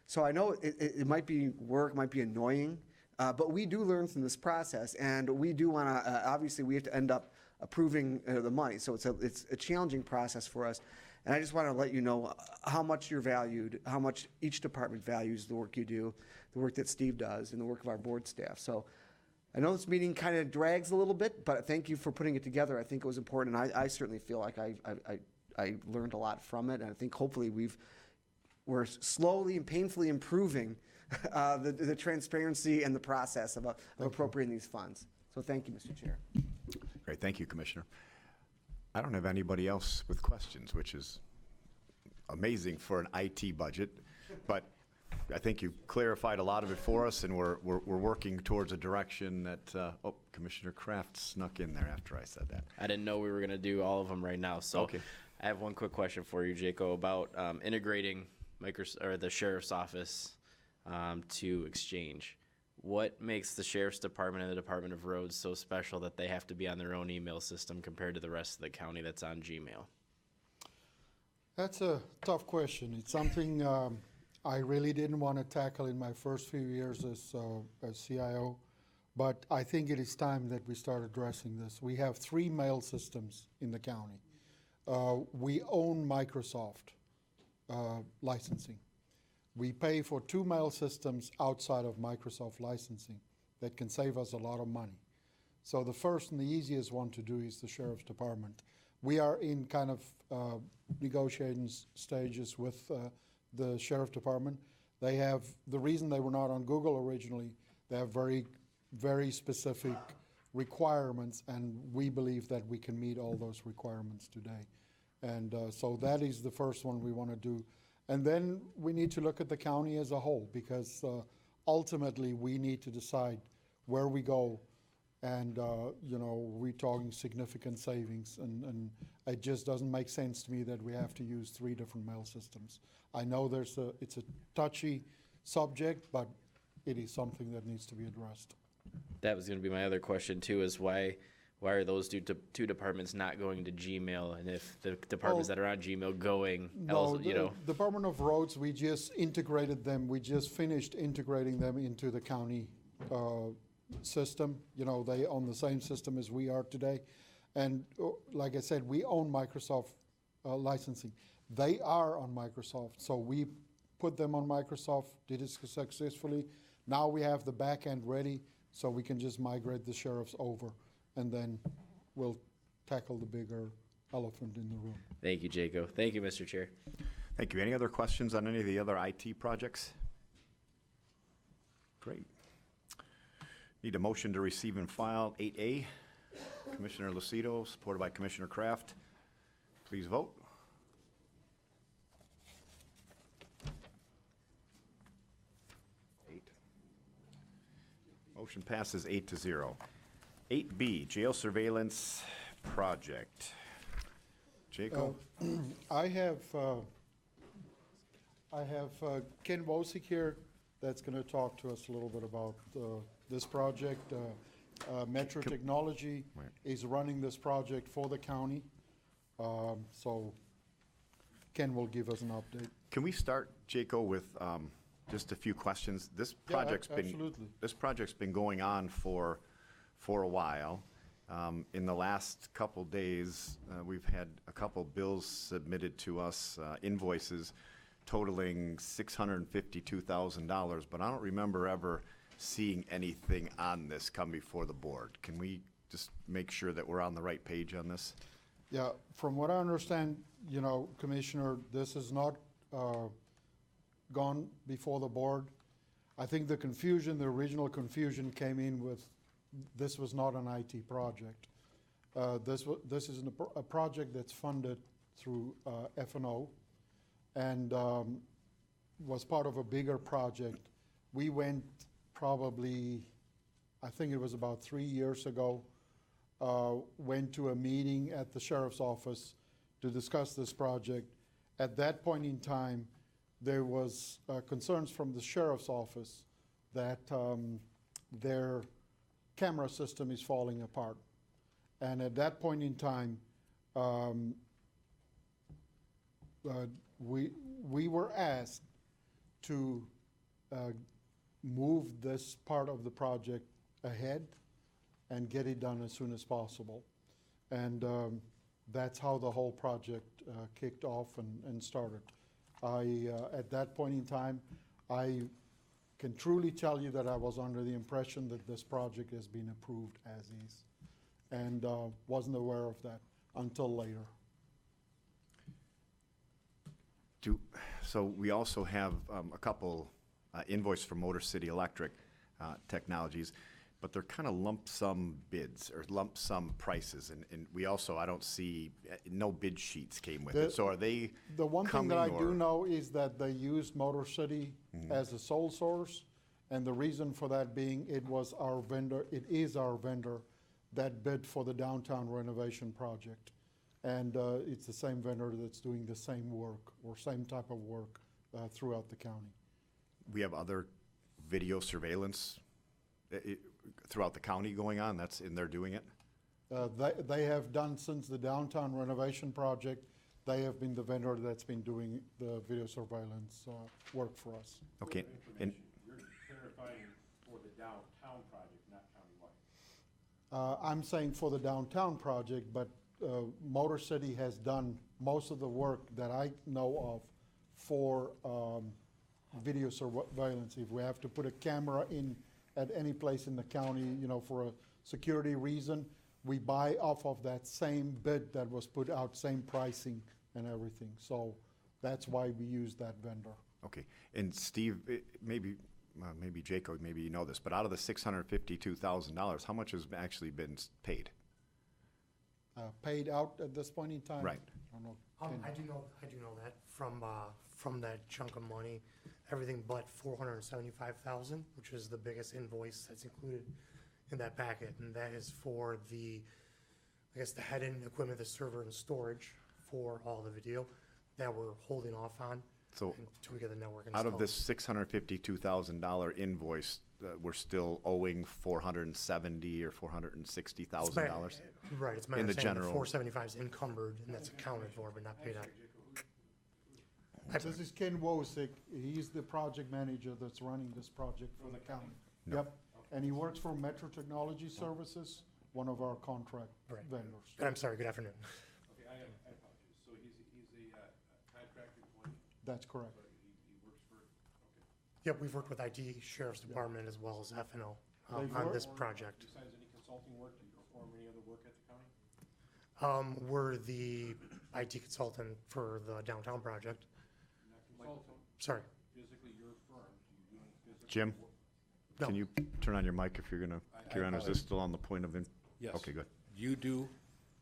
So I know it might be work, might be annoying, but we do learn from this process, and we do want to, obviously we have to end up approving the money. So it's a challenging process for us. And I just want to let you know how much you're valued, how much each department values the work you do, the work that Steve does, and the work of our board staff. So I know this meeting kind of drags a little bit, but thank you for putting it together. I think it was important, and I certainly feel like I learned a lot from it, and I think hopefully we're slowly and painfully improving the transparency and the process of appropriating these funds. So thank you, Mr. Chair. Great, thank you, Commissioner. I don't have anybody else with questions, which is amazing for an IT budget, but I think you clarified a lot of it for us, and we're working towards a direction that, oh, Commissioner Kraft snuck in there after I said that. I didn't know we were going to do all of them right now, so Okay. I have one quick question for you, Jaco, about integrating the sheriff's office to Exchange. What makes the sheriff's department and the Department of Roads so special that they have to be on their own email system compared to the rest of the county that's on Gmail? That's a tough question. It's something I really didn't want to tackle in my first few years as CIO, but I think it is time that we start addressing this. We have 3 mail systems in the county. We own Microsoft licensing. We pay for 2 mail systems outside of Microsoft licensing that can save us a lot of money. So the first and the easiest one to do is the Sheriff's Department. We are in kind of negotiating stages with the Sheriff Department. They have, the reason they were not on Google originally, they have very, very specific requirements, and we believe that we can meet all those requirements today. And so that is the first one we want to do. And then we need to look at the county as a whole, because ultimately we need to decide where we go. And, you know, we're talking significant savings, and it just doesn't make sense to me that we have to use 3 different mail systems. I know it's a touchy subject, but it is something that needs to be addressed. That was going to be my other question too, is why are those two departments not going to Gmail, and if the departments that are on Gmail going, No, the Department of Roads, we just integrated them. We just finished integrating them into the county system. You know, they on the same system as we are today. And like I said, we own Microsoft licensing. They are on Microsoft, so we put them on Microsoft, did it successfully. Now we have the back end ready, so we can just migrate the sheriffs over, and then we'll tackle the bigger elephant in the room. Thank you, Jaco. Thank you, Mr. Chair. Thank you. Any other questions on any of the other IT projects? Great. Need a motion to receive and file 8A. Commissioner Lucido, supported by Commissioner Kraft. Please vote. Motion passes 8-0. 8B, jail surveillance project. Jacob? I have Ken Wosik here that's going to talk to us a little bit about this project. Metro Technology is running this project for the county. So Ken will give us an update. Can we start, Jaco, with just a few questions? This project's been going on for a while. In the last couple days, we've had a couple bills submitted to us, invoices totaling $652,000, but I don't remember ever seeing anything on this come before the board. Can we just make sure that we're on the right page on this? Yeah, from what I understand, you know, Commissioner, this has not gone before the board. I think the confusion, the original confusion came in with this was not an IT project. This is a project that's funded through F&O and was part of a bigger project. We went probably I think it was about 3 years ago, went to a meeting at the sheriff's office to discuss this project. At that point in time, there was concerns from the sheriff's office that their camera system is falling apart. And at that point in time, we were asked to move this part of the project ahead and get it done as soon as possible. And that's how the whole project kicked off and started. At that point in time, I can truly tell you that I was under the impression that this project has been approved as is, and wasn't aware of that until later. So we also have a couple invoice for Motor City Electric Technologies, but they're kind of lump sum bids or lump sum prices, and we also, I don't see, no bid sheets came with it. So are they The one thing that I coming, do or- know is that they used Motor City as a sole source, and the reason for that being it is our vendor that bid for the downtown renovation project. And it's the same vendor that's doing the same work or same type of work throughout the county. We have other video surveillance throughout the county going on, and they're doing it? They have done since the downtown renovation project, they have been the vendor that's been doing the video surveillance work for us. Okay, and You're clarifying for the downtown project, not countywide. I'm saying for the downtown project, but Motor City has done most of the work that I know of for video surveillance. If we have to put a camera in at any place in the county, for a security reason, we buy off of that same bid that was put out, same pricing and everything. So that's why we use that vendor. Okay, and Steve, maybe Jacob, maybe you know this, but out of the $652,000, how much has actually been paid? Paid out at this point in time? Right. I don't know. I do know that from that chunk of money, everything but $475,000, which is the biggest invoice that's included in that packet, and that is for the head-end equipment, the server and storage for all the video that we're holding off on. So until we get the network out installed. of this $652,000 invoice, we're still owing $470,000 or $460,000? Right, it's my in the understanding general. the 475 is encumbered, and that's accounted for, but not paid out. This is Ken Wosick. He's the project manager that's running this project for the county. No. Yep, and he works for Metro Technology Services, one of our contract vendors. And I'm sorry, good afternoon. Okay, I apologize. So he's a contract employee? That's correct. But he works for, okay. Yep, we've worked with IT, Sheriff's Department, as well as FNO They've on worked- this project. Besides any consulting work, do you perform any other work at the county? We're the IT consultant for the downtown project. Not consulting? Sorry. Physically, your firm, do you do any physical Jim, work? No. can you turn on your mic if you're gonna, Kieran, is this still on the point of? Yes. Okay, good. You do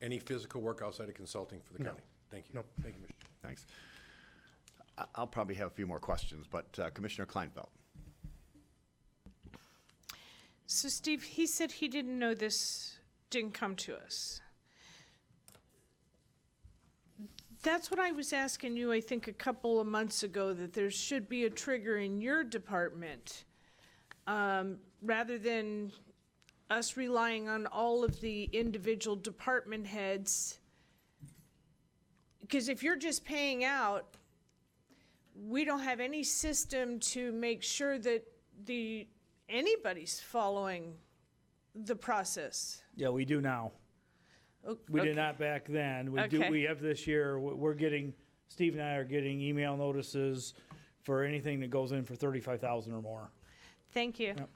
any physical work outside of consulting for the No. county? Thank you. No. Thank you, Mr. Chairman. Thanks. I'll probably have a few more questions, but Commissioner Kleinfeld. So Steve, he said he didn't know this didn't come to us. That's what I was asking you, I think, a couple of months ago, that there should be a trigger in your department, rather than us relying on all of the individual department heads. Because if you're just paying out, we don't have any system to make sure that anybody's following the process. Yeah, we do now. We did not back then. Okay. We have this year. We're getting, Steve and I are getting email notices for anything that goes in for 35,000 or more. Thank you. Yep.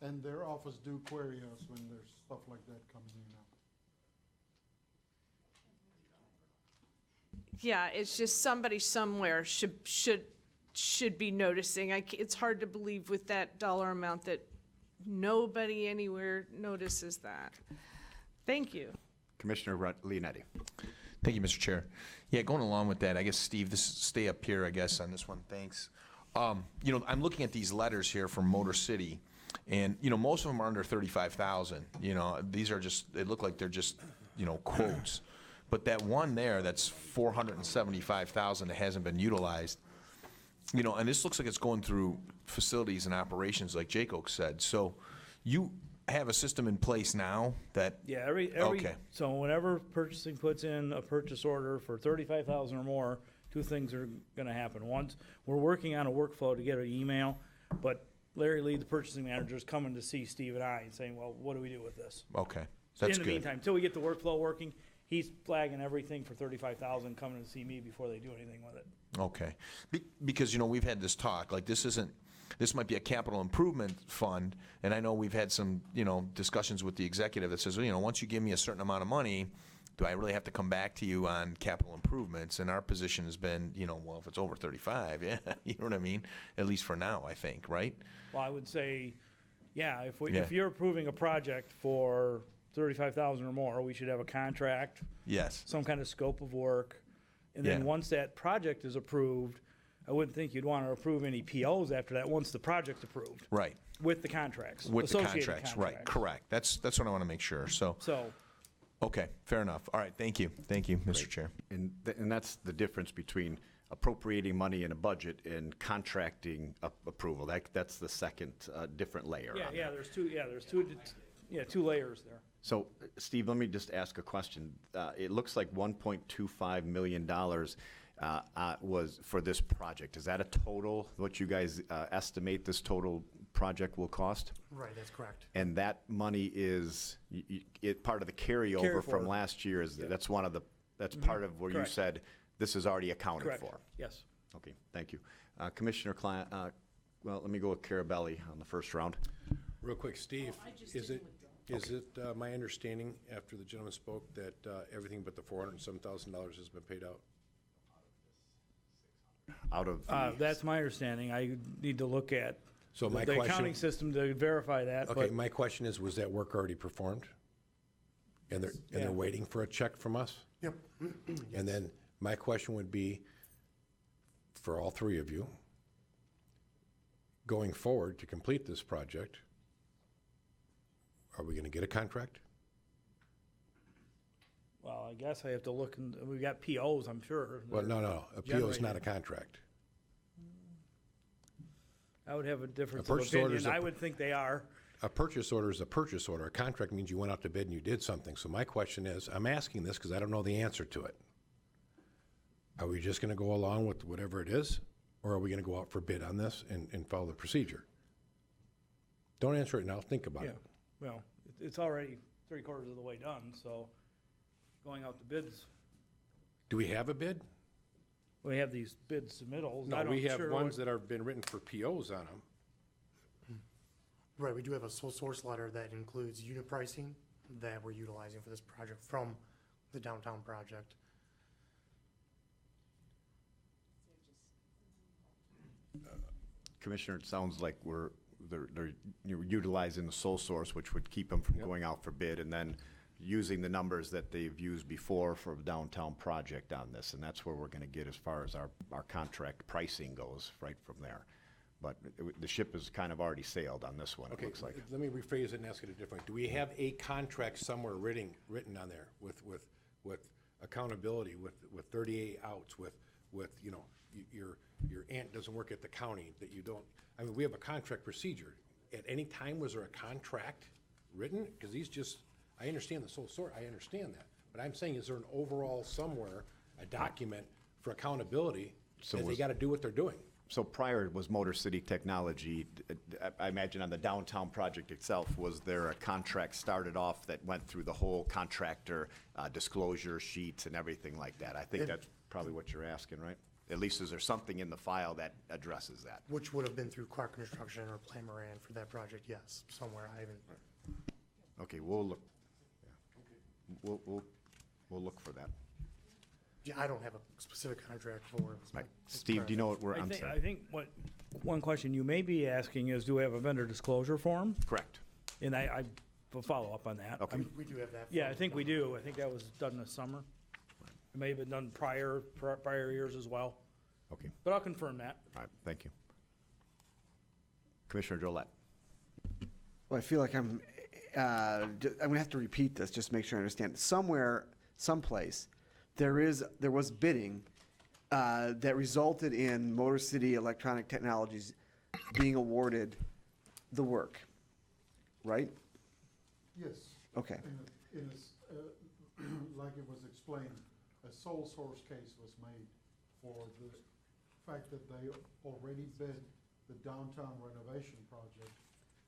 And their office do query us when there's stuff like that coming in now. Yeah, it's just somebody somewhere should be noticing. It's hard to believe with that dollar amount that nobody anywhere notices that. Thank you. Commissioner Leonetti. Thank you, Mr. Chair. Yeah, going along with that, I guess, Steve, stay up here, I guess, on this one. Thanks. I'm looking at these letters here from Motor City, And, most of them are under 35,000. These are just, they look like they're just, quotes. But that one there, that's 475,000 that hasn't been utilized, and this looks like it's going through facilities and operations like Jacob said. So you have a system in place now that, Yeah, Okay. so whenever purchasing puts in a purchase order for 35,000 or more, two things are gonna happen. Once, we're working on a workflow to get an email, but Larry Lee, the purchasing manager, is coming to see Steve and I and saying, well, what do we do with this? okay, that's In the good. meantime, until we get the workflow working, he's flagging everything for 35,000, coming to see me before they do anything with it. Okay. Because, we've had this talk, like this might be a capital improvement fund, and I know we've had some, discussions with the executive that says, once you give me a certain amount of money, do I really have to come back to you on capital improvements? And our position has been, well, if it's over 35, yeah, you know what I mean? At least for now, I think, right? Well, I would say, yeah, if Yeah. you're approving a project for 35,000 or more, we should have a contract. Yes. Some kind of scope of work. And then Yeah. once that project is approved, I wouldn't think you'd want to approve any POs after that, once the project's approved. Right. With the contracts. With the associated contracts, right, correct. That's what I want to make sure, so. So, Okay, fair enough. All right, thank you, Mr. Chair. And that's the difference between appropriating money in a budget and contracting approval. That's the second different layer. on that. there's two layers there. So, Steve, let me just ask a question. It looks like $1.25 million was for this project. Is that a total, what you guys estimate this total project will cost? Right, that's correct. And that money is part of the carryover Carry from forward. last year, that's part of where you Correct. said this is already accounted Correct, for? yes. Okay, thank you. Commissioner Klein, well, let me go with Carabelli on the first round. Real quick, Steve, is it my understanding, after the gentleman spoke, that everything but the $407,000 has been paid out? Out of That's my understanding. I need to look at So my the question- accounting system to verify that. Okay, but my question is, was that work already performed? And they're waiting for a check from us? Yep. And then my question would be, for all three of you, going forward to complete this project, are we gonna get a contract? Well, I guess I have to look, and we've got POs, I'm sure. Well, no, a PO is not a generated. contract. I would have a difference A of purchase order is opinion. a- I would think they are. A purchase order is a purchase order. A contract means you went out to bid and you did something. So my question is, I'm asking this because I don't know the answer to it. Are we just gonna go along with whatever it is? Or are we gonna go out for bid on this and follow the procedure? Don't answer it now, think about Yeah, it. well, it's already 3/4 of the way done, so going out to bids, Do we have a bid? we have these bid submittals. No, I don't we have sure ones what- that have been written for POs on them. Right, we do have a sole source letter that includes unit pricing that we're utilizing for this project from the downtown project. Commissioner, it sounds like they're utilizing the sole source, which would keep them from going out for bid, and then using the numbers that they've used before for a downtown project on this, and that's where we're gonna get as far as our contract pricing goes, right from there. But the ship has kind of already sailed on this one, it Okay, looks like. let me rephrase it and ask it a different way. Do we have a contract somewhere written on there with accountability, with 38 outs, with, you know, your aunt doesn't work at the county, that you don't, I mean, we have a contract procedure. At any time, was there a contract written? Because these just, I understand the sole source, I understand that. But I'm saying, is there an overall somewhere, a document for accountability, So that they was- gotta do what they're doing? So prior was Motor City Technology. I imagine on the downtown project itself, was there a contract started off that went through the whole contractor disclosure sheets and everything like that? I think that's probably what you're asking, right? At least is there something in the file that addresses that? Which would have been through Clark Construction or Plan Moran for that project, yes, somewhere, I haven't. Okay, we'll look, we'll look for that. Yeah, I don't have a specific contract for. Right. Steve, do you know what we're, I'm I sorry. think one question you may be asking is, do we have a vendor disclosure form? Correct. And I will follow up on that. Okay. We do have that. Yeah, I form. think we do. I think that was done this summer. It may have been done prior years as well, Okay, but I'll confirm that. all right, thank you. Commissioner Drollet. Well, I feel like I'm gonna have to repeat this just to make sure I understand. Somewhere, someplace, there was bidding that resulted in Motor City Electronic Technologies being awarded the work, right? Yes. Okay. Like it was explained, a sole source case was made for the fact that they already bid the downtown renovation project,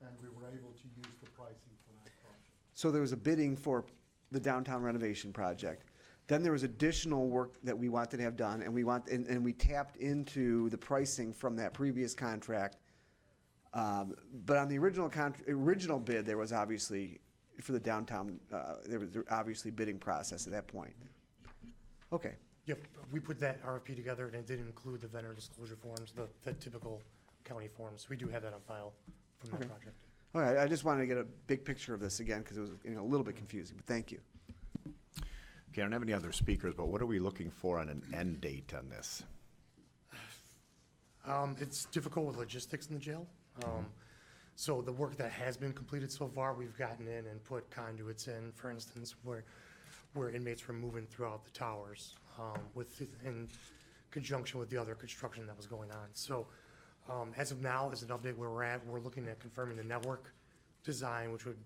and we were able to use the pricing for that project. So there was a bidding for the downtown renovation project. Then there was additional work that we wanted to have done, and we tapped into the pricing from that previous contract. But on the original bid, there was obviously, for the downtown, there was obviously bidding process at that point. Okay. Yep, we put that RFP together, and it did include the vendor disclosure forms, the typical county forms. We do have that on file from that Okay. project. All right, I just wanted to get a big picture of this again, because it was a little bit confusing, but thank you. Okay, I don't have any other speakers, but what are we looking for on an end date on this? It's difficult with logistics in the jail. So the work that has been completed so far, we've gotten in and put conduits in, for instance, where inmates were moving throughout the towers, in conjunction with the other construction that was going on. So as of now, as an update where we're at, we're looking at confirming the network design, which would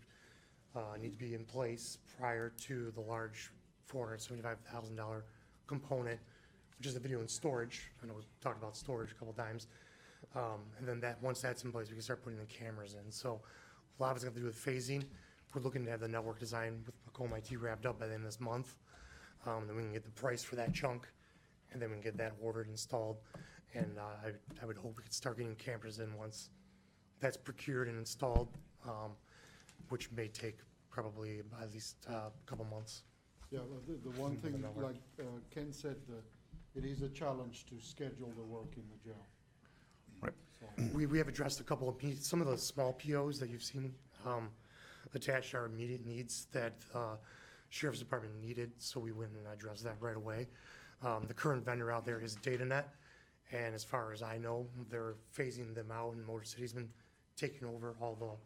need to be in place prior to the large $475,000 component, which is the video and storage. I know we've talked about storage a couple times. And then once that's in place, we can start putting the cameras in. So a lot of it's going to do with phasing. We're looking to have the network design with Macomb IT wrapped up by the end of this month. Then we can get the price for that chunk, and then we can get that ordered, installed. And I would hope we could start getting cameras in once that's procured and installed, which may take probably at least a couple months. Yeah, the one thing, like Ken said, it is a challenge to schedule the work in the jail. Right. We have addressed a couple of, some of the small POs that you've seen attached to our immediate needs that Sheriff's Department needed, so we went and addressed that right away. The current vendor out there is DataNet, and as far as I know, they're phasing them out, and Motor City's been taking over all the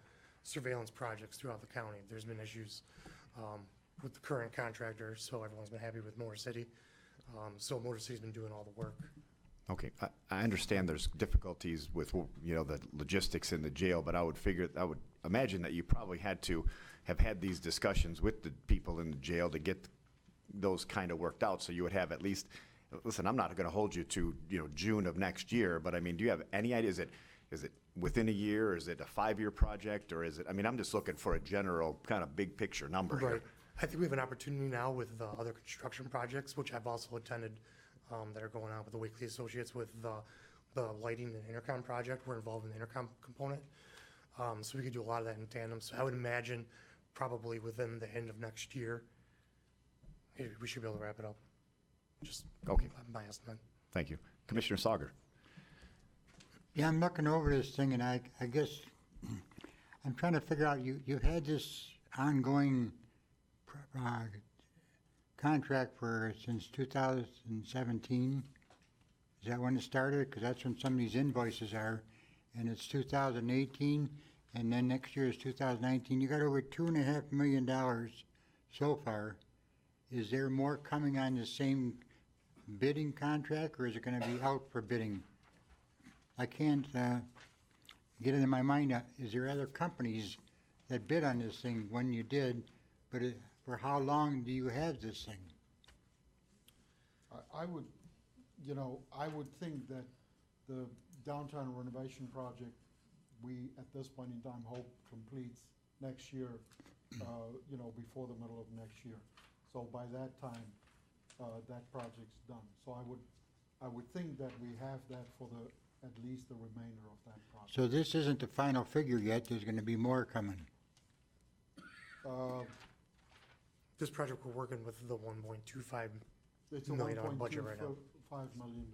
surveillance projects throughout the county. There's been issues with the current contractor, so everyone's been happy with Motor City. So Motor City's been doing all the work. Okay, I understand there's difficulties with, the logistics in the jail, but I would imagine that you probably had to have had these discussions with the people in the jail to get those kind of worked out, so you would have at least, listen, I'm not gonna hold you to, June of next year, but I mean, do you have any idea, is it within a year, is it a 5-year project, or is it, I'm just looking for a general kind of big picture number here. Right. I think we have an opportunity now with the other construction projects, which I've also attended, that are going on with the Wakely Associates with the lighting and intercom project. We're involved in the intercom component. So we could do a lot of that in tandem. So I would imagine probably within the end of next year, we should be able to wrap it up. Just okay. My estimate. Thank you. Commissioner Sauger. Yeah, I'm looking over this thing, and I guess I'm trying to figure out, you had this ongoing contract since 2017. Is that when it started? Because that's when some of these invoices are. And it's 2018, and then next year is 2019. You got over $2.5 million so far. Is there more coming on the same bidding contract, or is it going to be out for bidding? I can't get it in my mind. Is there other companies that bid on this thing when you did, but for how long do you have this thing? I would think that the downtown renovation project, we, at this point in time, hope completes next year, before the middle of next year. So by that time, that project's done. So I would think that we have that for at least the remainder of that project. So this isn't the final figure yet. There's going to be more coming. This project, we're working with the $1.25 It's a million budget right now. $1.25 million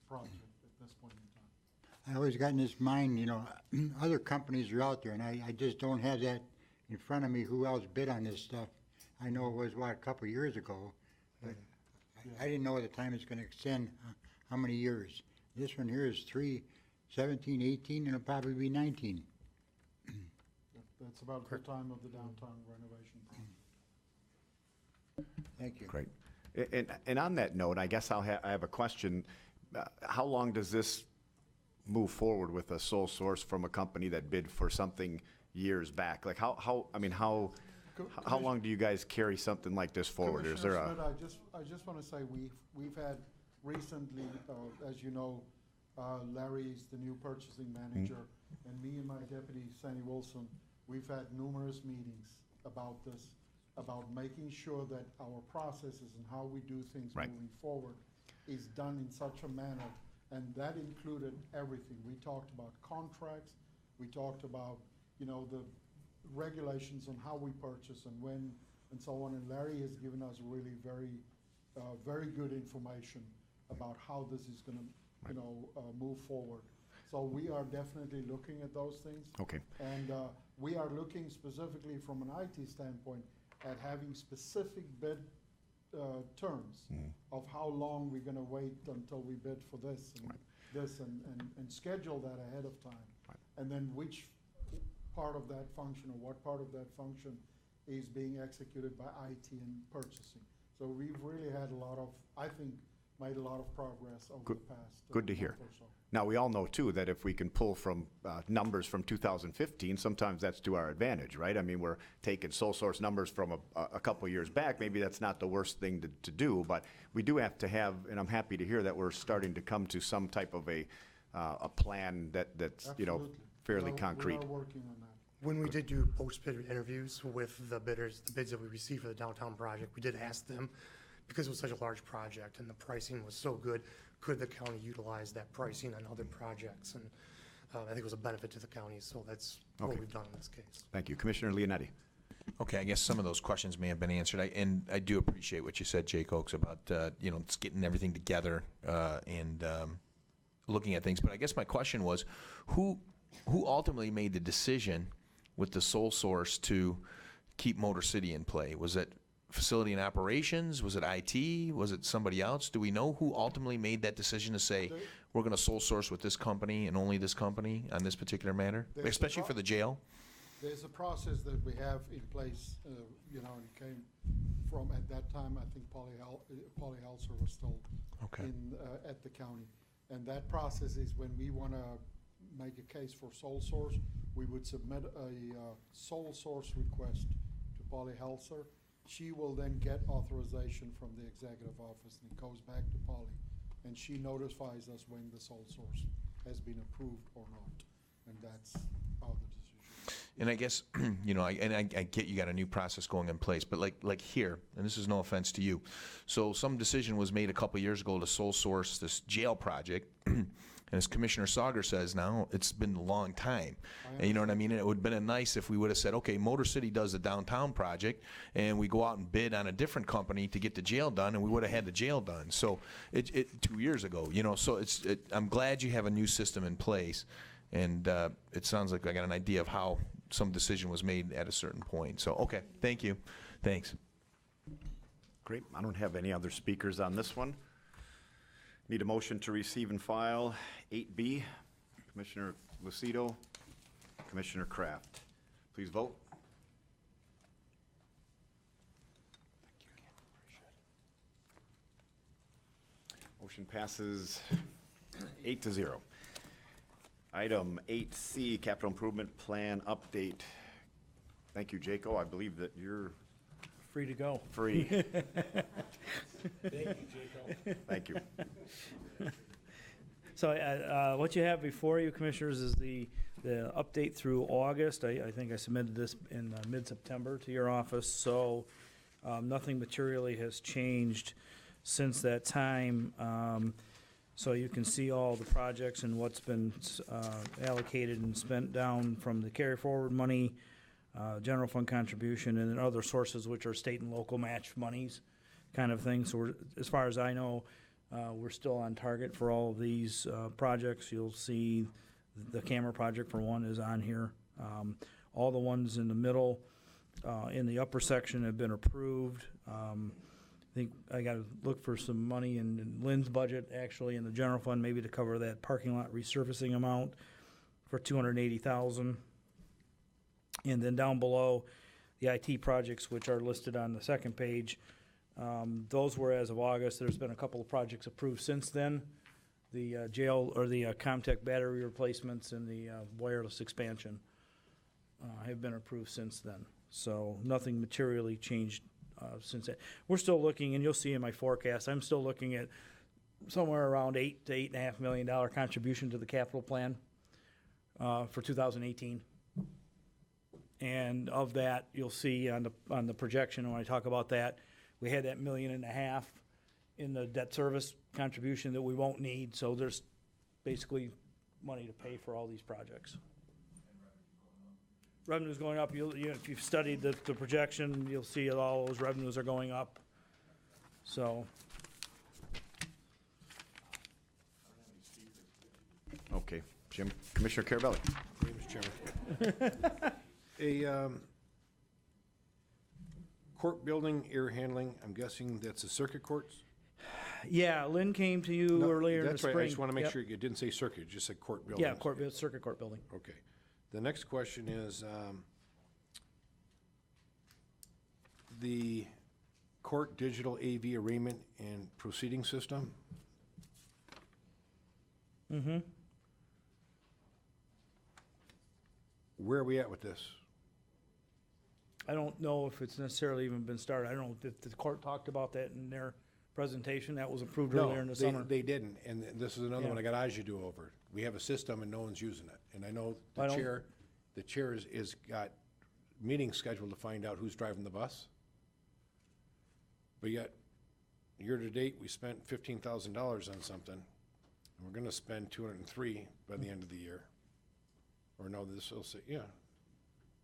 project at this point in time. I always got in this mind, other companies are out there, and I just don't have that in front of me, who else bid on this stuff. I know it was, a couple of years ago, but I didn't know at the time it's going to extend how many years. This one here is 17, 18, and it'll probably be 19. That's about the time of the downtown renovation. Thank you. Great. And on that note, I guess I have a question. How long does this move forward with a sole source from a company that bid for something years back? Like how long do you guys carry something like this forward? Is there Commissioner Smith, I just want to say we've had recently, as you know, Larry's the new purchasing manager, and me and my deputy, Sandy Wilson, we've had numerous meetings about this, about making sure that our processes and how we do things moving forward is done in such a manner, and that included everything. We talked about contracts, we talked about, the regulations on how we purchase and when, and so on, and Larry has given us really very good information about how this is gonna, move forward. So we are definitely looking at those things. Okay. And we are looking specifically from an IT standpoint at having specific bid terms of how long we're gonna wait until we bid for this and this and schedule that ahead of time. And then which part of that function or what part of that function is being executed by IT and purchasing. So we've really had made a lot of progress over the past Good to hear. month or so. Now, we all know, too, that if we can pull from numbers from 2015, sometimes that's to our advantage, right? I mean, we're taking sole source numbers from a couple years back. Maybe that's not the worst thing to do, but we do have to have, and I'm happy to hear that we're starting to come to some type of a plan that's, fairly concrete. We are working on that. When we did do post-bid interviews with the bidders, the bids that we received for the downtown project, we did ask them, because it was such a large project and the pricing was so good, could the county utilize that pricing on other projects? And I think it was a benefit to the county, so that's what we've done in this case. Thank you. Commissioner Leonetti. Okay, I guess some of those questions may have been answered. I do appreciate what you said, Jake Oaks, about, just getting everything together and looking at things. But I guess my question was, who ultimately made the decision with the sole source to keep Motor City in play? Was it facility and operations? Was it IT? Was it somebody else? Do we know who ultimately made that decision to say, we're going to sole source with this company and only this company on this particular matter, especially for the jail? There's a process that we have in place, and it came from, at that time, I think Polly Helser was still at the county. And that process is when we want to make a case for sole source, we would submit a sole source request to Polly Helser. She will then get authorization from the executive office, and it goes back to Polly. And she notifies us when the sole source has been approved or not. And that's how the decision. And I guess, I get you got a new process going in place, but like here, and this is no offense to you, so some decision was made a couple years ago to sole source this jail project, and as Commissioner Sauger says now, it's been a long time. And you know what I mean? And it would have been nice if we would have said, okay, Motor City does the downtown project, and we go out and bid on a different company to get the jail done, and we would have had the jail done. So 2 years ago, so I'm glad you have a new system in place, and it sounds like I got an idea of how some decision was made at a certain point. So, okay, thank you. Thanks. Great. I don't have any other speakers on this one. Need a motion to receive and file 8B. Commissioner Lucido, Commissioner Kraft. Please vote. Motion passes 8-0. Item 8C, Capital Improvement Plan Update. Thank you, Jaco. I believe that you're Free to go. free. Thank you, Jacob. Thank you. So what you have before you, Commissioners, is the update through August. I think I submitted this in mid-September to your office, so nothing materially has changed since that time. So you can see all the projects and what's been allocated and spent down from the carry-forward money, general fund contribution, and then other sources, which are state and local match monies kind of thing. So as far as I know, we're still on target for all of these projects. You'll see the camera project, for one, is on here. All the ones in the middle, in the upper section, have been approved. I think I got to look for some money in Lynn's budget, actually, in the general fund, maybe to cover that parking lot resurfacing amount for $280,000. And then down below, the IT projects, which are listed on the second page, those were as of August. There's been a couple of projects approved since then. The jail, or the Comtech battery replacements and the wireless expansion have been approved since then. So nothing materially changed since that. We're still looking, and you'll see in my forecast, I'm still looking at somewhere around $8 to $8.5 million contribution to the capital plan for 2018. And of that, you'll see on the projection when I talk about that, we had that $1.5 million in the debt service contribution that we won't need. So there's basically money to pay for all these projects. Revenue's going up. If you've studied the projection, you'll see that all those revenues are going up. So. Okay, Jim, Commissioner Carabelli. Mr. Chairman. Court building, air handling, I'm guessing that's the circuit courts? Yeah, Lynn came to you earlier in the That's spring. right, I just want to make Yep. sure you didn't say circuit, you just said court building. Yeah, circuit court building. Okay. The next question is, the court digital AV arraignment and proceeding system. Mm-hmm. Where are we at with this? I don't know if it's necessarily even been started. I don't know if the court talked about that in their presentation. That was approved earlier in the summer. They didn't, and this is another Yeah. one I got eyes you do over. We have a system and no one's using it. And I know I don't- the chair is got meetings scheduled to find out who's driving the bus. But yet, year-to-date, we spent $15,000 on something, and we're gonna spend 203 by the end of the year. Or no, this will say,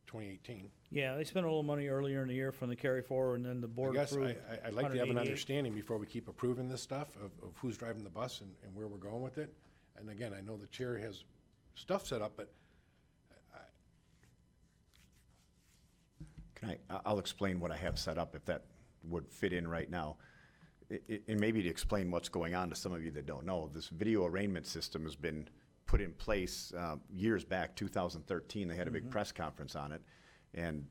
2018. Yeah, they spent a little money earlier in the year from the carry forward, and then the I board guess approved. I'd like to have an 188. understanding before we keep approving this stuff of who's driving the bus and where we're going with it. And again, I know the chair has stuff set up, but I'll explain what I have set up if that would fit in right now. And maybe to explain what's going on to some of you that don't know, this video arraignment system has been put in place years back, 2013. They had a big press conference on it. And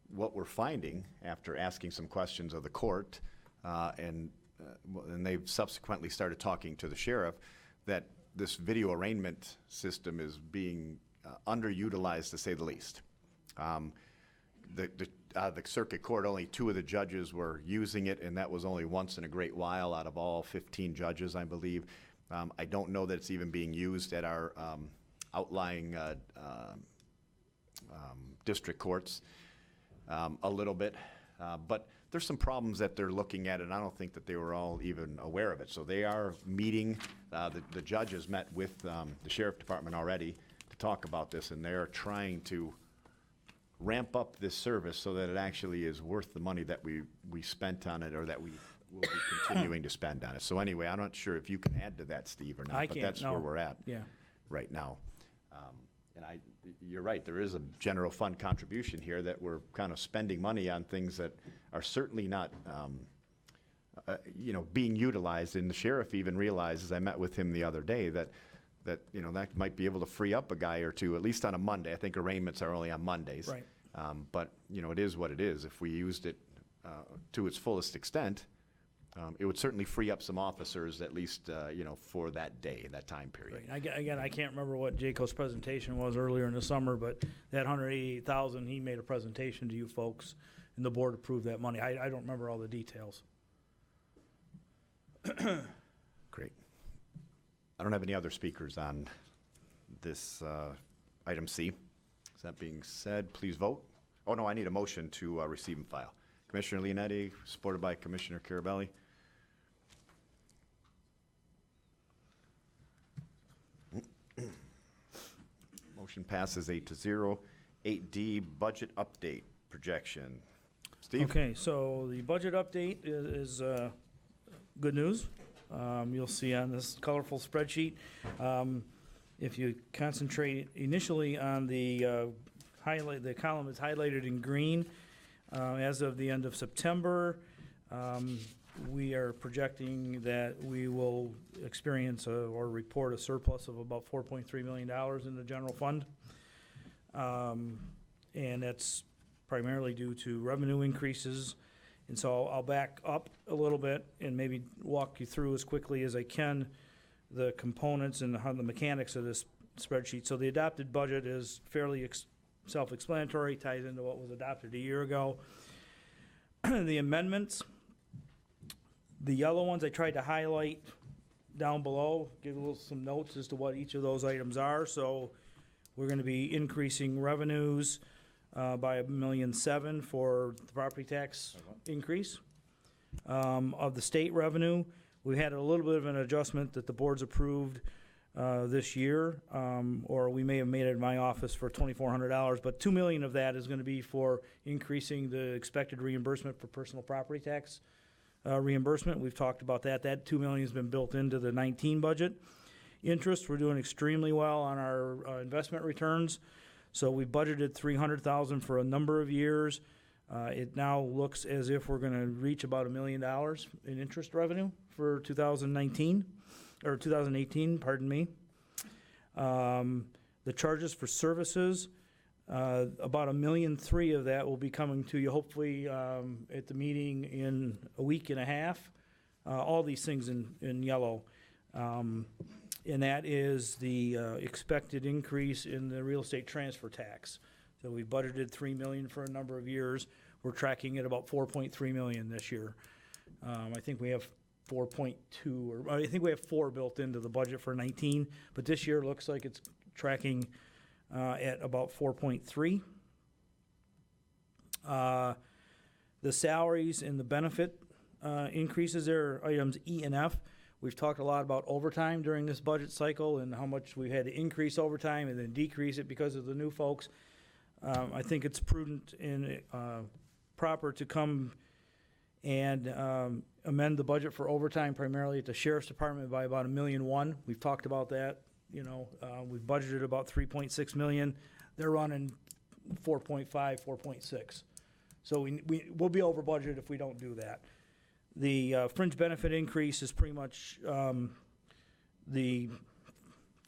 what we're finding after asking some questions of the court, and they've subsequently started talking to the sheriff, that this video arraignment system is being underutilized, to say the least. The circuit court, only 2 of the judges were using it, and that was only once in a great while out of all 15 judges, I believe. I don't know that it's even being used at our outlying district courts a little bit. But there's some problems that they're looking at, and I don't think that they were all even aware of it. So they are meeting, the judges met with the sheriff department already to talk about this, and they're trying to ramp up this service so that it actually is worth the money that we spent on it, or that we will be continuing to spend on it. So anyway, I'm not sure if you can add to that, Steve, or not, I but can't, that's where no. we're at Yeah. right now. And you're right, there is a general fund contribution here that we're kind of spending money on things that are certainly not, being utilized. And the sheriff even realizes, I met with him the other day, that that might be able to free up a guy or two, at least on a Monday. I think arraignments are only on Mondays. Right. But, it is what it is. If we used it to its fullest extent, it would certainly free up some officers, at least, for that day, that time period. Right. Again, I can't remember what Jayco's presentation was earlier in the summer, but that $188,000, he made a presentation to you folks, and the board approved that money. I don't remember all the details. Great. I don't have any other speakers on this item C. That being said, please vote. Oh, no, I need a motion to receive and file. Commissioner Leonetti, supported by Commissioner Carabelli. Motion passes 8-0. 8D, budget update projection. Steve? Okay, so the budget update is good news. You'll see on this colorful spreadsheet. If you concentrate initially on the the column is highlighted in green. As of the end of September, we are projecting that we will experience or report a surplus of about $4.3 million in the general fund. and that's primarily due to revenue increases. And so I'll back up a little bit and maybe walk you through as quickly as I can the components and how the mechanics of this spreadsheet. So the adopted budget is fairly self-explanatory, ties into what was adopted a year ago. The amendments, the yellow ones I tried to highlight down below, give some notes as to what each of those items are. So we're going to be increasing revenues by $1.7 million for the property tax increase. Of the state revenue, we had a little bit of an adjustment that the board's approved this year, or we may have made it in my office for $2,400, but $2 million of that is going to be for increasing the expected reimbursement for personal property tax reimbursement. We've talked about that. That $2 million has been built into the 19 budget. Interest, we're doing extremely well on our investment returns. So we budgeted $300,000 for a number of years. It now looks as if we're going to reach about $1 million in interest revenue for 2019, or 2018, pardon me. The charges for services, about $1.3 million of that will be coming to you hopefully at the meeting in a week and a half. All these things in yellow. And that is the expected increase in the real estate transfer tax. So we budgeted $3 million for a number of years. We're tracking at about $4.3 million this year. I think we have 4.2, or I think we have 4 built into the budget for 19, but this year looks like it's tracking at about 4.3. The salaries and the benefit increases there are items E and F. We've talked a lot about overtime during this budget cycle and how much we had to increase overtime and then decrease it because of the new folks. I think it's prudent and proper to come and amend the budget for overtime primarily at the Sheriff's Department by about $1.1 million. We've talked about that. We've budgeted about $3.6 million. They're running 4.5, 4.6. So we'll be over budget if we don't do that. The fringe benefit increase is pretty much the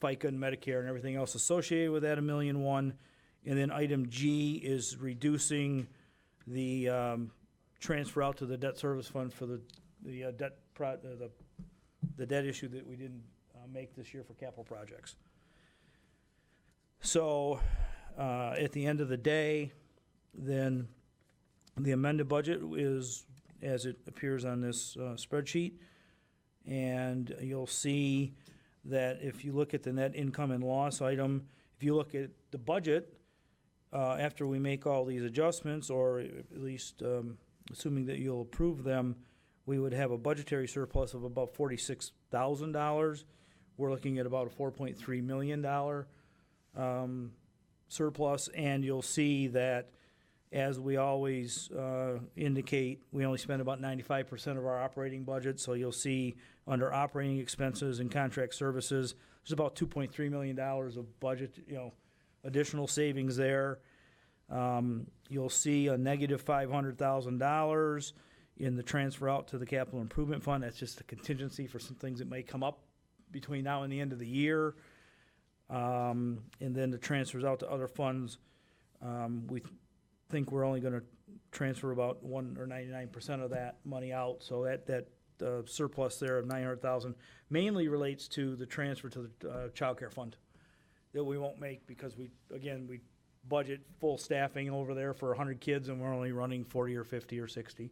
FICA and Medicare and everything else associated with that $1.1 million. And then item G is reducing the transfer out to the debt service fund for the debt issue that we didn't make this year for capital projects. So at the end of the day, then the amended budget is as it appears on this spreadsheet. And you'll see that if you look at the net income and loss item, if you look at the budget, after we make all these adjustments, or at least assuming that you'll approve them, we would have a budgetary surplus of about $46,000. We're looking at about a $4.3 million surplus, and you'll see that, as we always indicate, we only spend about 95% of our operating budget. So you'll see under operating expenses and contract services, there's about $2.3 million of budget, additional savings there. You'll see a negative $500,000 in the transfer out to the capital improvement fund. That's just a contingency for some things that may come up between now and the end of the year. And then the transfers out to other funds, we think we're only going to transfer about 99% of that money out. So that surplus there of $900,000 mainly relates to the transfer to the child care fund that we won't make because we budget full staffing over there for 100 kids and we're only running 40 or 50 or 60.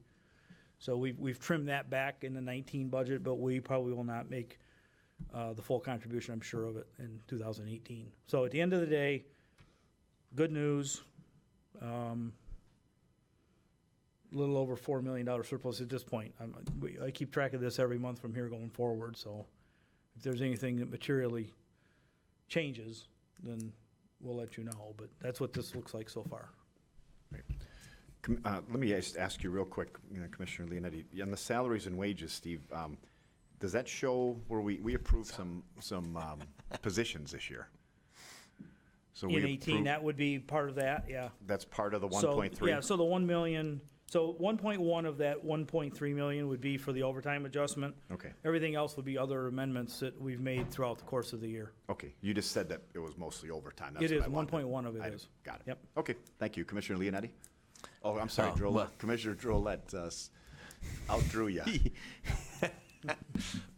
So we've trimmed that back in the 19 budget, but we probably will not make the full contribution, I'm sure of it, in 2018. So at the end of the day, good news. Little over $4 million surplus at this point. I keep track of this every month from here going forward, so if there's anything that materially changes, then we'll let you know, but that's what this looks like so far. Let me just ask you real quick, Commissioner Leonetti, on the salaries and wages, Steve, does that show where we approved some positions this year? So in 18, that would be part of that, yeah. That's part of the 1.3? So, yeah, so the $1 million So 1.1 of that 1.3 million would be for the overtime adjustment. Okay. Everything else would be other amendments that we've made throughout the course of the year. Okay, you just said that it was mostly overtime. It is, what I wanted. 1.1 of it I is. Got it. Yep. Okay, thank you. Commissioner Leonetti? Oh, I'm sorry, Oh, Drolet. well. Commissioner Drolet outdrew you.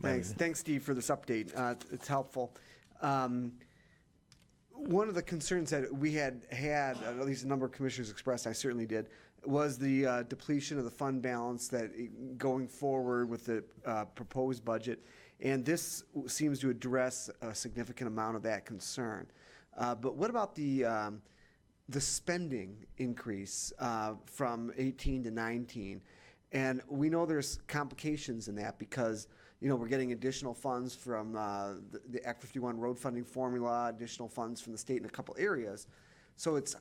Thanks, Steve, for this update. It's helpful. One of the concerns that we had, at least a number of commissioners expressed, I certainly did, was the depletion of the fund balance that going forward with the proposed budget. And this seems to address a significant amount of that concern. But what about the spending increase from 18 to 19? And we know there's complications in that because, we're getting additional funds from the Act 51 road funding formula, additional funds from the state in a couple areas. So it's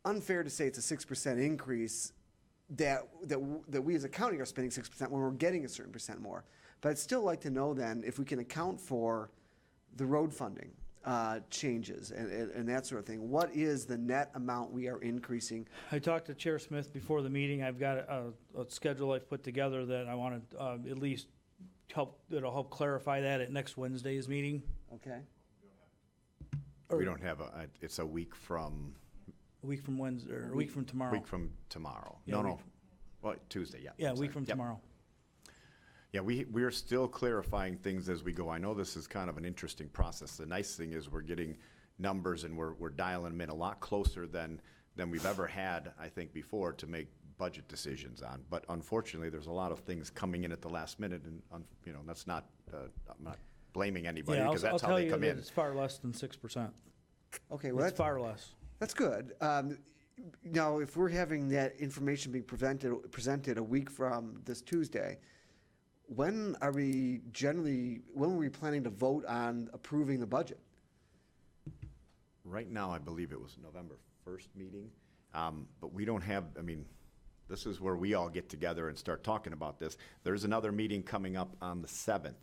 unfair to say it's a 6% increase that we as a county are spending 6% when we're getting a certain percent more. But I'd still like to know then if we can account for the road funding changes and that sort of thing. What is the net amount we are increasing? I talked to Chair Smith before the meeting. I've got a schedule I've put together that I want to at least it'll help clarify that at next Wednesday's meeting. Okay. We don't have it's a week from. A week from Wednesday, or a week from tomorrow. Week from tomorrow. Yeah, No. week- Well, Tuesday, yeah. Yeah, a I'm week sorry. from Yep. tomorrow. Yeah, we're still clarifying things as we go. I know this is kind of an interesting process. The nice thing is we're getting numbers and we're dialing them in a lot closer than we've ever had, I think, before to make budget decisions on. But unfortunately, there's a lot of things coming in at the last minute, and that's not. I'm not blaming anybody Yeah, because I'll that's how tell they you come that in. it's far less than 6%. Okay, well, It's far less. That's good. Now, if we're having that information being presented a week from this Tuesday, when are we planning to vote on approving the budget? Right now, I believe it was November 1st meeting, but we don't have, this is where we all get together and start talking about this. There's another meeting coming up on the 7th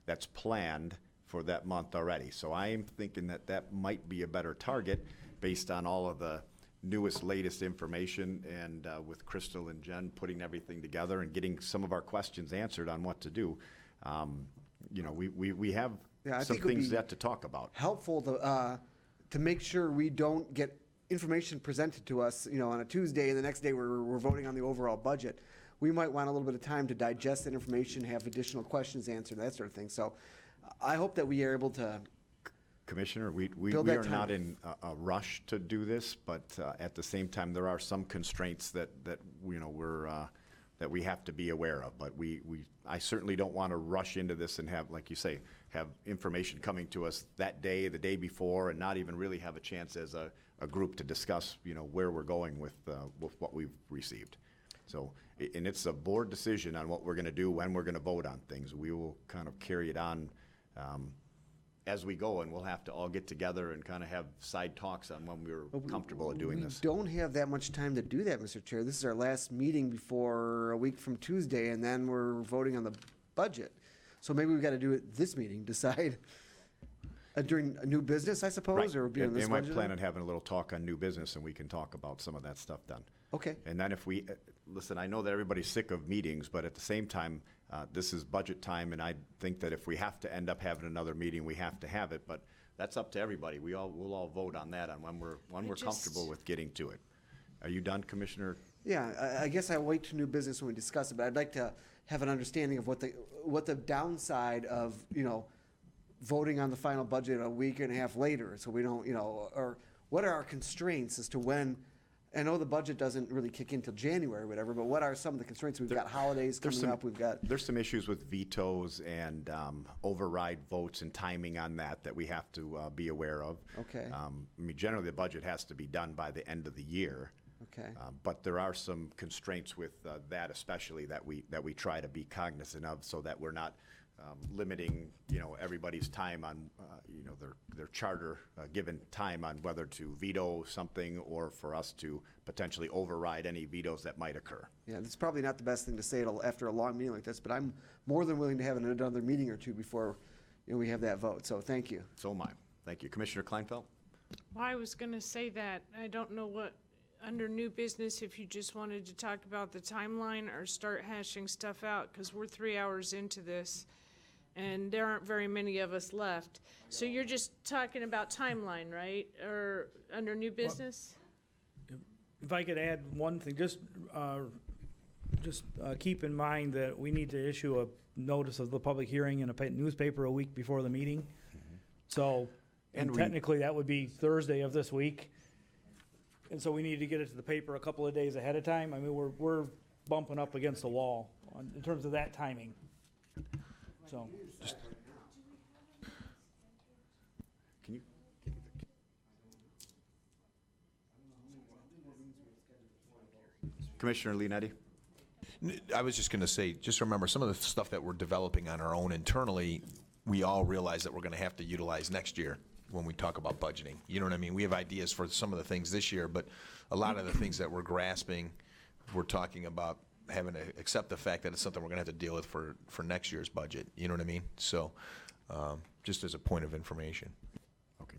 that's planned for that month already. So I am thinking that might be a better target based on all of the newest, latest information and with Crystal and Jen putting everything together and getting some of our questions answered on what to do. We have I some think it would things be yet to talk about. helpful to make sure we don't get information presented to us, on a Tuesday, and the next day we're voting on the overall budget. We might want a little bit of time to digest that information, have additional questions answered, that sort of thing. So I hope that we are able to. Commissioner, we Build are that time. not in a rush to do this, but at the same time, there are some constraints that we have to be aware of. But I certainly don't want to rush into this and have, like you say, have information coming to us that day, the day before, and not even really have a chance as a group to discuss, where we're going with what we've received. So, and it's a board decision on what we're going to do, when we're going to vote on things. We will kind of carry it on as we go, and we'll have to all get together and kind of have side talks on when we're comfortable at doing this. We don't have that much time to do that, Mr. Chair. This is our last meeting before a week from Tuesday, and then we're voting on the budget. So maybe we've got to do it this meeting, decide during a new business, I suppose, or be on this And I budget. plan on having a little talk on new business, and we can talk about some of that stuff then. Okay. And then if we, listen, I know that everybody's sick of meetings, but at the same time, this is budget time, and I think that if we have to end up having another meeting, we have to have it, but that's up to everybody. We'll all vote on that, on when we're comfortable with getting to it. Are you done, Commissioner? Yeah, I guess I'll wait to new business when we discuss it, but I'd like to have an understanding of what the downside of, voting on the final budget a week and a half later, so we don't, or what are our constraints as to when. I know the budget doesn't really kick in till January or whatever, but what are some of the constraints? We've got holidays coming up, There's some issues with vetoes and override votes and timing on that we have to be aware of. Okay. Generally, the budget has to be done by the end of the year. Okay. But there are some constraints with that especially that we try to be cognizant of so that we're not limiting, everybody's time on, their charter given time on whether to veto something or for us to potentially override any vetoes that might occur. Yeah, it's probably not the best thing to say after a long meeting like this, but I'm more than willing to have another meeting or two before we have that vote. So thank you. So am I. Thank you. Commissioner Kleinfeld? Well, I was going to say that I don't know what under new business, if you just wanted to talk about the timeline or start hashing stuff out, because we're 3 hours into this, and there aren't very many of us left. So you're just talking about timeline, right? Or under new business? If I could add one thing, just keep in mind that we need to issue a notice of the public hearing in a newspaper a week before the meeting. So, and technically, that would be Thursday of this week. And so we need to get it to the paper a couple of days ahead of time. I mean, we're bumping up against the wall in terms of that timing. So. Can you? Commissioner Leonetti? I was just going to say, just remember, some of the stuff that we're developing on our own internally, we all realize that we're going to have to utilize next year when we talk about budgeting. You know what I mean? We have ideas for some of the things this year, but a lot of the things that we're grasping, we're talking about having to accept the fact that it's something we're going to have to deal with for next year's budget. You know what I mean? So just as a point of information. Okay.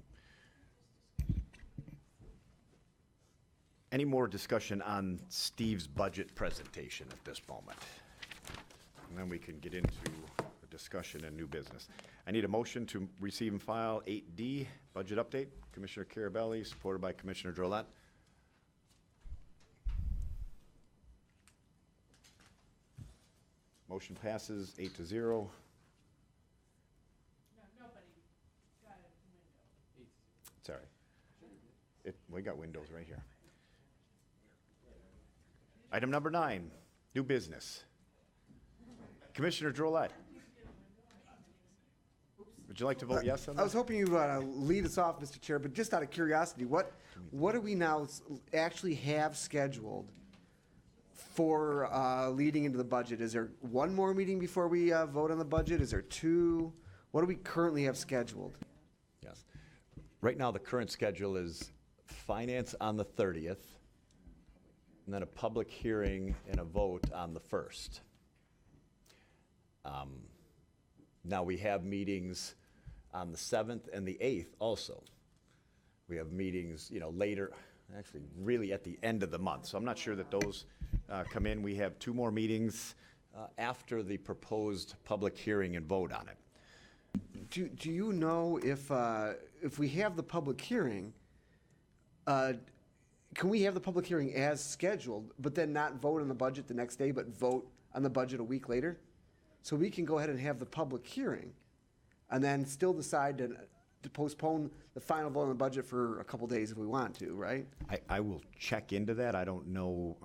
Any more discussion on Steve's budget presentation at this moment? And then we can get into the discussion and new business. I need a motion to receive and file 8D, budget update. Commissioner Carabelli, supported by Commissioner Drollet. Motion passes 8-0. Nobody got a window. Sorry. We got windows right here. Item number 9, new business. Commissioner Drollet. Would you like to vote yes on that? I was hoping you lead us off, Mr. Chair, but just out of curiosity, what do we now actually have scheduled for leading into the budget? Is there one more meeting before we vote on the budget? Is there two? What do we currently have scheduled? Yes. Right now, the current schedule is finance on the 30th, and then a public hearing and a vote on the 1st. Now, we have meetings on the 7th and the 8th also. We have meetings, later, actually really at the end of the month. So I'm not sure that those come in. We have 2 more meetings after the proposed public hearing and vote on it. Do you know if we have the public hearing, can we have the public hearing as scheduled, but then not vote on the budget the next day, but vote on the budget a week later? So we can go ahead and have the public hearing and then still decide to postpone the final vote on the budget for a couple days if we want to, right? I will check into that. I don't know.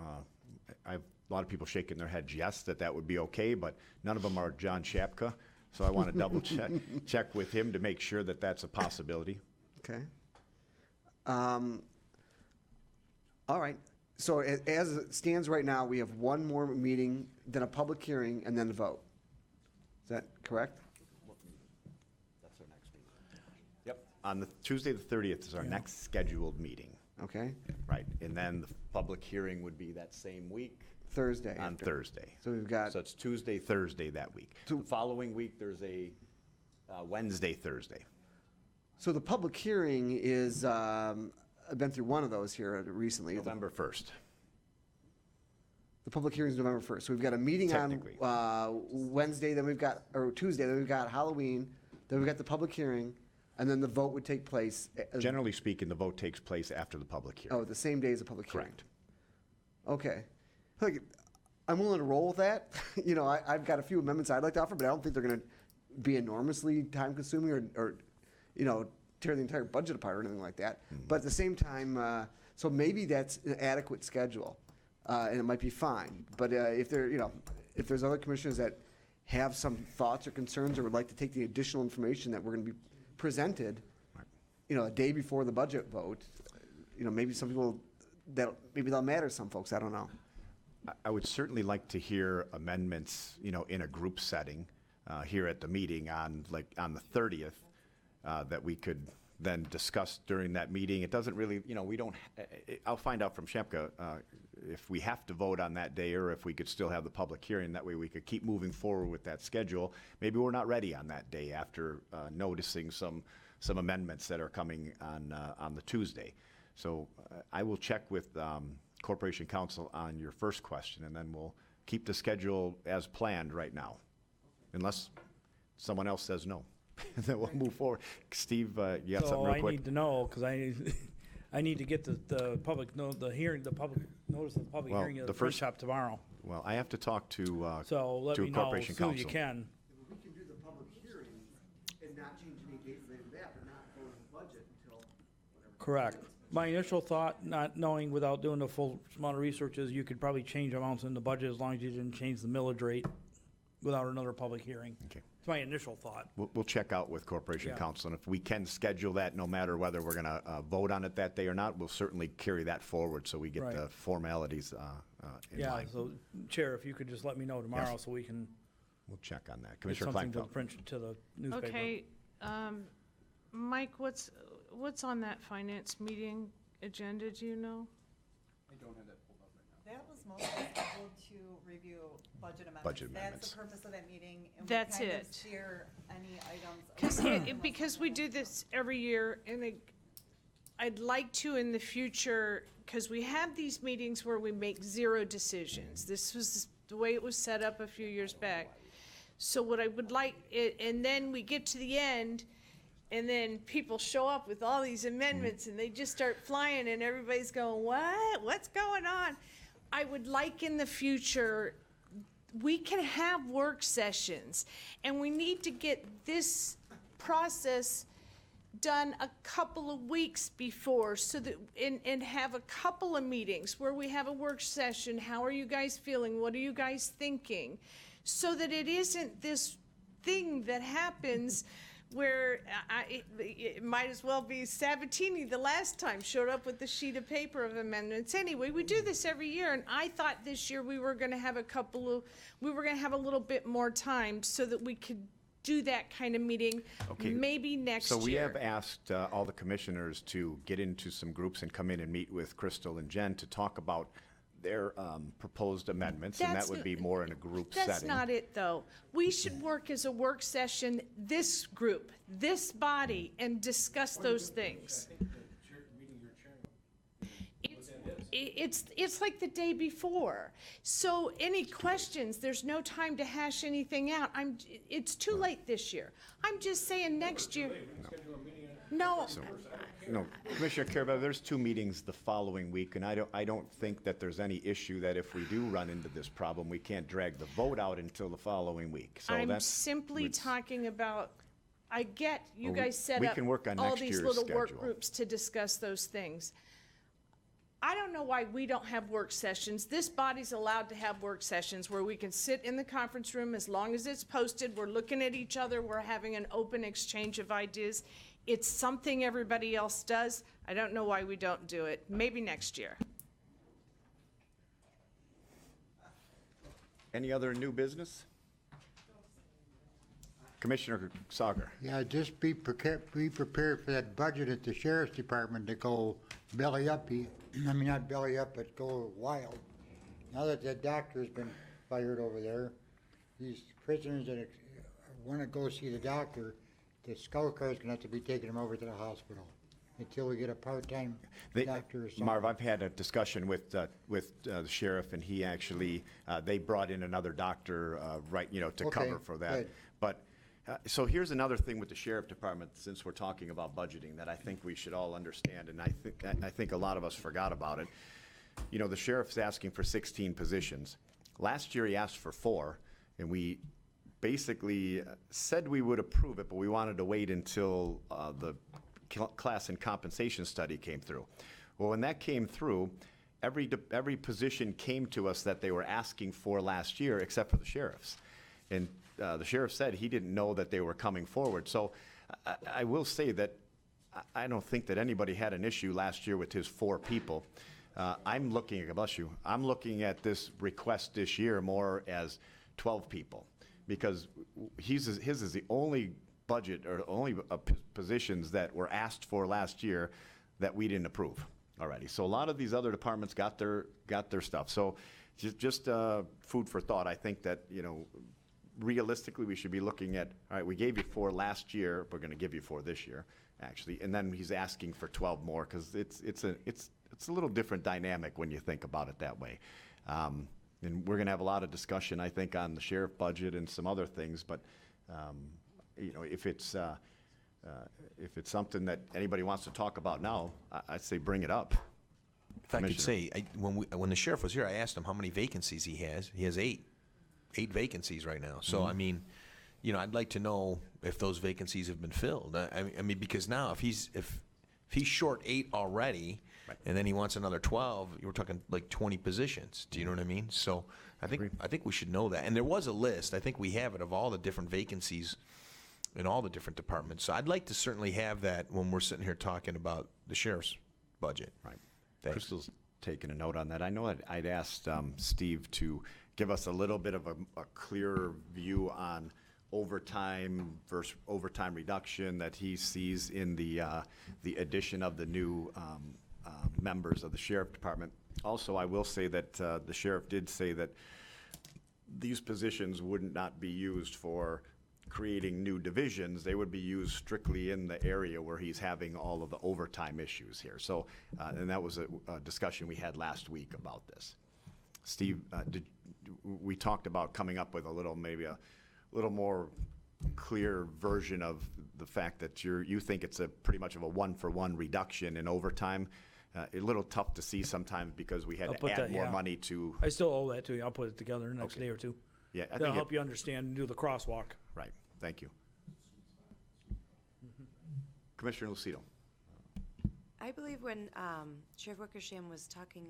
I have a lot of people shaking their heads yes, that would be okay, but none of them are John Shapka. So I want to double check with him to make sure that that's a possibility. Okay. All right. So as it stands right now, we have one more meeting, then a public hearing, and then the vote. Is that correct? That's our next meeting. Yep. On the Tuesday the 30th is our next scheduled meeting. Okay. Right. And then the public hearing would be that same week. Thursday. On Thursday. So we've got. So it's Tuesday, Thursday that week. The following week, there's a Wednesday, Thursday. So the public hearing is, I've been through one of those here recently. November 1st. The public hearing is November 1st. So we've got a meeting on Wednesday, then we've got, or Tuesday, then we've got Halloween, then we've got the public hearing, and then the vote would take place. Generally speaking, the vote takes place after the public hearing. Oh, the same day as the public hearing. Correct. Okay. Look, I'm willing to roll with that. I've got a few amendments I'd like to offer, but I don't think they're going to be enormously time-consuming or tear the entire budget apart or anything like that. But at the same time, so maybe that's an adequate schedule, and it might be fine. But if there's other commissioners that have some thoughts or concerns or would like to take the additional information that we're going to be presented, a day before the budget vote, maybe some people maybe they'll matter to some folks. I don't know. I would certainly like to hear amendments, in a group setting here at the meeting on the 30th that we could then discuss during that meeting. It doesn't really, we don't. I'll find out from Shepka if we have to vote on that day or if we could still have the public hearing. That way we could keep moving forward with that schedule. Maybe we're not ready on that day after noticing some amendments that are coming on the Tuesday. So I will check with Corporation Counsel on your first question, and then we'll keep the schedule as planned right now, unless someone else says no. Then we'll move forward. Steve, you got something real So I quick? need to know, because I need to get the public, the hearing, the public, notice of the public Well, hearing at the the print first- shop tomorrow. Well, I have to talk to So let me know Corporation as soon as you Counsel. can. We can do the public hearing and not change any date related to that, but not vote on the budget until whatever. Correct. My initial thought, not knowing without doing the full amount of research, is you could probably change amounts in the budget as long as you didn't change the millage rate without another public hearing. Okay. It's my initial thought. We'll check out with Corporation Yeah. Counsel, and if we can schedule that, no matter whether we're going to vote on it that day or not, we'll certainly carry that forward so we get Right. the formalities in Yeah, line. so Chair, if you could just let me know tomorrow so we can We'll check on that. get Commissioner something to the Kleinfeld. print, to the newspaper. Okay, Mike, what's on that finance meeting agenda, do you know? That was mostly scheduled to review budget amendments. Budget That's amendments. the purpose of that meeting. And That's we kind it. of steer any items. Because away because we do this every year, and I'd like to in the future, because we have these meetings where we make zero decisions. This was the way it was set up a few years back. So what I would like, and then we get to the end, and then people show up with all these amendments, and they just start flying, and everybody's going, what? What's going on? I would like in the future, we can have work sessions, and we need to get this process done a couple of weeks before, so that, and have a couple of meetings where we have a work session. How are you guys feeling? What are you guys thinking? So that it isn't this thing that happens where it might as well be Sabatini the last time showed up with the sheet of paper of amendments. Anyway, we do this every year, and I thought this year we were going to have a little bit more time so that we could do that kind of meeting, Okay. maybe next year. So we have asked all the commissioners to get into some groups and come in and meet with Crystal and Jen to talk about their proposed amendments, and that That's would be more in a group That's setting. not it, though. We should work as a work session, this group, this body, and discuss those things. It's like the day before. So any questions, there's no time to hash anything out. It's too late this year. I'm just saying next year. No, No, Commissioner Carabelli, there's 2 meetings the following week, and I don't think that there's any issue that if we do run into this problem, we can't drag the vote out until the following week. So I'm that's simply talking about, I get you Well, guys set we up can work on all next these year's little work schedule. groups to discuss those things. I don't know why we don't have work sessions. This body's allowed to have work sessions where we can sit in the conference room as long as it's posted. We're looking at each other. We're having an open exchange of ideas. It's something everybody else does. I don't know why we don't do it. Maybe next year. Any other new business? Commissioner Sauger. Yeah, just be prepared for that budget at the sheriff's department to go belly up. I mean, not belly up, but go wild. Now that the doctor's been fired over there, these prisoners that want to go see the doctor, the skull car's gonna have to be taking them over to the hospital until we get a part-time doctor or something. Marv, I've had a discussion with the sheriff, and he actually, they brought in another doctor, to Okay, cover for that. good. But, so here's another thing with the sheriff department, since we're talking about budgeting, that I think we should all understand, and I think a lot of us forgot about it. You know, the sheriff's asking for 16 positions. Last year, he asked for 4, and we basically said we would approve it, but we wanted to wait until the class and compensation study came through. Well, when that came through, every position came to us that they were asking for last year, except for the sheriff's. And the sheriff said he didn't know that they were coming forward. So I will say that I don't think that anybody had an issue last year with his 4 people. I'm looking at this request this year more as 12 people, because his is the only budget or only positions that were asked for last year that we didn't approve already. So a lot of these other departments got their stuff. So just food for thought. I think that, realistically, we should be looking at, all right, we gave you 4 last year, we're going to give you 4 this year. actually, and then he's asking for 12 more, because it's a little different dynamic when you think about it that way. And we're gonna have a lot of discussion, I think, on the sheriff budget and some other things, but, you know, if it's something that anybody wants to talk about now, I'd say bring it up. If I could Commissioner. say, when the sheriff was here, I asked him how many vacancies he has. He has 8 vacancies right now. So, I mean, you know, I'd like to know if those vacancies have been filled. I mean, because now if he's short 8 already, and then he wants another 12, you're talking like 20 positions. Do you know what I mean? So I think we should know that. And there was a list, I think we have it, of all the different vacancies in all the different departments. So I'd like to certainly have that when we're sitting here talking about the sheriff's budget. Right. Thanks. Crystal's taking a note on that. I know I'd asked Steve to give us a little bit of a clearer view on overtime versus overtime reduction that he sees in the addition of the new members of the sheriff department. Also, I will say that the sheriff did say that these positions would not be used for creating new divisions. They would be used strictly in the area where he's having all of the overtime issues here. So, and that was a discussion we had last week about this. Steve, we talked about coming up with maybe a little more clear version of the fact that you think it's pretty much of a 1-for-1 reduction in overtime. A little tough to see sometimes because we had to add more money to. I still owe that to you. I'll put it together the next day or two. Yeah, I That'll think help you understand and do the crosswalk. Right. Thank you. Commissioner Lucido. I believe when Sheriff Wickersham was talking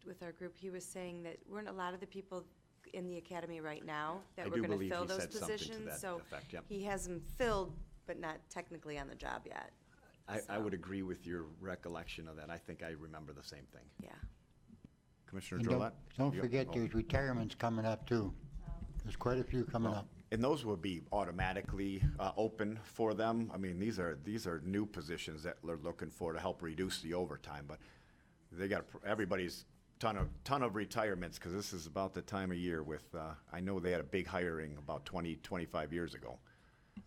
with our group, he was saying that weren't a lot of the people in the academy right now that I were do going to believe fill he those said something to positions? that So effect, yep. he has them filled, but not technically on the job yet. I would agree with your recollection of that. I think I remember the same thing. Yeah. Commissioner And Drollet? don't forget there's retirements coming up too. There's quite a few coming up. And those will be automatically open for them. I mean, these are new positions that they're looking for to help reduce the overtime, but they got everybody's ton of retirements, because this is about the time of year with, I know they had a big hiring about 25 years ago.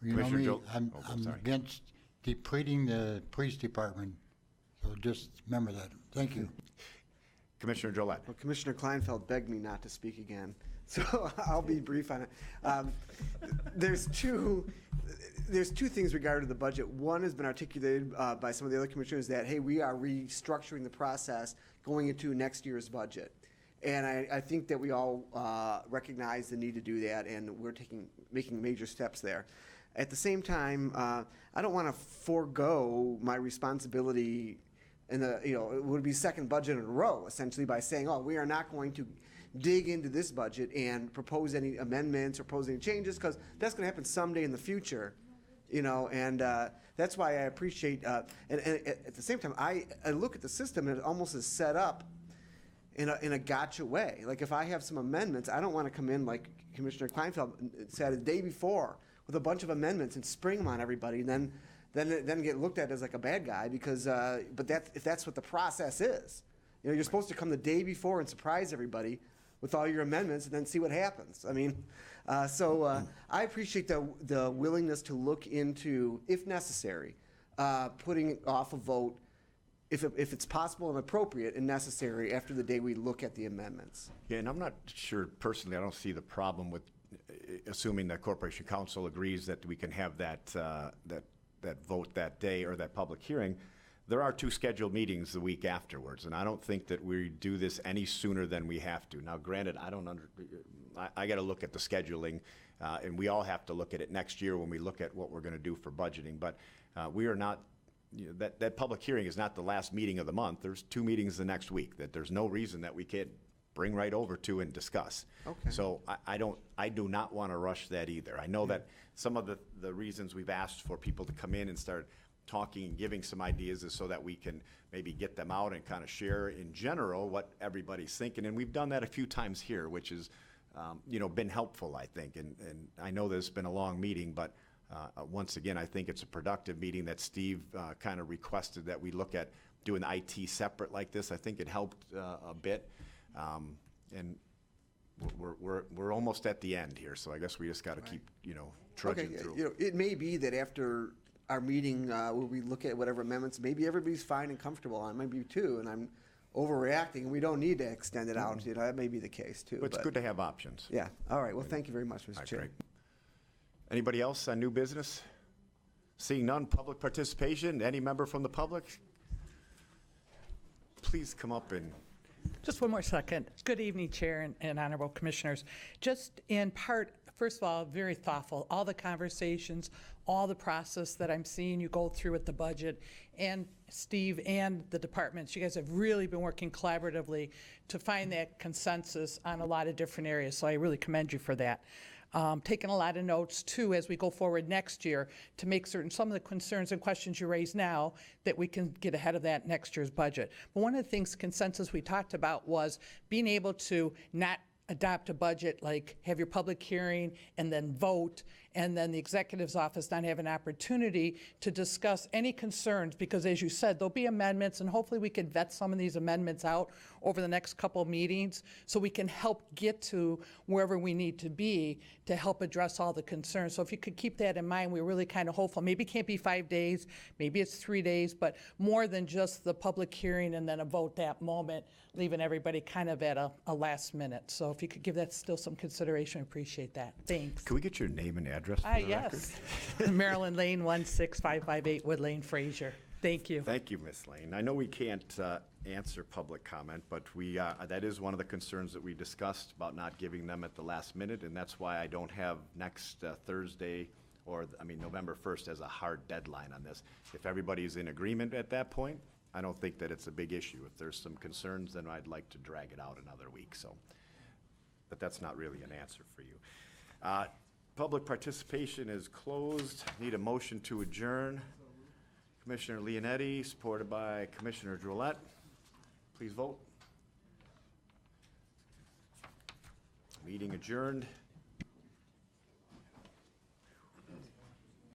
You know me, I'm sorry. against depleting the police department, so just remember that. Thank you. Commissioner Drollet. Well, Commissioner Kleinfeld begged me not to speak again, so I'll be brief on it. There's two things regarding the budget. One has been articulated by some of the other commissioners that, hey, we are restructuring the process going into next year's budget. And I think that we all recognize the need to do that, and we're making major steps there. At the same time, I don't want to forego my responsibility it would be second budget in a row, essentially, by saying, oh, we are not going to dig into this budget and propose any amendments or propose any changes, because that's going to happen someday in the future, and that's why I appreciate, and at the same time, I look at the system and it almost is set up in a gotcha way. Like, if I have some amendments, I don't want to come in like Commissioner Kleinfeld said the day before with a bunch of amendments and spring them on everybody, and then get looked at as like a bad guy, because if that's what the process is. You're supposed to come the day before and surprise everybody with all your amendments and then see what happens. I mean, I appreciate the willingness to look into, if necessary, putting off a vote if it's possible and appropriate and necessary after the day we look at the amendments. Yeah, and I'm not sure personally, I don't see the problem with assuming that Corporation Council agrees that we can have that vote that day or that public hearing. There are 2 scheduled meetings the week afterwards, and I don't think that we do this any sooner than we have to. Now, granted, I got to look at the scheduling, and we all have to look at it next year when we look at what we're going to do for budgeting. But we are not, that public hearing is not the last meeting of the month. There's 2 meetings the next week that there's no reason that we can't bring right over to and discuss. Okay. So I do not want to rush that either. I know that some of the reasons we've asked for people to come in and start talking and giving some ideas is so that we can maybe get them out and kind of share in general what everybody's thinking. And we've done that a few times here, which has been helpful, I think. And I know that it's been a long meeting, but once again, I think it's a productive meeting that Steve kind of requested that we look at doing the IT separate like this. I think it helped a bit. And we're almost at the end here, so I guess we just got to keep trudging through. It may be that after our meeting where we look at whatever amendments, maybe everybody's fine and comfortable on, maybe too, and I'm overreacting, and we don't need to extend it out, you know, that may be the case too. But it's good to have options. Yeah, all right, well, thank you very much, Mr. All right, Chair. great. Anybody else on new business? Seeing none, public participation, any member from the public? Please come up and, Just one more second. Good evening, Chair and honorable commissioners. Just in part, first of all, very thoughtful. All the conversations, all the process that I'm seeing you go through with the budget, and Steve and the departments, you guys have really been working collaboratively to find that consensus on a lot of different areas, so I really commend you for that. Taking a lot of notes too as we go forward next year to make certain some of the concerns and questions you raise now that we can get ahead of that next year's budget. But one of the things consensus we talked about was being able to not adopt a budget, like have your public hearing and then vote, and then the executive's office not have an opportunity to discuss any concerns, because as you said, there'll be amendments, and hopefully we can vet some of these amendments out over the next couple of meetings so we can help get to wherever we need to be to help address all the concerns. So if you could keep that in mind, we're really kind of hopeful. Maybe it can't be 5 days, maybe it's 3 days, but more than just the public hearing and then a vote that moment, leaving everybody kind of at a last minute. So if you could give that still some consideration, I appreciate that. Thanks. can we get your name and address for the record? Yes. Maryland Lane, 16558 Wood Lane, Fraser. Thank you. Thank you, Ms. Lane. I know we can't answer public comment, but that is one of the concerns that we discussed about not giving them at the last minute, and that's why I don't have next Thursday, November 1st as a hard deadline on this. If everybody's in agreement at that point, I don't think that it's a big issue. If there's some concerns, then I'd like to drag it out another week, so. But that's not really an answer for you. Public participation is closed. Need a motion to adjourn. Commissioner Leonetti, supported by Commissioner Drollet. Please vote. Meeting adjourned.